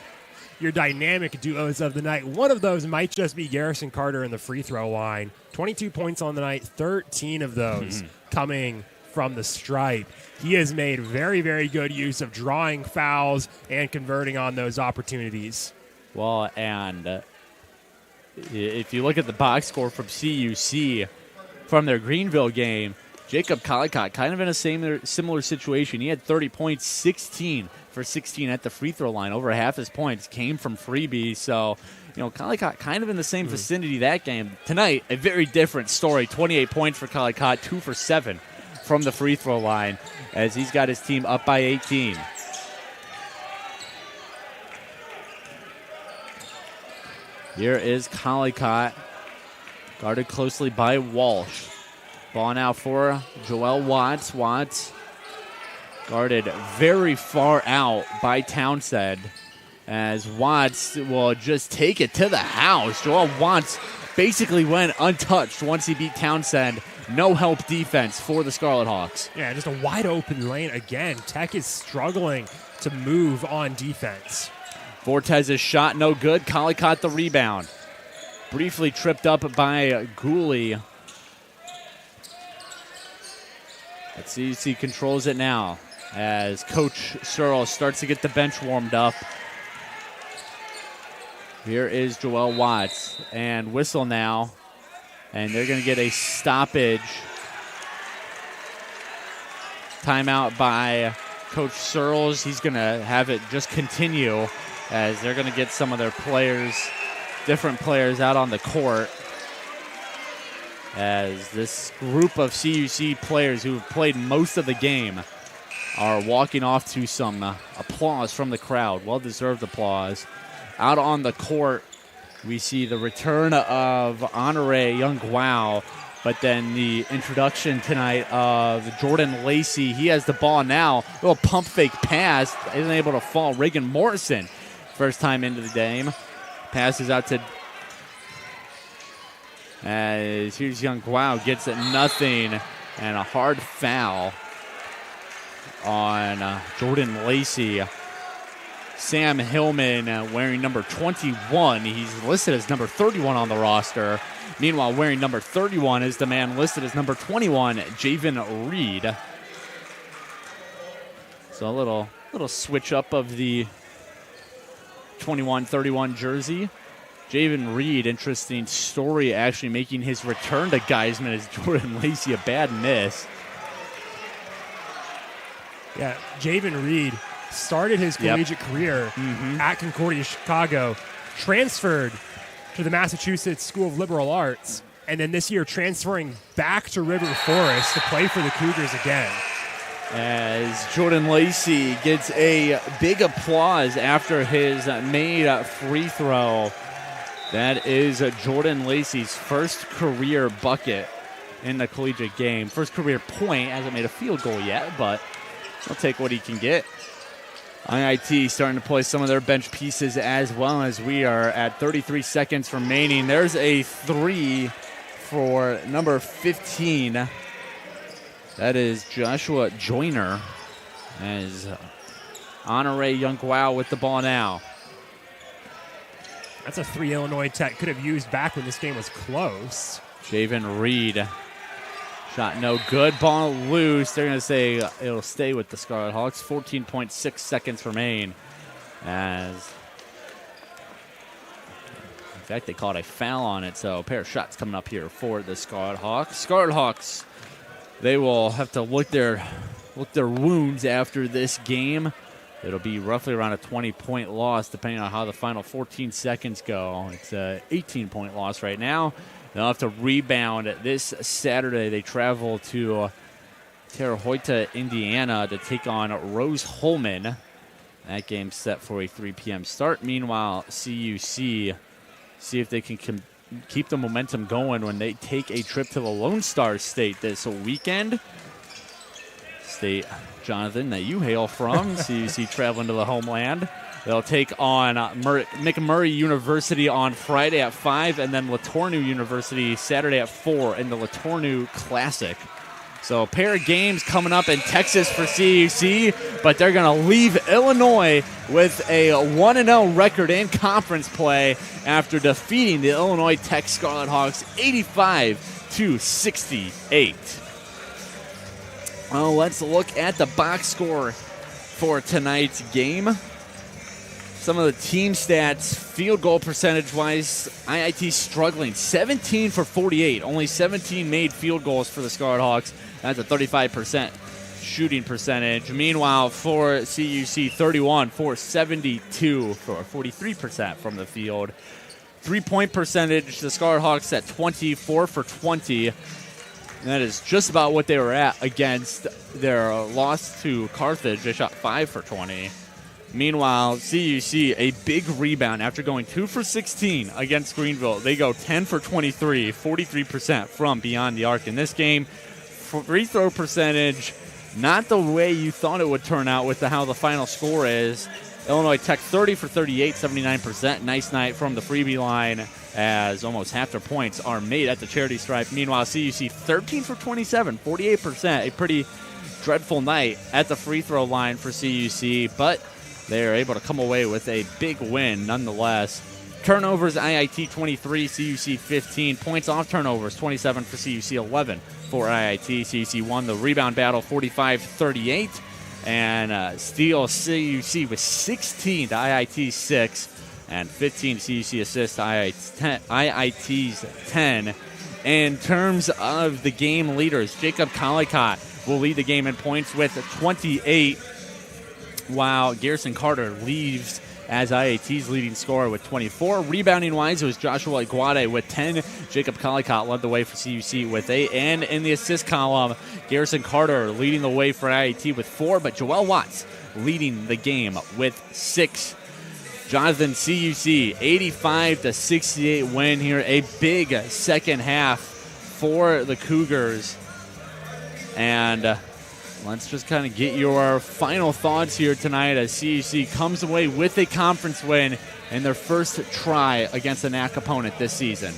your dynamic duos of the night. One of those might just be Garrison Carter in the free throw line. 22 points on the night, 13 of those coming from the stripe. He has made very, very good use of drawing fouls and converting on those opportunities. Well, and if you look at the box score from CUC from their Greenville game, Jacob Collicott kind of in a similar situation. He had 30 points, 16 for 16 at the free throw line. Over half his points came from freebies. So, Collicott kind of in the same vicinity that game. Tonight, a very different story. 28 points for Collicott, 2 for 7 from the free throw line as he's got his team up by 18. Here is Collicott, guarded closely by Walsh. Ball now for Joel Watts. Watts guarded very far out by Townsend as Watts will just take it to the house. Joel Watts basically went untouched once he beat Townsend. No help defense for the Scarlet Hawks. Yeah, just a wide open lane again. Tech is struggling to move on defense. Vortez's shot no good. Collicott the rebound. Briefly tripped up by Gooley. But CUC controls it now as Coach Searle starts to get the bench warmed up. Here is Joel Watts and whistle now. And they're going to get a stoppage. Timeout by Coach Searles. He's going to have it just continue as they're going to get some of their players, different players out on the court. As this group of CUC players who have played most of the game are walking off to some applause from the crowd, well-deserved applause. Out on the court, we see the return of Honore Young-Guao, but then the introduction tonight of Jordan Lacey. He has the ball now. A little pump fake pass. Isn't able to fall. Reagan Morrison, first time into the game. Passes out to... As here's Young-Guao, gets it nothing, and a hard foul on Jordan Lacey. Sam Hillman wearing number 21. He's listed as number 31 on the roster. Meanwhile, wearing number 31 is the man listed as number 21, Javen Reed. So a little switch up of the 21-31 jersey. Javen Reed, interesting story, actually making his return to Geisman as Jordan Lacey, a bad miss. Yeah, Javen Reed started his collegiate career at Concordia, Chicago, transferred to the Massachusetts School of Liberal Arts, and then this year transferring back to River Forest to play for the Cougars again. As Jordan Lacey gets a big applause after his made free throw. That is Jordan Lacey's first career bucket in the collegiate game. First career point. Hasn't made a field goal yet, but he'll take what he can get. IIT starting to play some of their bench pieces as well, as we are at 33 seconds remaining. There's a three for number 15. That is Joshua Joyner, as Honore Young-Guao with the ball now. That's a three Illinois Tech could have used back when this game was close. Javen Reed. Shot no good. Ball loose. They're going to say it'll stay with the Scarlet Hawks. 14.6 seconds remain. As, in fact, they called a foul on it. So a pair of shots coming up here for the Scarlet Hawks. Scarlet Hawks, they will have to lick their wounds after this game. It'll be roughly around a 20-point loss, depending on how the final 14 seconds go. It's an 18-point loss right now. They'll have to rebound this Saturday. They travel to Terre Haute, Indiana, to take on Rose Holman. That game's set for a 3 p.m. start. Meanwhile, CUC, see if they can keep the momentum going when they take a trip to the Lone Star State this weekend. State, Jonathan, that you hail from. CUC traveling to the homeland. They'll take on McMurray University on Friday at 5, and then Latornu University Saturday at 4 in the Latornu Classic. So a pair of games coming up in Texas for CUC, but they're going to leave Illinois with a 1-0 record in conference play after defeating the Illinois Tech Scarlet Hawks 85-68. Well, let's look at the box score for tonight's game. Some of the team stats, field goal percentage-wise, IIT struggling. 17 for 48. Only 17 made field goals for the Scarlet Hawks. That's a 35% shooting percentage. Meanwhile, for CUC, 31 for 72 for 43% from the field. Three-point percentage, the Scarlet Hawks at 24 for 20. And that is just about what they were at against their loss to Carthage. They shot 5 for 20. Meanwhile, CUC, a big rebound after going 2 for 16 against Greenville. They go 10 for 23, 43% from beyond the arc in this game. Free throw percentage, not the way you thought it would turn out with how the final score is. Illinois Tech 30 for 38, 79%. Nice night from the freebie line as almost half their points are made at the charity stripe. Meanwhile, CUC 13 for 27, 48%. A pretty dreadful night at the free throw line for CUC, but they are able to come away with a big win nonetheless. Turnovers, IIT 23, CUC 15. Points off turnovers, 27 for CUC, 11 for IIT. CUC won the rebound battle 45-38. And steals CUC with 16 to IIT's 6. And 15 CUC assists to IIT's 10. In terms of the game leaders, Jacob Collicott will lead the game in points with 28. While Garrison Carter leaves as IAT's leading scorer with 24. Rebounding-wise, it was Joshua Iguade with 10. Jacob Collicott led the way for CUC with 8. And in the assist column, Garrison Carter leading the way for IAT with 4, but Joel Watts leading the game with 6. Jonathan, CUC 85-68 win here. A big second half for the Cougars. And let's just kind of get your final thoughts here tonight as CUC comes away with a conference win in their first try against a NAC opponent this season.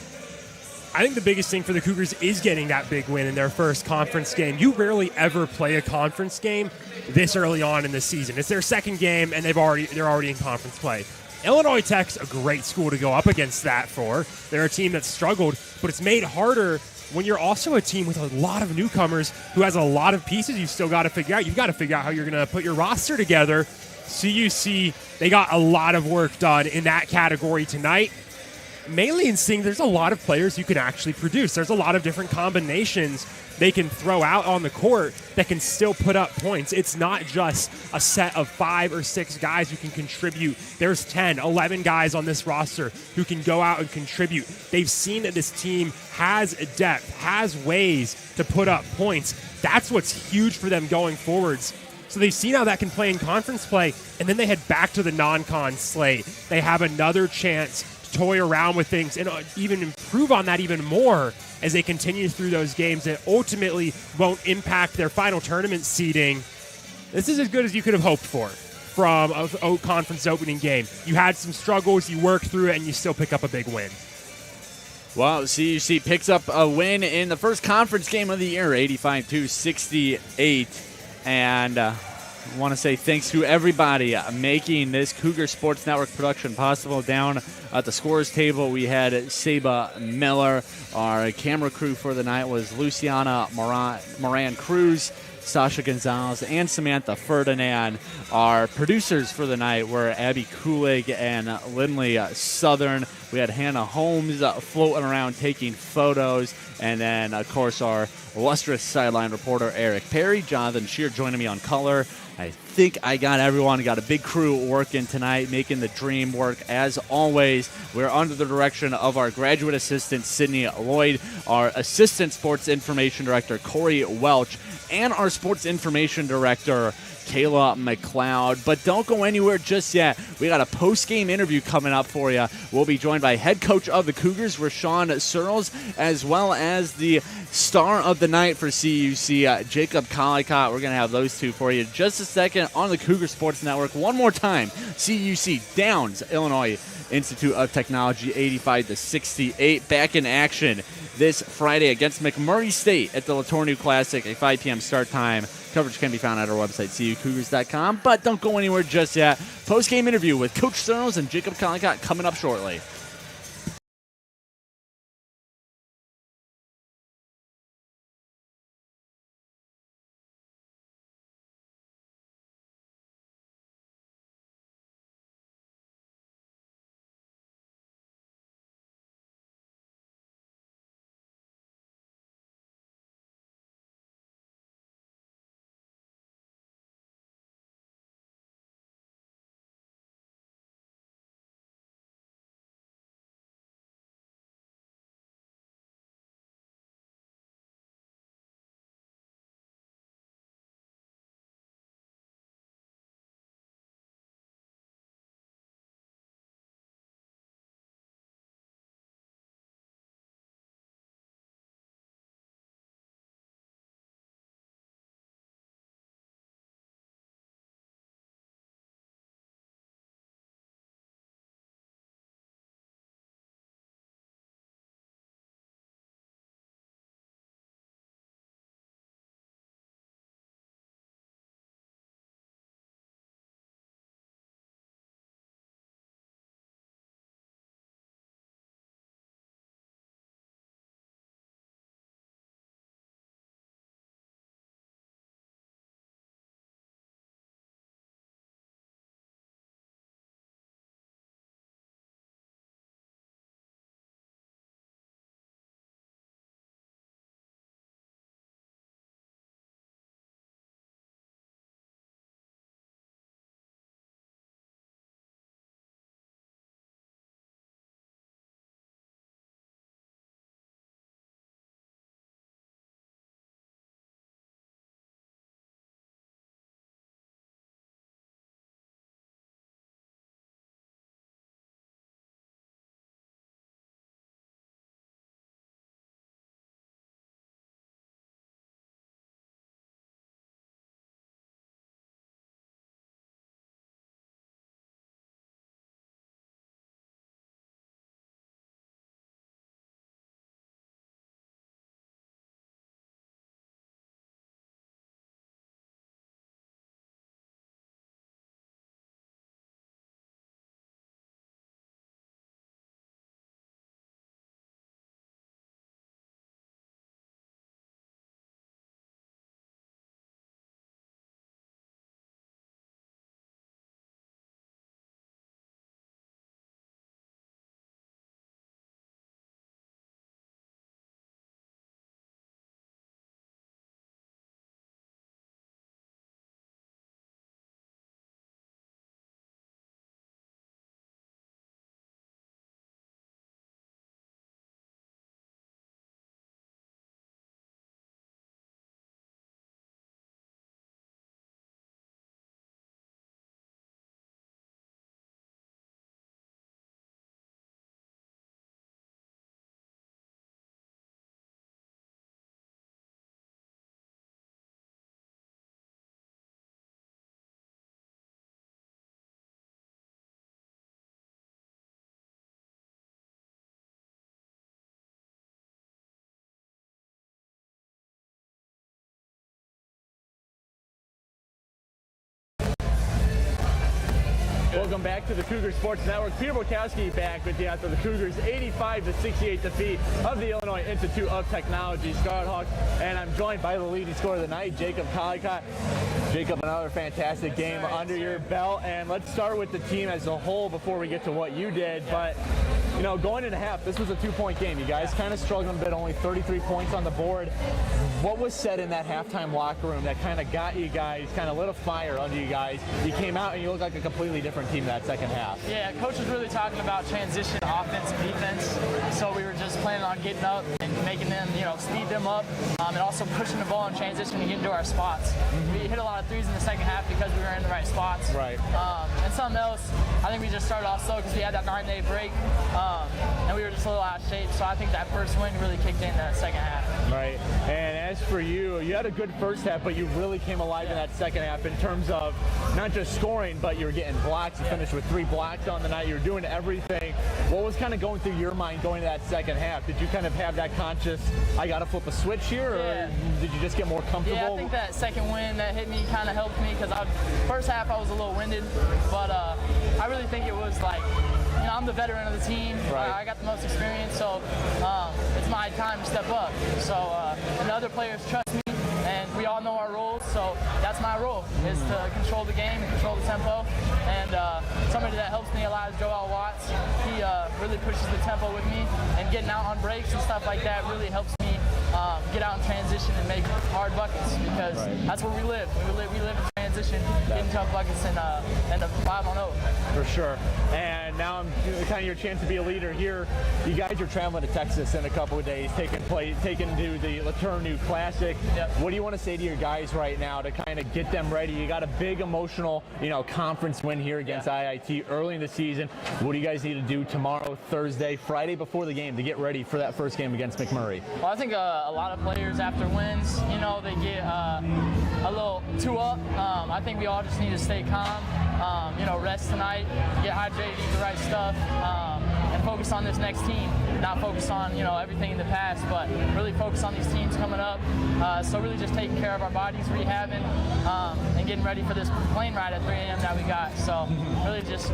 I think the biggest thing for the Cougars is getting that big win in their first conference game. You rarely ever play a conference game this early on in the season. It's their second game, and they're already in conference play. Illinois Tech's a great school to go up against that for. They're a team that's struggled, but it's made harder when you're also a team with a lot of newcomers who has a lot of pieces you've still got to figure out. You've got to figure out how you're going to put your roster together. CUC, they got a lot of work done in that category tonight. Mainly in seeing there's a lot of players you can actually produce. There's a lot of different combinations they can throw out on the court that can still put up points. It's not just a set of 5 or 6 guys who can contribute. There's 10, 11 guys on this roster who can go out and contribute. They've seen that this team has depth, has ways to put up points. That's what's huge for them going forwards. So they've seen how that can play in conference play, and then they head back to the non-con slate. They have another chance to toy around with things and even improve on that even more as they continue through those games that ultimately won't impact their final tournament seeding. This is as good as you could have hoped for from a conference opening game. You had some struggles, you worked through it, and you still pick up a big win. Well, CUC picks up a win in the first conference game of the year, 85-68. And I want to say thanks to everybody making this Cougar Sports Network production possible. Down at the scores table, we had Saba Miller. Our camera crew for the night was Luciana Moran Cruz, Sasha Gonzalez, and Samantha Ferdinand. Our producers for the night were Abby Kulig and Lindley Southern. We had Hannah Holmes floating around taking photos. And then, of course, our illustrious sideline reporter, Eric Perry. Jonathan Shear joining me on color. I think I got everyone. Got a big crew working tonight, making the dream work. As always, we're under the direction of our graduate assistant, Sydney Lloyd, our assistant sports information director, Corey Welch, and our sports information director, Kayla McLeod. But don't go anywhere just yet. We got a post-game interview coming up for you. We'll be joined by head coach of the Cougars, Rashawn Searles, as well as the star of the night for CUC, Jacob Collicott. We're going to have those two for you in just a second on the Cougar Sports Network. One more time, CUC downs Illinois Institute of Technology 85-68. Back in action this Friday against McMurray State at the Latourneau Classic, a 5 p.m. start time. Coverage can be found at our website, cucougars.com. But don't go anywhere just yet. Post-game interview with Coach Searles and Jacob Collicott coming up shortly. welcome back to the Cougar Sports Network. Peter Bukowski back with you after the Cougars' 85-68 defeat of the Illinois Institute of Technology Scarlet Hawks. And I'm joined by the leading scorer of the night, Jacob Collicott. Jacob, another fantastic game under your belt. And let's start with the team as a whole before we get to what you did. But, you know, going into half, this was a 2-point game. You guys kind of struggled a bit, only 33 points on the board. What was said in that halftime locker room that kind of got you guys, kind of lit a fire under you guys? You came out and you looked like a completely different team that second half. Yeah, coach was really talking about transition offense and defense. So we were just planning on getting up and making them, speed them up, and also pushing the ball in transition to get into our spots. We hit a lot of threes in the second half because we were in the right spots. Right. And something else, I think we just started off slow because we had that 9-day break, and we were just a little out of shape. So I think that first win really kicked in the second half. Right. And as for you, you had a good first half, but you really came alive in that second half in terms of not just scoring, but you were getting blocks. You finished with 3 blocks on the night. You were doing everything. What was kind of going through your mind going to that second half? Did you kind of have that conscious, I got to flip a switch here, or did you just get more comfortable? Yeah, I think that second win that hit me kind of helped me because first half I was a little winded, but I really think it was like, I'm the veteran of the team. Right. I got the most experience, so it's my time to step up. So, and the other players trust me, and we all know our roles, so that's my role, is to control the game and control the tempo. And somebody that helps me a lot is Joel Watts. He really pushes the tempo with me, and getting out on breaks and stuff like that really helps me get out in transition and make hard buckets, because that's where we live. We live in transition, getting tough buckets and the 5-on-0. For sure. And now I'm kind of your chance to be a leader here. You guys are traveling to Texas in a couple of days, taking to the Laternu Classic. Yep. What do you want to say to your guys right now to kind of get them ready? You got a big emotional, conference win here against IIT early in the season. What do you guys need to do tomorrow, Thursday, Friday before the game to get ready for that first game against McMurray? Well, I think a lot of players after wins, they get a little too up. I think we all just need to stay calm, rest tonight, get hydrated, eat the right stuff, and focus on this next team. Not focus on, everything in the past, but really focus on these teams coming up. So really just taking care of our bodies, rehabbing, and getting ready for this plane ride at 3 a.m. that we got. So really just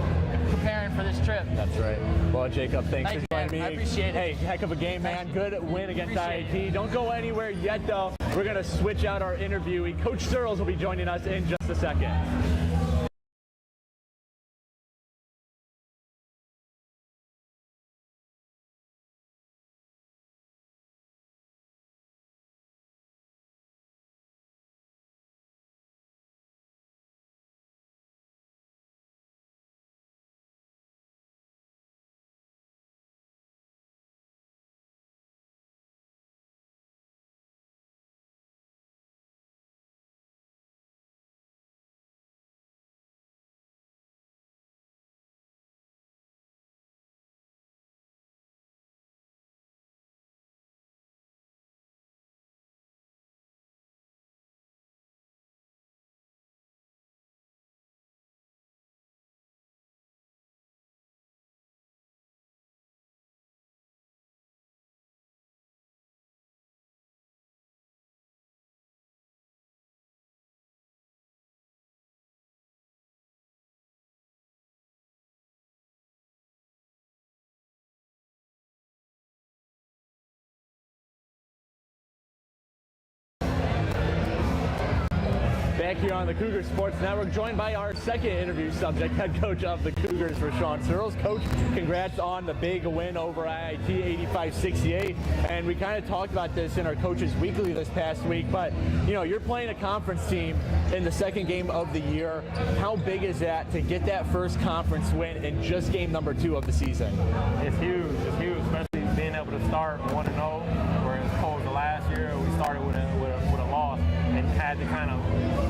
preparing for this trip. That's right. Well, Jacob, thanks for joining me. I appreciate it. Hey, heck of a game, man. Good win against IIT. Don't go anywhere yet, though. We're going to switch out our interviewee. Coach Searles will be joining us in just a second. Back here on the Cougar Sports Network, joined by our second interview subject, head coach of the Cougars, Rashawn Searles. Coach, congrats on the big win over IIT, 85-68. And we kind of talked about this in our Coaches Weekly this past week, but you're playing a conference team in the second game of the year. How big is that to get that first conference win in just game number 2 of the season? It's huge, especially being able to start 1-0, whereas opposed to last year, we started with a loss and had to kind of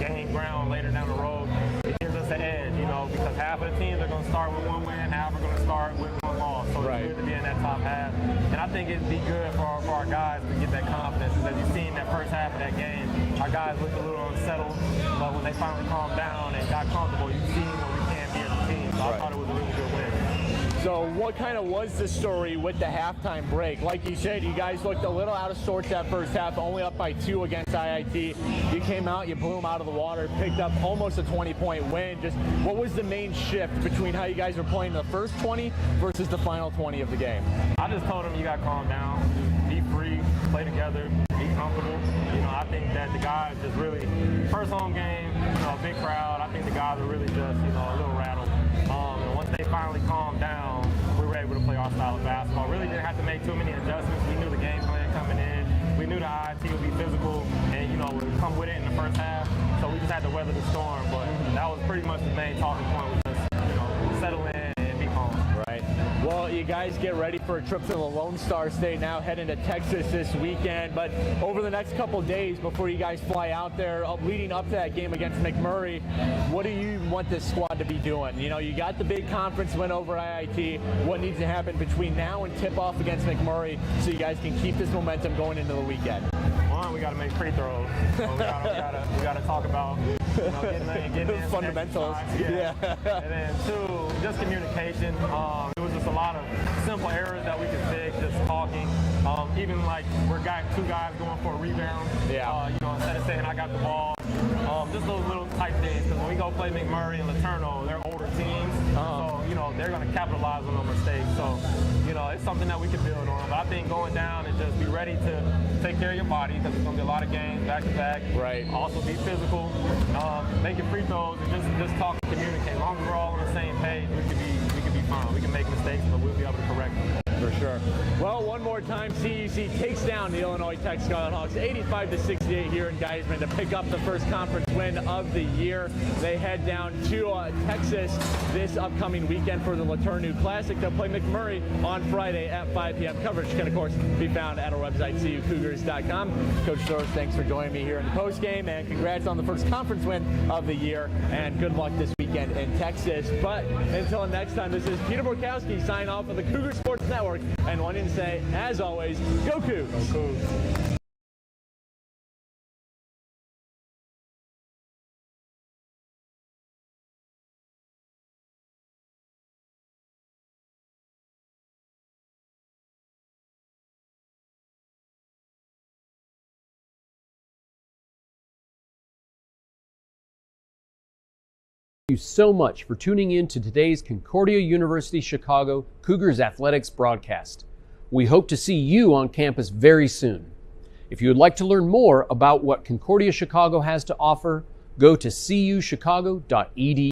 gain ground later down the road. It gives us an edge, because half of the teams are going to start with 1 win, half are going to start with 1 loss. So it's good to be in that top half. And I think it'd be good for our guys to get that confidence. As you've seen that first half of that game, our guys looked a little unsettled, but when they finally calmed down and got comfortable, you've seen what we can be as a team. So I thought it was a really good win. So what kind of was the story with the halftime break? Like you said, you guys looked a little out of sorts that first half, only up by 2 against IIT. You came out, you blew them out of the water, picked up almost a 20-point win. Just what was the main shift between how you guys were playing the first 20 versus the final 20 of the game? I just told them you got to calm down, just be free, play together, be comfortable. You know, I think that the guys just really, first home game, you know, a big crowd. I think the guys are really just, you know, a little rattled. And once they finally calmed down, we were able to play our style of basketball. Really didn't have to make too many adjustments. We knew the game plan coming in. We knew the IIT would be physical and, you know, would come with it in the first half. So we just had to weather the storm. But that was pretty much the main talking point, was just, you know, settle in and be calm. Right. Well, you guys get ready for a trip to the Lone Star State now, heading to Texas this weekend. But over the next couple days before you guys fly out there, leading up to that game against McMurray, what do you want this squad to be doing? You know, you got the big conference win over IIT. What needs to happen between now and tip-off against McMurray so you guys can keep this momentum going into the weekend? One, we got to make free throws. So we got to talk about, you know, getting in fundamentals. Yeah. And then 2, just communication. It was just a lot of simple errors that we could fix, just talking. Even like we're got 2 guys going for a rebound. Yeah. You know, instead of saying I got the ball. Just those little type things. Because when we go play McMurray and Laterno, they're older teams. So, you know, they're going to capitalize on those mistakes. So, you know, it's something that we can build on. But I think going down and just be ready to take care of your body, because it's going to be a lot of games back to back. Right. Also be physical, making free throws, and just talk and communicate. As long as we're all on the same page, we can be fine. We can make mistakes, but we'll be able to correct them. For sure. Well, one more time, CUC takes down the Illinois Tech Scarlet Hawks 85-68 here in Geisman to pick up the first conference win of the year. They head down to Texas this upcoming weekend for the Laterno Classic. They'll play McMurray on Friday at 5 p.m. Coverage can, of course, be found at our website, cucougars.com. Coach Soros, thanks for joining me here in the postgame, and congrats on the first conference win of the year, and good luck this weekend in Texas. But until next time, this is Peter Borkowski signing off of the Cougar Sports Network, and wanting to say, as always, go Cougs! Go Cougs! Thank you so much for tuning in to today's Concordia University Chicago Cougars Athletics broadcast. We hope to see you on campus very soon. If you would like to learn more about what Concordia Chicago has to offer, go to cuchicago.edu.